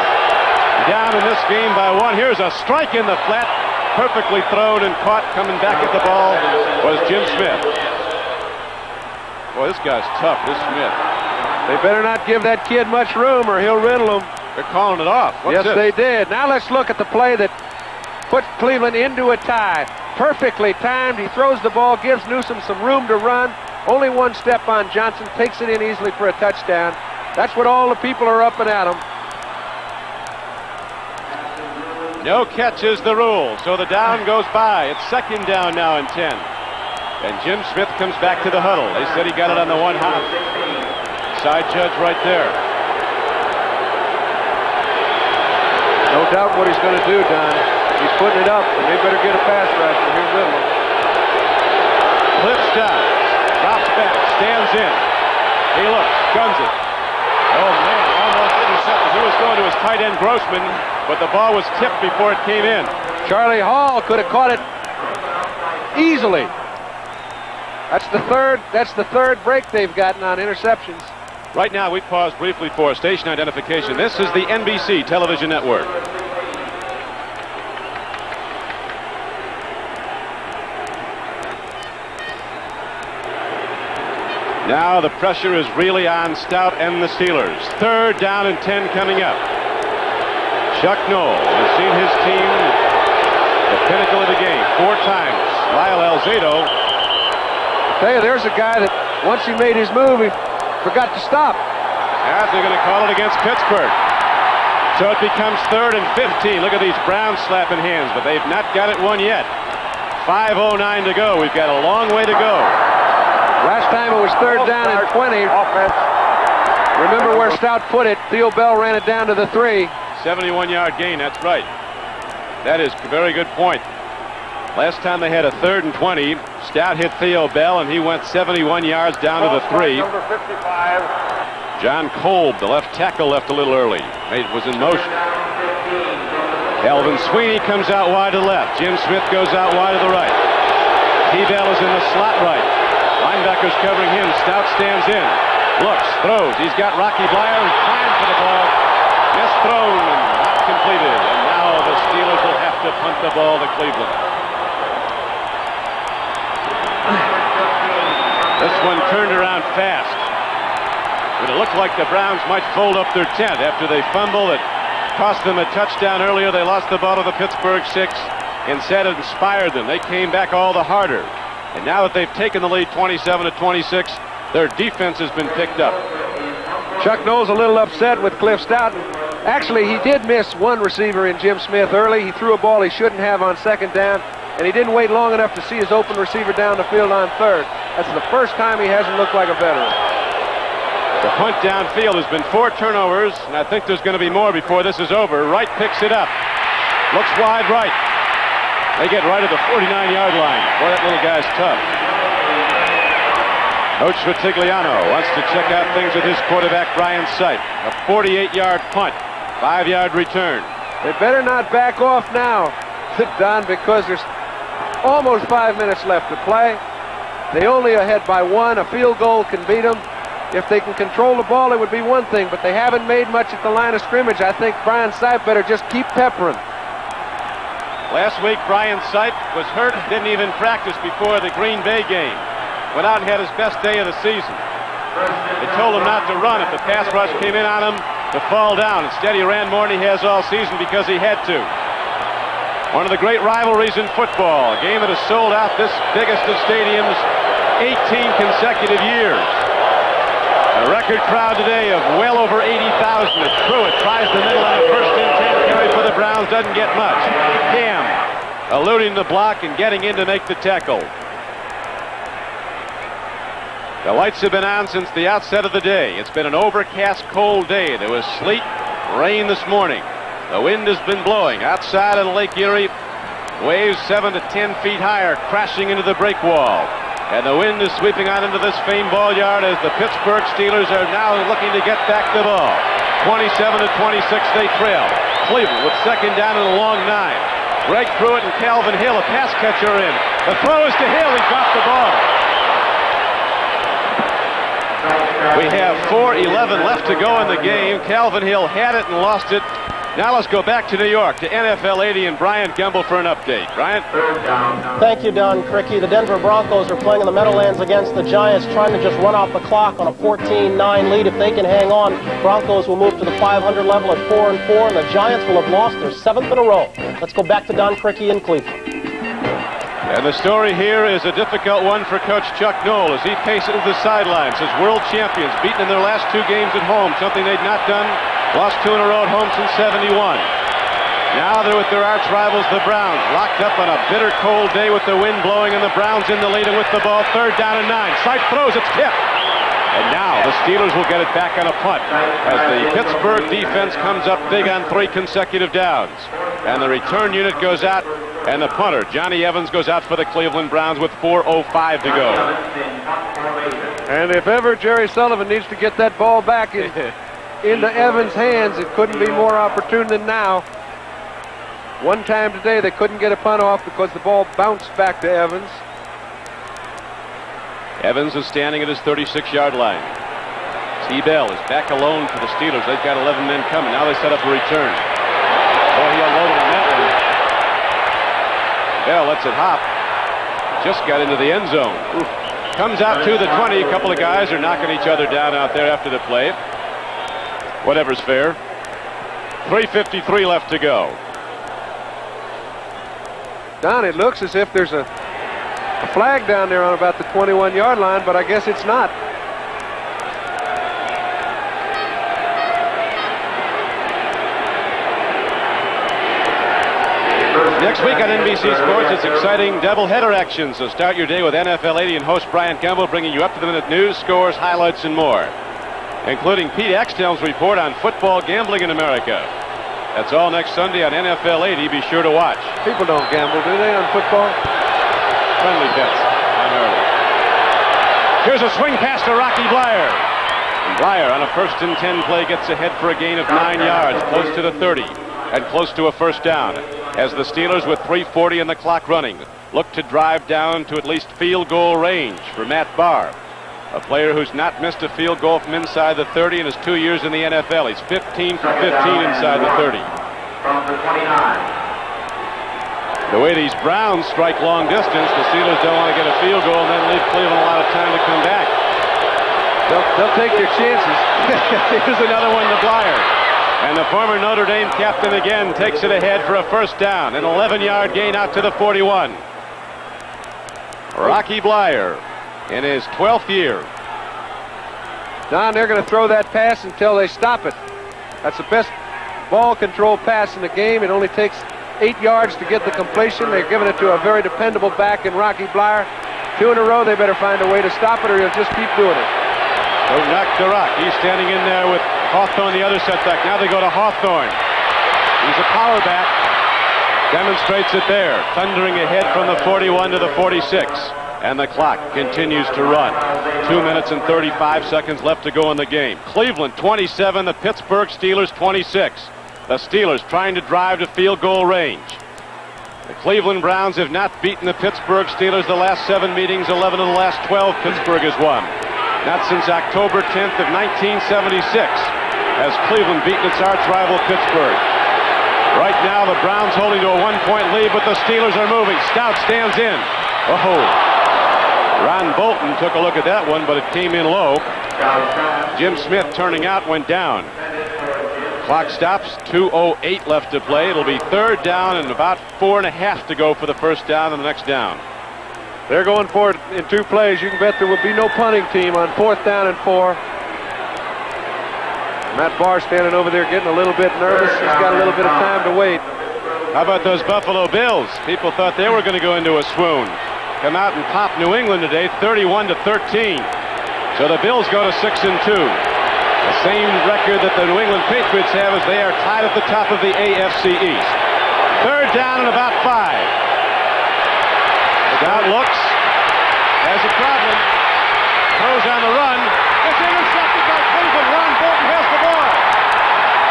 down in this game by 1. Here's a strike in the flat. Perfectly thrown and caught. Coming back at the ball was Jim Smith. Boy, this guy's tough, this Smith.
They better not give that kid much room or he'll riddle them.
They're calling it off. What's
yes,
this?
they did. Now let's look at the play that put Cleveland into a tie. Perfectly timed. He throws the ball, gives Newsom some room to run. Only one step on Johnson, takes it in easily for a touchdown. That's what all the people are up and at him.
No catch is the rule, so the down goes by. It's second down now and 10. And Jim Smith comes back to the huddle. They said he got it on the 1 hop. Side judge right there.
No doubt what he's going to do, Don. He's putting it up, and they better get a pass rush for him with him.
Cliff stops, drops back, stands in. He looks, guns it. Oh man, almost intercepted. He was going to his tight end Grossman, but the ball was tipped before it came in.
Charlie Hall could have caught it easily. That's the third break they've gotten on interceptions.
Right now, we pause briefly for station identification. This is the NBC television network. Now the pressure is really on Stout and the Steelers. Third down and 10 coming up. Chuck Noll has seen his team the pinnacle of the game 4 times. Lyle Alzado.
I tell you, there's a guy that once he made his move, he forgot to stop.
As they're going to call it against Pittsburgh. So it becomes 3rd and 15. Look at these Browns slapping hands, but they've not got it won yet. 5:09 to go. We've got a long way to go.
Last time it was 3rd down and 20.
Offense.
Remember where Stout put it. Theo Bell ran it down to the 3.
71-yard gain, that's right. That is a very good point. Last time they had a 3rd and 20. Stout hit Theo Bell, and he went 71 yards down to the 3.
Number 55.
John Kolb, the left tackle, left a little early. Was in motion. Elvin Sweeney comes out wide to left. Jim Smith goes out wide to the right. T-Bell is in the slot right. Linebackers covering him. Stout stands in. Looks, throws. He's got Rocky Blyer in time for the ball. Misthrown and not completed. And now the Steelers will have to punt the ball to Cleveland. This one turned around fast. But it looked like the Browns might fold up their tent after they fumbled. It cost them a touchdown earlier. They lost the ball to the Pittsburgh 6. Instead, it inspired them. They came back all the harder. And now that they've taken the lead 27-26, their defense has been picked up.
Chuck Noll's a little upset with Cliff Stout. Actually, he did miss one receiver in Jim Smith early. He threw a ball he shouldn't have on 2nd down, and he didn't wait long enough to see his open receiver down the field on 3rd. That's the first time he hasn't looked like a veteran.
The punt downfield has been 4 turnovers, and I think there's going to be more before this is over. Wright picks it up. Looks wide right. They get right at the 49-yard line. Boy, that little guy's tough. Coach Vitigliano wants to check out things with his quarterback, Brian Sipe. A 48-yard punt, 5-yard return.
They better not back off now, Don, because there's almost 5 minutes left to play. They only ahead by 1. A field goal can beat them. If they can control the ball, it would be one thing, but they haven't made much at the line of scrimmage. I think Brian Sipe better just keep peppering.
Last week, Brian Sipe was hurt, didn't even practice before the Green Bay game. Went out and had his best day of the season. They told him not to run if the pass rush came in on him, to fall down. Instead, he ran more than he has all season because he had to. One of the great rivalries in football, a game that has sold out this biggest of stadiums 18 consecutive years. A record crowd today of well over 80,000 as Pruitt tries the middle on a 1st and 10 carry for the Browns, doesn't get much. Cam eluding the block and getting in to make the tackle. The lights have been on since the outset of the day. It's been an overcast, cold day. There was sleet, rain this morning. The wind has been blowing outside on Lake Erie. Waves 7 to 10 feet higher, crashing into the break wall. And the wind is sweeping on into this famed ball yard as the Pittsburgh Steelers are now looking to get back the ball. 27-26, they trail. Cleveland with 2nd down and a long 9. Greg Pruitt and Calvin Hill, a pass catcher in. The throw is to Hill. He dropped the ball. We have 4:11 left to go in the game. Calvin Hill had it and lost it. Now let's go back to New York to NFL 80 and Brian Gembel for an update. Brian?
Thank you, Don Criqui. The Denver Broncos are playing in the Meadowlands against the Giants, trying to just run off the clock on a 14-9 lead. If they can hang on, Broncos will move to the 500 level at 4-4, and the Giants will have lost their 7th in a row. Let's go back to Don Criqui in Cleveland.
And the story here is a difficult one for Coach Chuck Noll as he paces the sidelines. His world champions beaten in their last 2 games at home, something they'd not done. Lost 2 in a row at home since '71. Now they're with their arch rivals, the Browns, locked up on a bitter cold day with the wind blowing, and the Browns in the lead and with the ball. 3rd down and 9. Sight throws, it's tipped. And now the Steelers will get it back on a punt as the Pittsburgh defense comes up big on 3 consecutive downs. And the return unit goes out, and the punter, Johnny Evans, goes out for the Cleveland Browns with 4:05 to go.
And if ever Jerry Sullivan needs to get that ball back into Evans' hands, it couldn't be more opportune than now. One time today they couldn't get a punt off because the ball bounced back to Evans.
Evans is standing at his 36-yard line. T-Bell is back alone for the Steelers. They've got 11 men coming. Now they set up a return. Boy, he unloaded on that one. Bell lets it hop. Just got into the end zone. Oof. Comes out to the 20. A couple of guys are knocking each other down out there after the play. Whatever's fair. 3:53 left to go.
Don, it looks as if there's a flag down there on about the 21-yard line, but I guess it's not.
Next week on NBC Sports, it's exciting doubleheader action. So start your day with NFL 80 and host Brian Gembel, bringing you up-to-the-minute news, scores, highlights, and more, including Pete Axtell's report on football gambling in America. That's all next Sunday on NFL 80. Be sure to watch.
People don't gamble, do they, on football?
Friendly bets, primarily. Here's a swing pass to Rocky Blyer. And Blyer on a 1st and 10 play gets ahead for a gain of 9 yards, close to the 30, and close to a 1st down, as the Steelers, with 3:40 in the clock running, look to drive down to at least field goal range for Matt Barr, a player who's not missed a field goal from inside the 30 in his 2 years in the NFL. He's 15 for 15 inside the 30.
From the 29.
The way these Browns strike long distance, the Steelers don't want to get a field goal and then leave Cleveland a lot of time to come back.
They'll take their chances.
Here's another one to Blyer. And the former Notre Dame captain again takes it ahead for a 1st down. An 11-yard gain out to the 41. Rocky Blyer in his 12th year.
Don, they're going to throw that pass until they stop it. That's the best ball control pass in the game. It only takes 8 yards to get the completion. They're giving it to a very dependable back in Rocky Blyer. 2 in a row. They better find a way to stop it or he'll just keep doing it.
So knock to Rock. He's standing in there with Hawthorne, the other setback. Now they go to Hawthorne. He's a power back. Demonstrates it there. Thundering ahead from the 41 to the 46. And the clock continues to run. 2 minutes and 35 seconds left to go in the game. Cleveland 27, the Pittsburgh Steelers 26. The Steelers trying to drive to field goal range. The Cleveland Browns have not beaten the Pittsburgh Steelers the last 7 meetings. 11 of the last 12 Pittsburgh has won. Not since October 10th of 1976 has Cleveland beaten its arch rival Pittsburgh. Right now the Browns holding to a 1-point lead, but the Steelers are moving. Stout stands in. Oh, Ron Bolton took a look at that one, but it came in low. Jim Smith turning out went down. Clock stops, 2:08 left to play. It'll be 3rd down and about 4.5 to go for the 1st down and the next down.
They're going for it in 2 plays. You can bet there will be no punting team on 4th down and 4. Matt Barr standing over there getting a little bit nervous. He's got a little bit of time to wait.
How about those Buffalo Bills? People thought they were going to go into a swoon. Come out and pop New England today, 31-13. So the Bills go to 6-2. The same record that the New England Patriots have, as they are tied at the top of the AFC East. 3rd down and about 5. Down looks, has a problem, throws on the run. It's intercepted by Cleveland. Ron Bolton has the ball.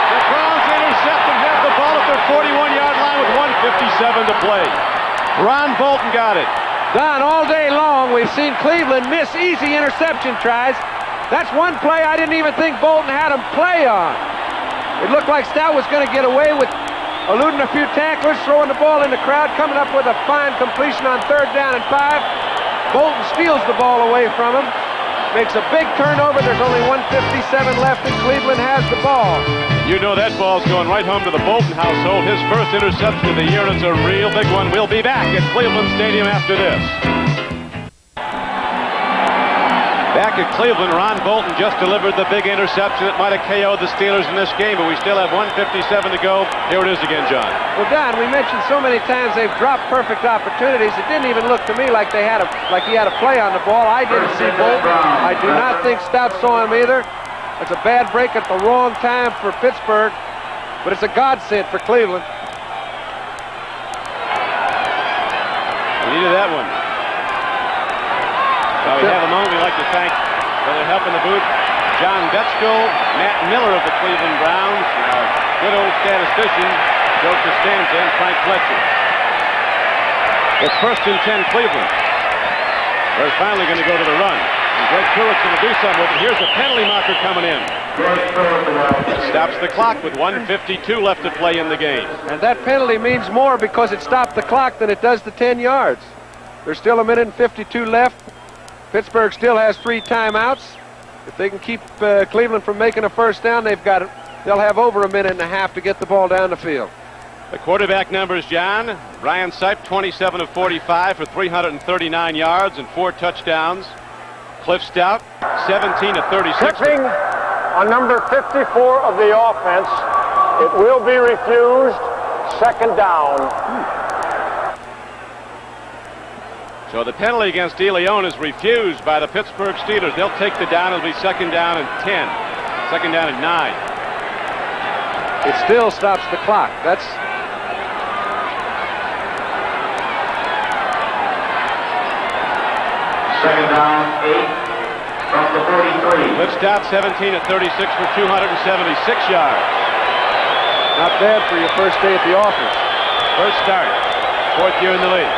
The Browns intercept and have the ball at their 41-yard line with 1:57 to play. Ron Bolton got it.
Don, all day long we've seen Cleveland miss easy interception tries. That's one play I didn't even think Bolton had him play on. It looked like Stout was going to get away with eluding a few tacklers, throwing the ball in the crowd, coming up with a fine completion on 3rd down and 5. Bolton steals the ball away from him, makes a big turnover. There's only 1:57 left, and Cleveland has the ball.
You know that ball's going right home to the Bolton household. His first interception of the year, and it's a real big one. We'll be back at Cleveland Stadium after this. Back at Cleveland, Ron Bolton just delivered the big interception that might have KO'd the Steelers in this game, but we still have 1:57 to go. Here it is again, John.
Well, Don, we mentioned so many times they've dropped perfect opportunities. It didn't even look to me like he had a play on the ball. I didn't see Bolton. I do not think Stout saw him either. It's a bad break at the wrong time for Pittsburgh, but it's a godsend for Cleveland.
We needed that one. Well, we have a moment. We'd like to thank, for their help in the booth, John Betskill, Matt Miller of the Cleveland Browns, our good old statistician, Joe Costanza, and Frank Fletcher. It's 1st and 10 Cleveland. They're finally going to go to the run. And Greg Pruitt's going to do something with it. Here's a penalty marker coming in. Stops the clock with 1:52 left to play in the game.
And that penalty means more because it stopped the clock than it does the 10 yards. There's still 1:52 left. Pittsburgh still has 3 timeouts. If they can keep Cleveland from making a first down, they'll have over 1.5 minutes to get the ball down the field.
The quarterback numbers, John. Ryan Sipe, 27 of 45 for 339 yards and 4 touchdowns. Cliff Stout, 17 of 36.
Tipping on number 54 of the offense. It will be refused. 2nd down.
So the penalty against DeLeon is refused by the Pittsburgh Steelers. They'll take the down. It'll be 2nd down and 10. 2nd down and 9.
It still stops the clock. That's...
Second down, 8 from the 43.
Cliff Stout, 17 of 36 for 276 yards.
Not bad for your first day at the office.
First start. 4th year in the league.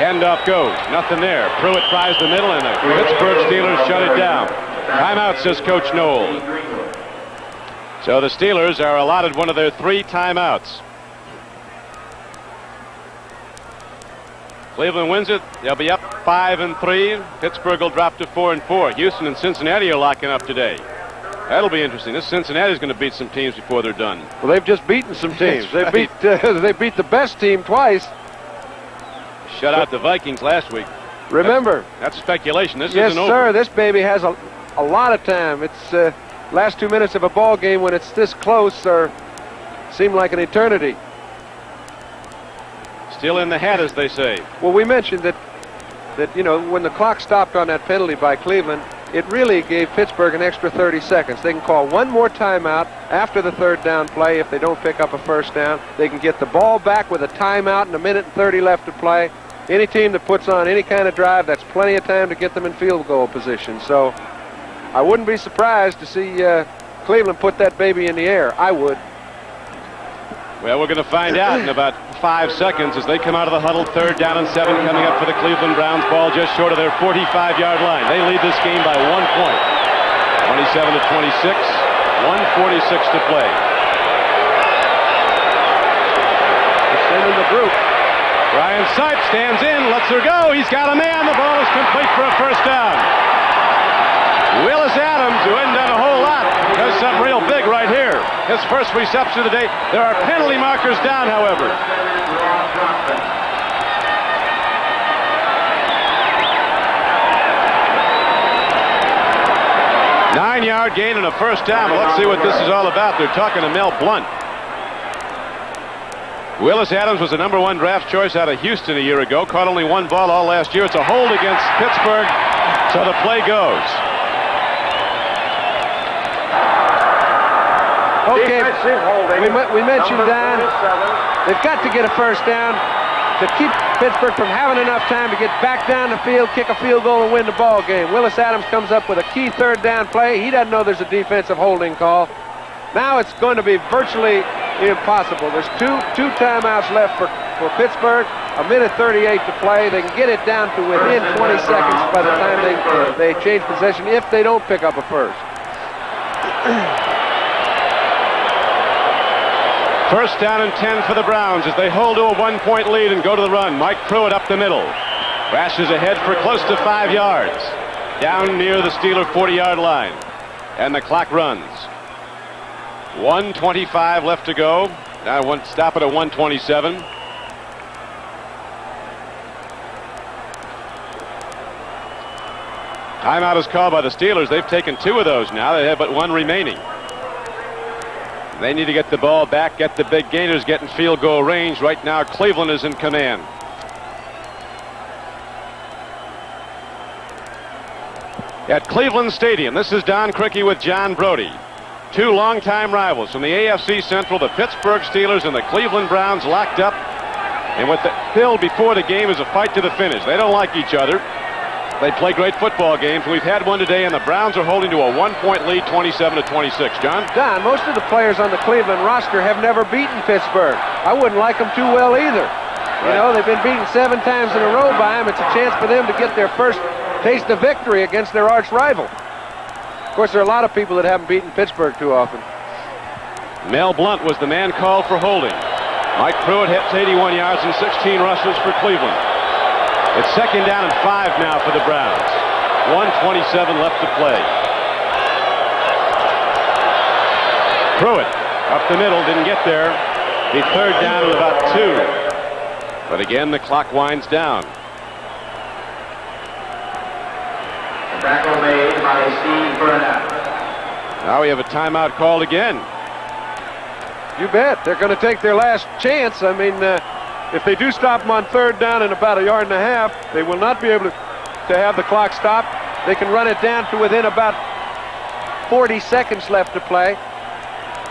Handoff goes. Nothing there. Pruitt tries the middle, and the Pittsburgh Steelers shut it down. Timeout, says Coach Knoll. So the Steelers are allotted one of their 3 timeouts. Cleveland wins it. They'll be up 5-3. Pittsburgh will drop to 4-4. Houston and Cincinnati are locking up today. That'll be interesting. This Cincinnati's going to beat some teams before they're done.
Well, they've just beaten some teams.
Right.
They beat the best team twice.
Shut out the Vikings last week.
Remember.
That's speculation. This
yes,
isn't over.
sir. This baby has a lot of time. It's last 2 minutes of a ball game when it's this close or seem like an eternity.
Still in the hat, as they say.
Well, we mentioned that you know, when the clock stopped on that penalty by Cleveland, it really gave Pittsburgh an extra 30 seconds. They can call one more timeout after the 3rd down play if they don't pick up a first down. They can get the ball back with a timeout and 1:30 left to play. Any team that puts on any kind of drive, that's plenty of time to get them in field goal position. So I wouldn't be surprised to see Cleveland put that baby in the air. I would.
Well, we're going to find out in about 5 seconds as they come out of the huddle. 3rd down and 7 coming up for the Cleveland Browns. Ball just short of their 45-yard line. They lead this game by 1 point. 27-26. 1:46 to play.
It's in the group.
Ryan Sipe stands in, lets her go. He's got a man. The ball is complete for a first down. Willis Adams, who hadn't done a whole lot, does something real big right here. His first reception of the day. There are penalty markers down, however. Nine-yard gain and a first down. Well, let's see what this is all about. They're talking to Mel Blunt. Willis Adams was the #1 draft choice out of Houston a year ago. Caught only 1 ball all last year. It's a hold against Pittsburgh, so the play goes.
Okay, we mentioned, Don, they've got to get a first down to keep Pittsburgh from having enough time to get back down the field, kick a field goal, and win the ball game. Willis Adams comes up with a key 3rd down play. He doesn't know there's a defensive holding call. Now it's going to be virtually impossible. There's two timeouts left for Pittsburgh. 1:38 to play. They can get it down to within 20 seconds by the time they change possession if they don't pick up a first.
First down and 10 for the Browns as they hold to a 1-point lead and go to the run. Mike Pruitt up the middle. Crashes ahead for close to 5 yards. Down near the Steeler 40-yard line. And the clock runs. 1:25 left to go. Now stop it at 1:27. Timeout is called by the Steelers. They've taken 2 of those now. They have but 1 remaining. They need to get the ball back, get the big gainers, get in field goal range. Right now, Cleveland is in command. At Cleveland Stadium, this is Don Criqui with John Brody. 2 longtime rivals from the AFC Central, the Pittsburgh Steelers and the Cleveland Browns locked up. And what the bill before the game is a fight to the finish. They don't like each other. They play great football games. We've had one today, and the Browns are holding to a 1-point lead, 27-26. John?
Don, most of the players on the Cleveland roster have never beaten Pittsburgh. I wouldn't like them too well either. You know, they've been beaten 7 times in a row by them. It's a chance for them to get their first taste of victory against their arch rival. Of course, there are a lot of people that haven't beaten Pittsburgh too often.
Mel Blount was the man called for holding. Mike Pruitt hits 81 yards and 16 rushes for Cleveland. It's second down and 5 now for the Browns. 1:27 left to play. Pruitt up the middle, didn't get there. The third down and about 2. But again, the clock winds down.
Tackle made by Steve Burnett.
Now we have a timeout called again.
You bet. They're going to take their last chance. I mean, if they do stop them on third down in about 1.5 yards, they will not be able to have the clock stop. They can run it down to within about 40 seconds left to play.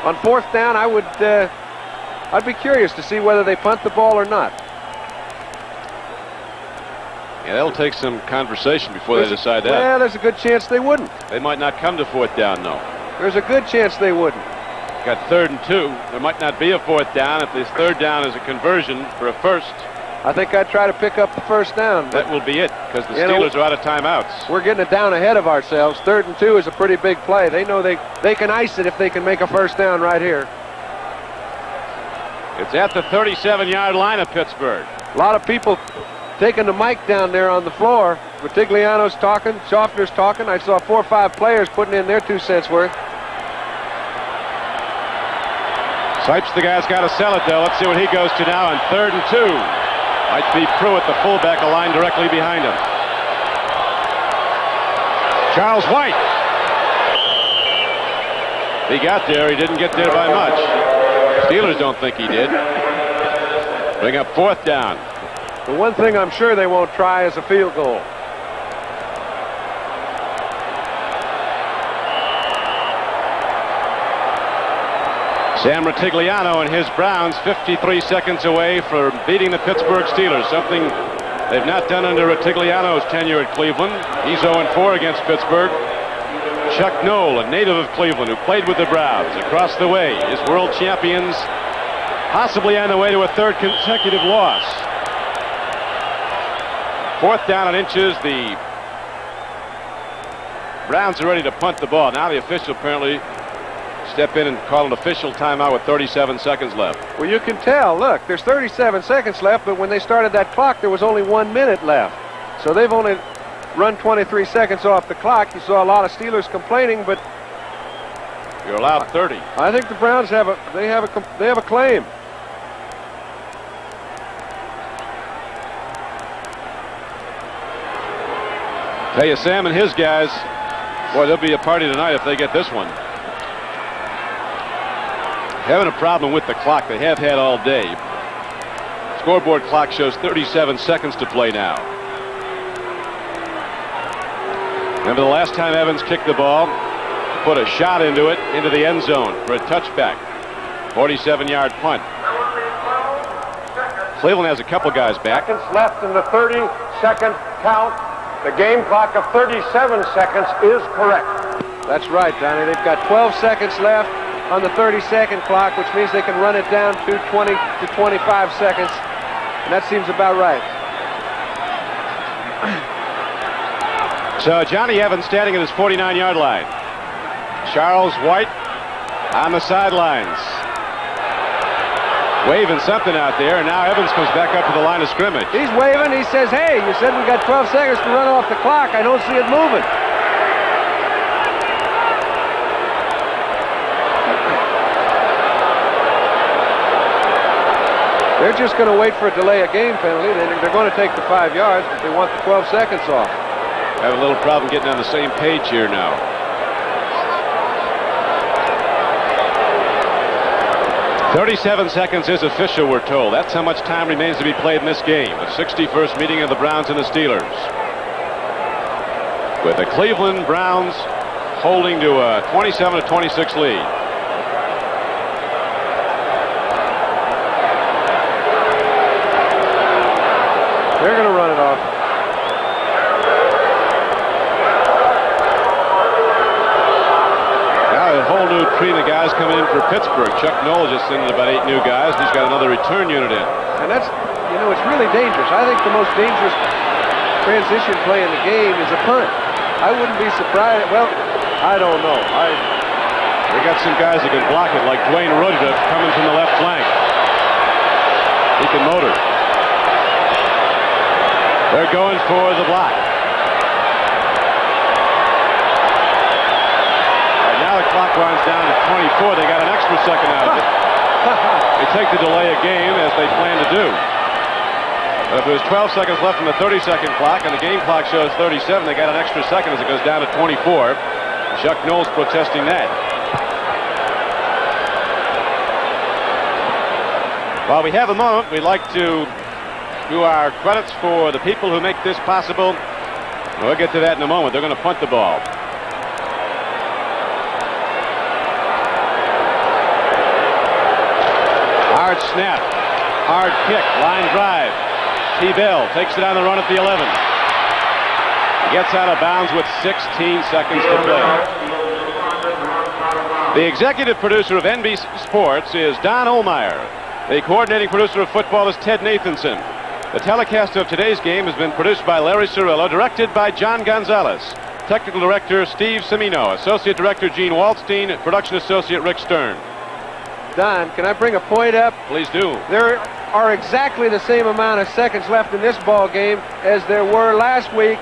On fourth down, I'd be curious to see whether they punt the ball or not.
Yeah, that'll take some conversation before they decide that.
Well, there's a good chance they wouldn't.
They might not come to fourth down, though.
There's a good chance they wouldn't.
Got 3rd and 2. There might not be a fourth down if this third down is a conversion for a first.
I think I'd try to pick up the first down.
That will be it, because the Steelers are out of timeouts.
We're getting it down ahead of ourselves. 3rd and 2 is a pretty big play. They know they can ice it if they can make a first down right here.
It's at the 37-yard line of Pittsburgh.
A lot of people taking the mic down there on the floor. Vitigliano's talking, Schaffner's talking. I saw 4 or 5 players putting in their 2 cents worth.
Sipes, the guy's got to sell it, though. Let's see what he goes to now on 3rd and 2. Might be Pruitt, the fullback, aligned directly behind him. Charles White. He got there. He didn't get there by much. Steelers don't think he did. Bring up 4th down.
The one thing I'm sure they won't try is a field goal.
Sam Rutigliano and his Browns 53 seconds away from beating the Pittsburgh Steelers, something they've not done under Rutigliano's tenure at Cleveland. He's 0-4 against Pittsburgh. Chuck Noll, a native of Cleveland who played with the Browns, across the way is world champions, possibly on the way to a 3rd consecutive loss. 4th down and inches. The Browns are ready to punt the ball. Now the official apparently step in and call an official timeout with 37 seconds left.
Well, you can tell. Look, there's 37 seconds left, but when they started that clock, there was only 1 minute left. So they've only run 23 seconds off the clock. You saw a lot of Steelers complaining, but
you're allowed 30.
I think the Browns have a claim.
Tell you, Sam and his guys, boy, there'll be a party tonight if they get this one. Having a problem with the clock they have had all day. Scoreboard clock shows 37 seconds to play now. Remember the last time Evans kicked the ball, put a shot into it, into the end zone for a touchback. 47-yard punt. Cleveland has a couple guys back.
Seconds left in the 30-second count. The game clock of 37 seconds is correct.
That's right, Donnie. They've got 12 seconds left on the 30-second clock, which means they can run it down to 20 to 25 seconds And that seems about right.
So Johnny Evans standing at his 49-yard line. Charles White on the sidelines, waving something out there, and now Evans comes back up to the line of scrimmage.
He's waving. He says, hey, you said we got 12 seconds to run off the clock. I don't see it moving. They're just going to wait for a delay of game penalty. They're going to take the 5 yards, but they want the 12 seconds off.
Have a little problem getting on the same page here now. "37 seconds is official, we're told. That's how much time remains to be played in this game. The 61st meeting of the Browns and the Steelers. With the Cleveland Browns holding to a 27-26 lead.
They're going to run it off.
Now a whole new tree of guys coming in for Pittsburgh. Chuck Noll just sent in about 8 new guys. He's got another return unit in.
And that's, you know, it's really dangerous. I think the most dangerous transition play in the game is a punt. I wouldn't be surprised. Well, I don't know.
They got some guys that can block it, like Dwayne Rudda coming from the left flank. He can motor. They're going for the block. And now the clock runs down to 24. They got an extra second out of it. They take the delay of game as they plan to do. But if there's 12 seconds left in the 30-second clock and the game clock shows 37, they got an extra second as it goes down to 24. Chuck Noll's protesting that. While we have a moment, we'd like to do our credits for the people who make this possible. We'll get to that in a moment. They're going to punt the ball. Hard snap, hard kick, line drive. T-Bell takes it on the run at the 11. Gets out of bounds with 16 seconds to play. The executive producer of NBC Sports is Don Ohlmeyer. The coordinating producer of football is Ted Nathanson. The telecast of today's game has been produced by Larry Cirillo, directed by John Gonzalez. Technical director Steve Semino, associate director Gene Waldstein, production associate Rick Stern.
Don, can I bring a point up?
Please do.
There are exactly the same amount of seconds left in this ball game as there were last week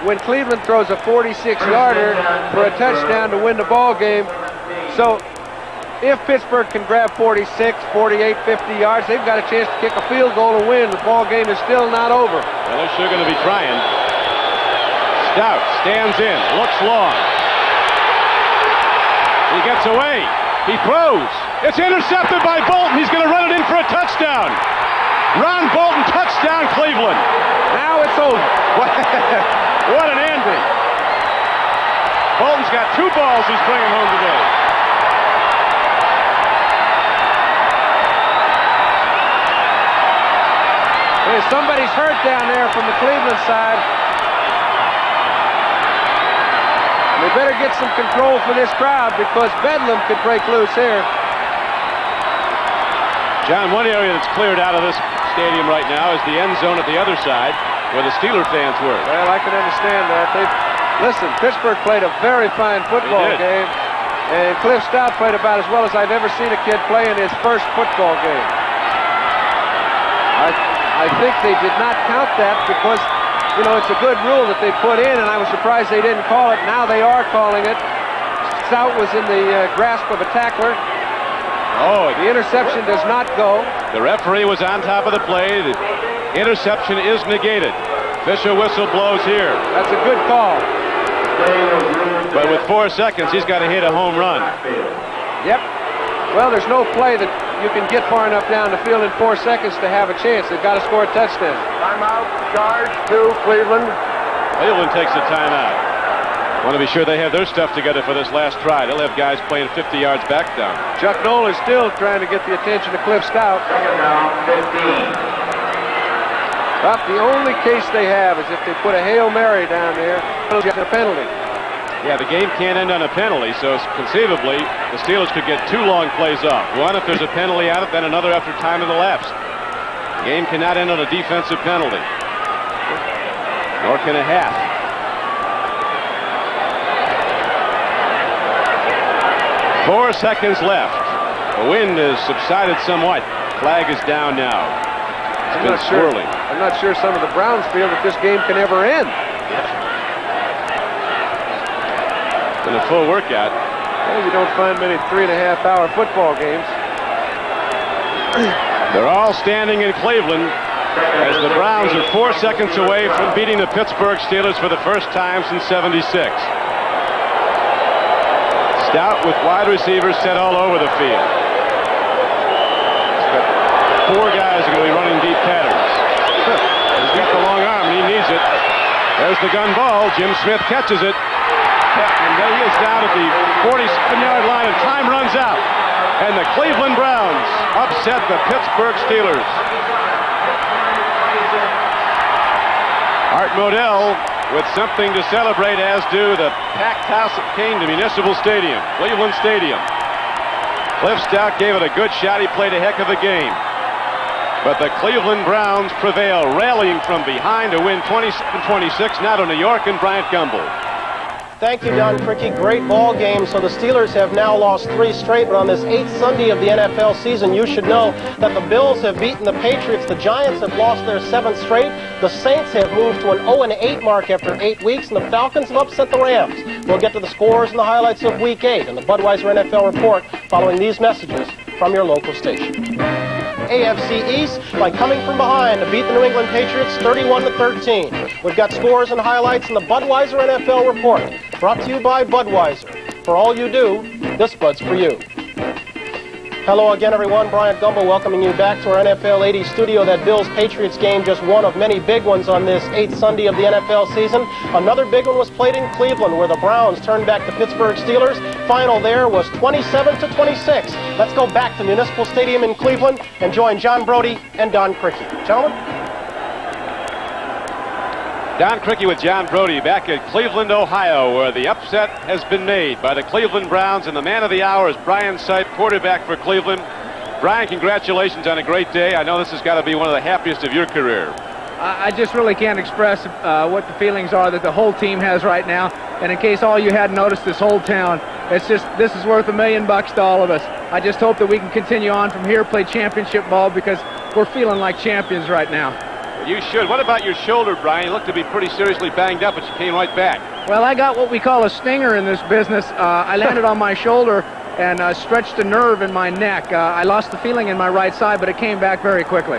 when Cleveland throws a 46-yarder for a touchdown to win the ball game. So if Pittsburgh can grab 46, 48, 50 yards, they've got a chance to kick a field goal and win. The ball game is still not over.
Well, they're sure going to be trying. Stout stands in, looks long. He gets away. He throws. It's intercepted by Bolton. He's going to run it in for a touchdown. Ron Bolton, touchdown, Cleveland.
Now it's over.
What an ending. Bolton's got 2 balls he's bringing home today.
Hey, somebody's hurt down there from the Cleveland side. They better get some control for this crowd because Bedlam could break loose here.
John, one area that's cleared out of this stadium right now is the end zone at the other side where the Steeler fans were.
Well, I can understand that. Listen, Pittsburgh played a very fine football game, and Cliff Stout played about as well as I've ever seen a kid play in his first football game. I think they did not count that because, you know, it's a good rule that they put in, and I was surprised they didn't call it. Now they are calling it. Stout was in the grasp of a tackler.
Oh,
the interception does not go.
The referee was on top of the play. The interception is negated. Official whistle blows here.
That's a good call.
But with 4 seconds, he's got to hit a home run.
Yep. Well, there's no play that you can get far enough down the field in 4 seconds to have a chance. They've got to score a touchdown.
Timeout, charge to Cleveland.
Cleveland takes a timeout. Want to be sure they have their stuff together for this last try. They'll have guys playing 50 yards back down.
Chuck Noll is still trying to get the attention of Cliff Stout. But the only case they have is if they put a Hail Mary down there, they'll get a penalty.
Yeah, the game can't end on a penalty, so conceivably the Steelers could get 2 long plays off. One if there's a penalty on it, then another after time of elapsed. The game cannot end on a defensive penalty. Nor can a half. Four seconds left. The wind has subsided somewhat. Flag is down now. It's been swirling.
I'm not sure some of the Browns feel that this game can ever end.
It's been a full workout.
Well, you don't find many 3.5-hour football games.
They're all standing in Cleveland as the Browns are 4 seconds away from beating the Pittsburgh Steelers for the first time since '76. Stout with wide receivers set all over the field. Four guys are going to be running deep patterns. He's got the long arm and he needs it. There's the gun ball. Jim Smith catches it. And he is down at the 47-yard line and time runs out. And the Cleveland Browns upset the Pittsburgh Steelers. Art Modell with something to celebrate, as do the packed house that came to Municipal Stadium, Cleveland Stadium. Cliff Stout gave it a good shot. He played a heck of a game. But the Cleveland Browns prevail, rallying from behind to win 27-26. Now to New York and Bryant Gumbel.
Thank you, Don Criqui. Great ball game. So the Steelers have now lost 3 straight, but on this 8th Sunday of the NFL season, you should know that the Bills have beaten the Patriots. The Giants have lost their 7th straight. The Saints have moved to an 0-8 mark after 8 weeks, and the Falcons have upset the Rams. We'll get to the scores and the highlights of Week 8 and the Budweiser NFL report following these messages from your local station. AFC East by coming from behind to beat the New England Patriots 31-13. We've got scores and highlights in the Budweiser NFL report, brought to you by Budweiser. For all you do, this Bud's for you. Hello again, everyone. Bryant Gumbel welcoming you back to our NFL 80 studio. That Bills-Patriots game, just one of many big ones on this 8th Sunday of the NFL season. Another big one was played in Cleveland, where the Browns turned back the Pittsburgh Steelers. Final there was 27-26. Let's go back to Municipal Stadium in Cleveland and join John Brody and Don Criqui. Gentlemen?
Don Criqui with John Brody back at Cleveland, Ohio, where the upset has been made by the Cleveland Browns, and the man of the hour is Brian Sipe, quarterback for Cleveland. Brian, congratulations on a great day. I know this has got to be one of the happiest of your career.
I just really can't express what the feelings are that the whole team has right now. And in case all you hadn't noticed, this whole town, it's just, this is worth $1 million to all of us. I just hope that we can continue on from here, play championship ball, because we're feeling like champions right now.
You should. What about your shoulder, Brian? You look to be pretty seriously banged up, but you came right back.
Well, I got what we call a stinger in this business. I landed on my shoulder and stretched a nerve in my neck. I lost the feeling in my right side, but it came back very quickly.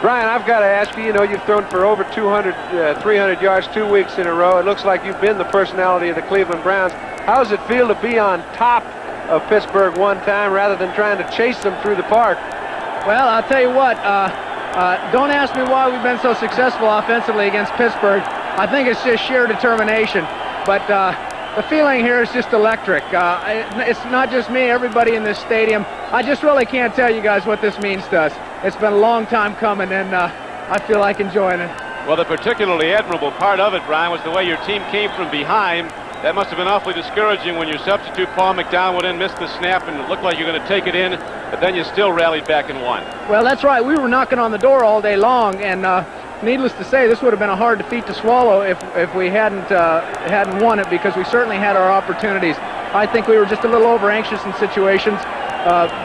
Brian, I've got to ask you, you've thrown for over 300 yards 2 weeks in a row. It looks like you've been the personality of the Cleveland Browns. How does it feel to be on top of Pittsburgh one time rather than trying to chase them through the park?
Well, I'll tell you what, don't ask me why we've been so successful offensively against Pittsburgh. I think it's just sheer determination. But the feeling here is just electric. It's not just me, everybody in this stadium. I just really can't tell you guys what this means to us. It's been a long time coming, and I feel like enjoying it.
Well, the particularly admirable part of it, Brian, was the way your team came from behind. That must have been awfully discouraging when your substitute, Paul McDowell, went in, missed the snap, and it looked like you were going to take it in, but then you still rallied back and won.
Well, that's right. We were knocking on the door all day long, and needless to say, this would have been a hard defeat to swallow if we hadn't won it, because we certainly had our opportunities. I think we were just a little over-anxious in situations.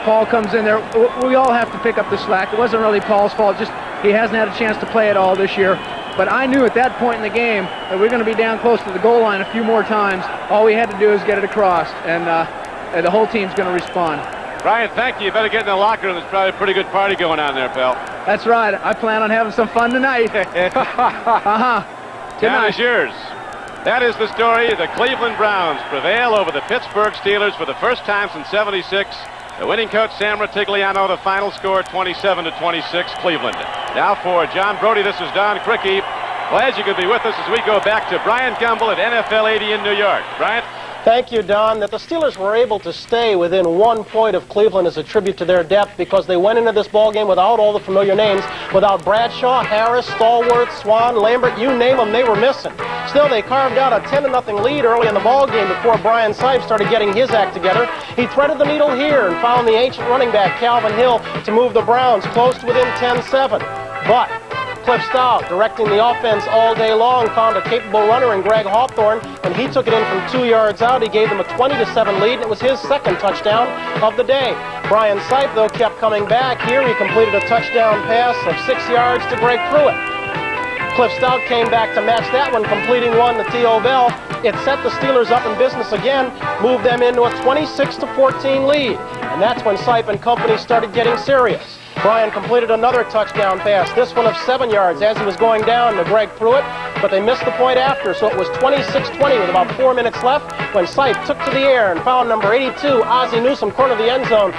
Paul comes in there. We all have to pick up the slack. It wasn't really Paul's fault. Just he hasn't had a chance to play it all this year. But I knew at that point in the game that we were going to be down close to the goal line a few more times. All we had to do is get it across, and the whole team's going to respond.
Brian, thank you. You better get in the locker room. There's probably a pretty good party going on there, pal.
That's right. I plan on having some fun tonight.
Town is yours. That is the story. The Cleveland Browns prevail over the Pittsburgh Steelers for the first time since '76. The winning coach, Sam Ratigliano, the final score 27-26, Cleveland. Now for John Brody, this is Don Criqui. Glad you could be with us as we go back to Bryant Gumbel at NFL 80 in New York. Bryant?
Thank you, Don. That the Steelers were able to stay within 1 point of Cleveland is a tribute to their depth because they went into this ball game without all the familiar names, without Bradshaw, Harris, Stallworth, Swan, Lambert, you name them, they were missing. Still, they carved out a 10-0 lead early in the ball game before Brian Sipe started getting his act together. He threaded the needle here and found the ancient running back, Calvin Hill, to move the Browns close to within 10-7. But Cliff Stout, directing the offense all day long, found a capable runner in Greg Hawthorne, and he took it in from 2 yards out. He gave them a 20-7 lead, and it was his second touchdown of the day. Brian Sipe, though, kept coming back. Here he completed a touchdown pass of 6 yards to Greg Pruitt. Cliff Stout came back to match that one, completing one to T.O. Bell. It set the Steelers up in business again, moved them into a 26-14 lead, and that's when Sipe and company started getting serious. Brian completed another touchdown pass, this one of 7 yards as he was going down to Greg Pruitt, but they missed the point after, so it was 26-20 with about 4 minutes left when Sipe took to the air and found number 82, Ozzie Newsome, corner of the end zone.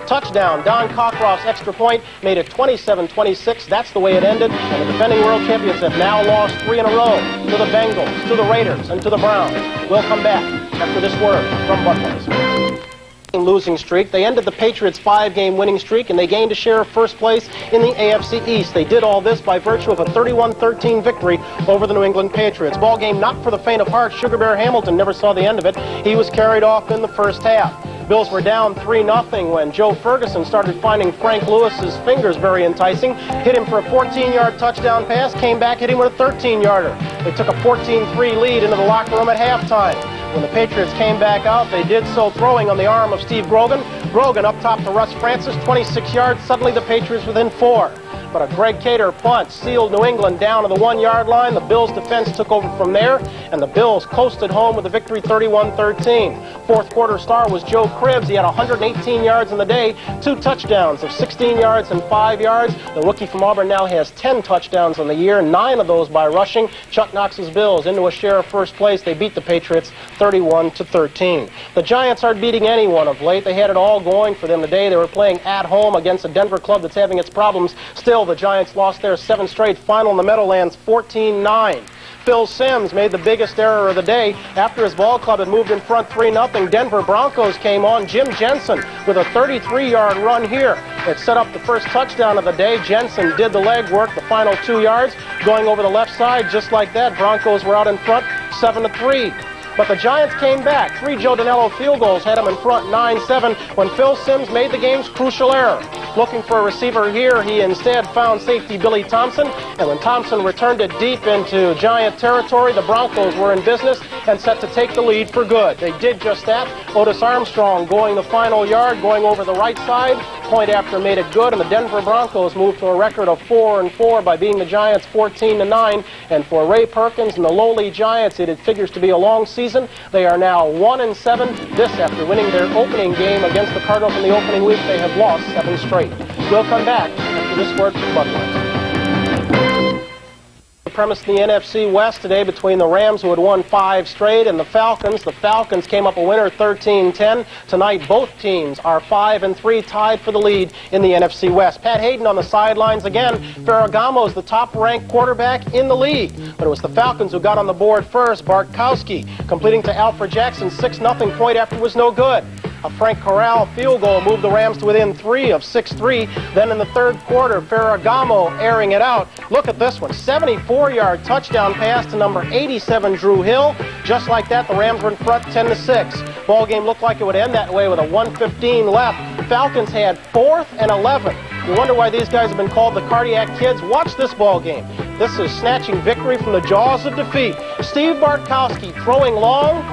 Touchdown. Don Cockcroft's extra point made it 27-26. That's the way it ended, and the defending world champions have now lost 3 in a row to the Bengals, to the Raiders, and to the Browns. We'll come back after this word from Buckley's losing streak. They ended the Patriots' 5-game winning streak, and they gained a share of first place in the AFC East. They did all this by virtue of a 31-13 victory over the New England Patriots. Ball game not for the faint of heart. Sugar Bear Hamilton never saw the end of it. He was carried off in the first half. Bills were down 3-0 when Joe Ferguson started finding Frank Lewis's fingers very enticing. Hit him for a 14-yard touchdown pass, came back, hit him with a 13-yarder. They took a 14-3 lead into the locker room at halftime. When the Patriots came back out, they did so throwing on the arm of Steve Grogan. Grogan up top to Russ Francis, 26 yards. Suddenly the Patriots within 4. But a Greg Cater punt sealed New England down to the 1-yard line. The Bills' defense took over from there, and the Bills coasted home with a victory 31-13. Fourth quarter star was Joe Cribbs. He had 118 yards in the day, 2 touchdowns of 16 yards and 5 yards. The rookie from Auburn now has 10 touchdowns on the year, 9 of those by rushing. Chuck Knox's Bills into a share of first place. They beat the Patriots 31-13. The Giants aren't beating anyone of late. They had it all going for them today. They were playing at home against a Denver club that's having its problems. Still, the Giants lost their 7th straight, final in the Meadowlands 14-9. Phil Simms made the biggest error of the day. After his ball club had moved in front 3-0, Denver Broncos came on. Jim Jensen with a 33-yard run here. It set up the first touchdown of the day. Jensen did the leg work, the final 2 yards, going over the left side. Just like that, Broncos were out in front 7-3. But the Giants came back. 3 Joe Danello field goals had them in front 9-7 when Phil Simms made the game's crucial error. Looking for a receiver here, he instead found safety Billy Thompson, and when Thompson returned it deep into Giant territory, the Broncos were in business and set to take the lead for good. They did just that. Otis Armstrong going the final yard, going over the right side. Point after made it good, and the Denver Broncos moved to a record of 4-4 by beating the Giants 14-9. And for Ray Perkins and the lowly Giants, it figures to be a long season. They are now 1-7. This after winning their opening game against the Cardinals in the opening week. They have lost 7 straight. We'll come back after this word from Buckley. Premise in the NFC West today between the Rams, who had won 5 straight, and the Falcons. The Falcons came up a winner 13-10. Tonight, both teams are 5-3, tied for the lead in the NFC West. Pat Hayden on the sidelines again. Ferragamo is the top-ranked quarterback in the league, but it was the Falcons who got on the board first. Bartkowski completing to Alfred Jackson, 6-0. Point after was no good. A Frank Corral field goal moved the Rams to within 3 of 6-3. Then in the third quarter, Ferragamo airing it out. Look at this one, 74-yard touchdown pass to number 87, Drew Hill. Just like that, the Rams were in front 10-6. Ball game looked like it would end that way with a 1:15 left. The Falcons had 4th and 11. You wonder why these guys have been called the Cardiac Kids. Watch this ball game. This is snatching victory from the jaws of defeat. Steve Bartkowski throwing long,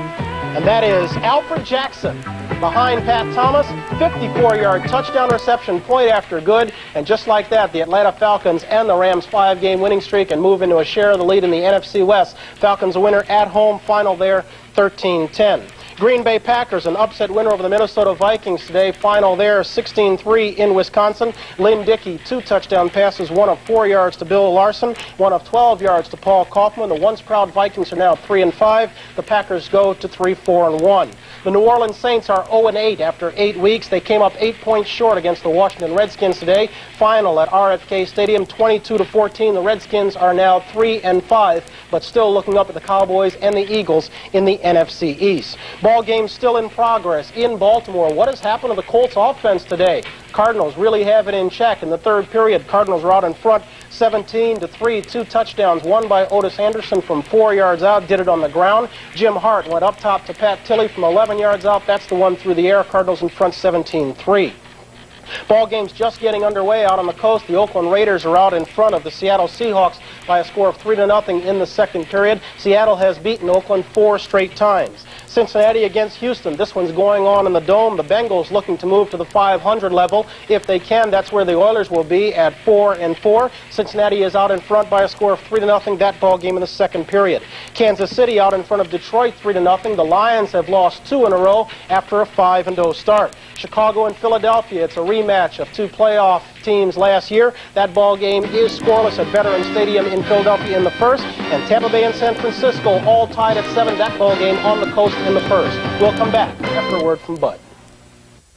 and that is Alfred Jackson behind Pat Thomas. 54-yard touchdown reception, point after good. And just like that, the Atlanta Falcons end the Rams' 5-game winning streak and move into a share of the lead in the NFC West. Falcons a winner at home, final there 13-10. Green Bay Packers, an upset winner over the Minnesota Vikings today. Final there, 16-3 in Wisconsin. Lynn Dickey, 2 touchdown passes, 1 of 4 yards to Bill Larson, 1 of 12 yards to Paul Kaufman. The once proud Vikings are now 3-5. The Packers go to 3-4-1. The New Orleans Saints are 0-8 after 8 weeks. They came up 8 points short against the Washington Redskins today. Final at RFK Stadium, 22-14. The Redskins are now 3-5, but still looking up at the Cowboys and the Eagles in the NFC East. Ball game still in progress in Baltimore. What has happened to the Colts offense today? Cardinals really have it in check. In the third period, Cardinals are out in front 17-3, 2 touchdowns, one by Otis Anderson from 4 yards out, did it on the ground. Jim Hart went up top to Pat Tilley from 11 yards out. That's the one through the air. Cardinals in front 17-3. Ball game's just getting underway out on the coast. The Oakland Raiders are out in front of the Seattle Seahawks by a score of 3-0 in the second period. Seattle has beaten Oakland 4 straight times. Cincinnati against Houston. This one's going on in the Dome. The Bengals looking to move to the 500 level. If they can, that's where the Oilers will be at 4-4. Cincinnati is out in front by a score of 3-0. That ball game in the second period. Kansas City out in front of Detroit 3-0. The Lions have lost 2 in a row after a 5-0 start. Chicago and Philadelphia. It's a rematch of 2 playoff teams last year. That ball game is scoreless at Veterans Stadium in Philadelphia in the first, and Tampa Bay and San Francisco all tied at 7. That ball game on the coast in the first. We'll come back after a word from Bud.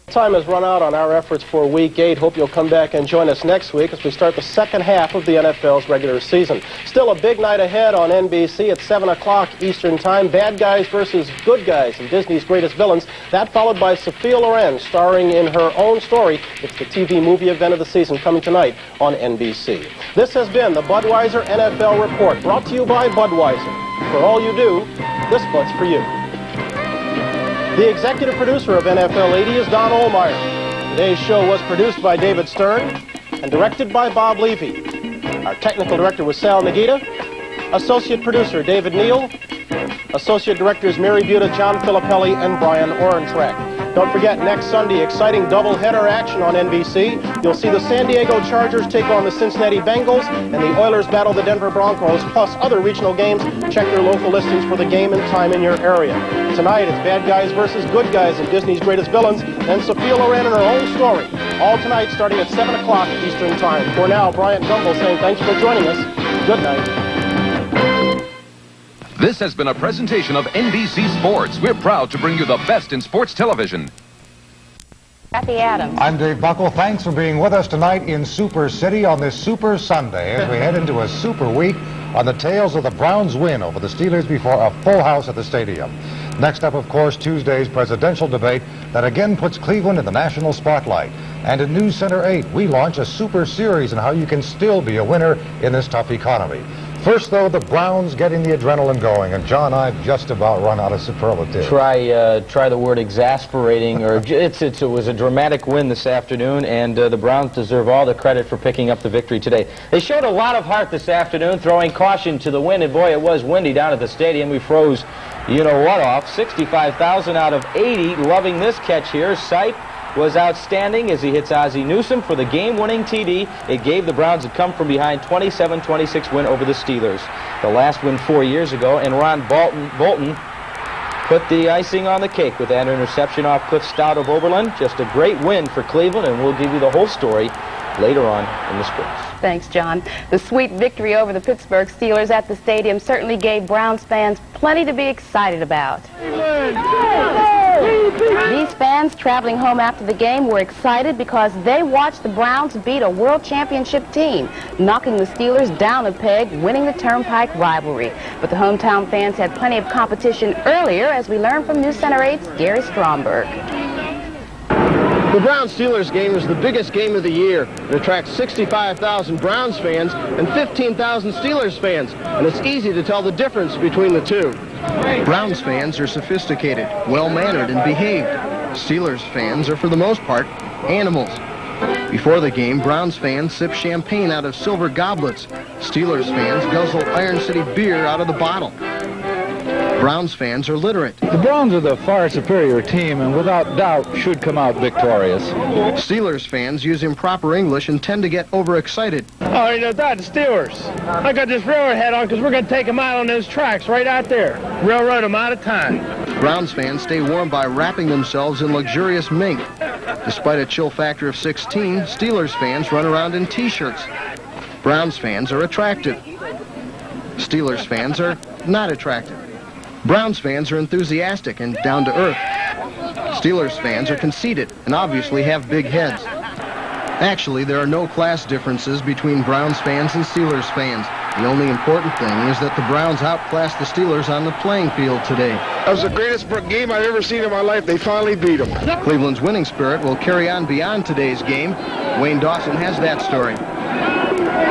Time has run out on our efforts for Week 8. Hope you'll come back and join us next week as we start the second half of the NFL's regular season. Still a big night ahead on NBC at 7 o'clock Eastern Time. Bad Guys versus Good Guys and Disney's Greatest Villains. That followed by Sophia Loren starring in her own story. It's the TV movie event of the season coming tonight on NBC. This has been the Budweiser NFL Report, brought to you by Budweiser. For all you do, this Bud's for you. The executive producer of NFL 80 is Don Ohlmeyer. Today's show was produced by David Stern and directed by Bob Levy. Our technical director was Sal Nagita. Associate producer David Neal. Associate directors Mary Buda, John Filippelli, and Brian Orentrack. Don't forget, next Sunday, exciting doubleheader action on NBC. You'll see the San Diego Chargers take on the Cincinnati Bengals, and the Oilers battle the Denver Broncos, plus other regional games. Check your local listings for the game and time in your area. Tonight, it's Bad Guys versus Good Guys and Disney's Greatest Villains, and Sophia Loren and her own story. All tonight, starting at 7 o'clock Eastern Time. For now, Bryant Gumbel saying thanks for joining us. Good night.
This has been a presentation of NBC Sports. We're proud to bring you the best in sports television.
Kathy Adams.
I'm Dave Buckle. Thanks for being with us tonight in Super City on this Super Sunday as we head into a super week on the tails of the Browns' win over the Steelers before a full house at the stadium. Next up, of course, Tuesday's presidential debate that again puts Cleveland in the national spotlight. And in News Center 8, we launch a super series on how you can still be a winner in this tough economy. First, though, the Browns getting the adrenaline going, and John, I've just about run out of superlatives.
Try the word exasperating, or it was a dramatic win this afternoon, and the Browns deserve all the credit for picking up the victory today. They showed a lot of heart this afternoon, throwing caution to the wind, and boy, it was windy down at the stadium. We froze, you know what, off. 65,000 out of 80 loving this catch here. Sipe was outstanding as he hits Ozzie Newsome for the game-winning TD. It gave the Browns a come-from-behind 27-26 win over the Steelers. The last win 4 years ago, and Ron Bolton put the icing on the cake with that interception off Cliff Stout of Oberlin. Just a great win for Cleveland, and we'll give you the whole story later on in the sports.
Thanks, John. The sweet victory over the Pittsburgh Steelers at the stadium certainly gave Browns fans plenty to be excited about. These fans traveling home after the game were excited because they watched the Browns beat a world championship team, knocking the Steelers down a peg, winning the Turnpike rivalry. But the hometown fans had plenty of competition earlier, as we learned from News Center 8's Gary Stromberg.
The Browns-Steelers game is the biggest game of the year. It attracts 65,000 Browns fans and 15,000 Steelers fans, and it's easy to tell the difference between the two. Browns fans are sophisticated, well-mannered, and behaved. Steelers fans are, for the most part, animals. Before the game, Browns fans sip champagne out of silver goblets. Steelers fans guzzle Iron City beer out of the bottle. Browns fans are literate.
The Browns are the far superior team and without doubt should come out victorious.
Steelers fans use improper English and tend to get overexcited.
Oh, you know that, the Steelers. I got this railroad hat on because we're going to take them out on those tracks right out there. Railroad them out of time.
Browns fans stay warm by wrapping themselves in luxurious mink. Despite a chill factor of 16, Steelers fans run around in T-shirts. Browns fans are attractive. Steelers fans are not attractive. Browns fans are enthusiastic and down to earth. Steelers fans are conceited and obviously have big heads. Actually, there are no class differences between Browns fans and Steelers fans. The only important thing is that the Browns outclassed the Steelers on the playing field today.
That was the greatest game I've ever seen in my life. They finally beat them.
Cleveland's winning spirit will carry on beyond today's game. Wayne Dawson has that story.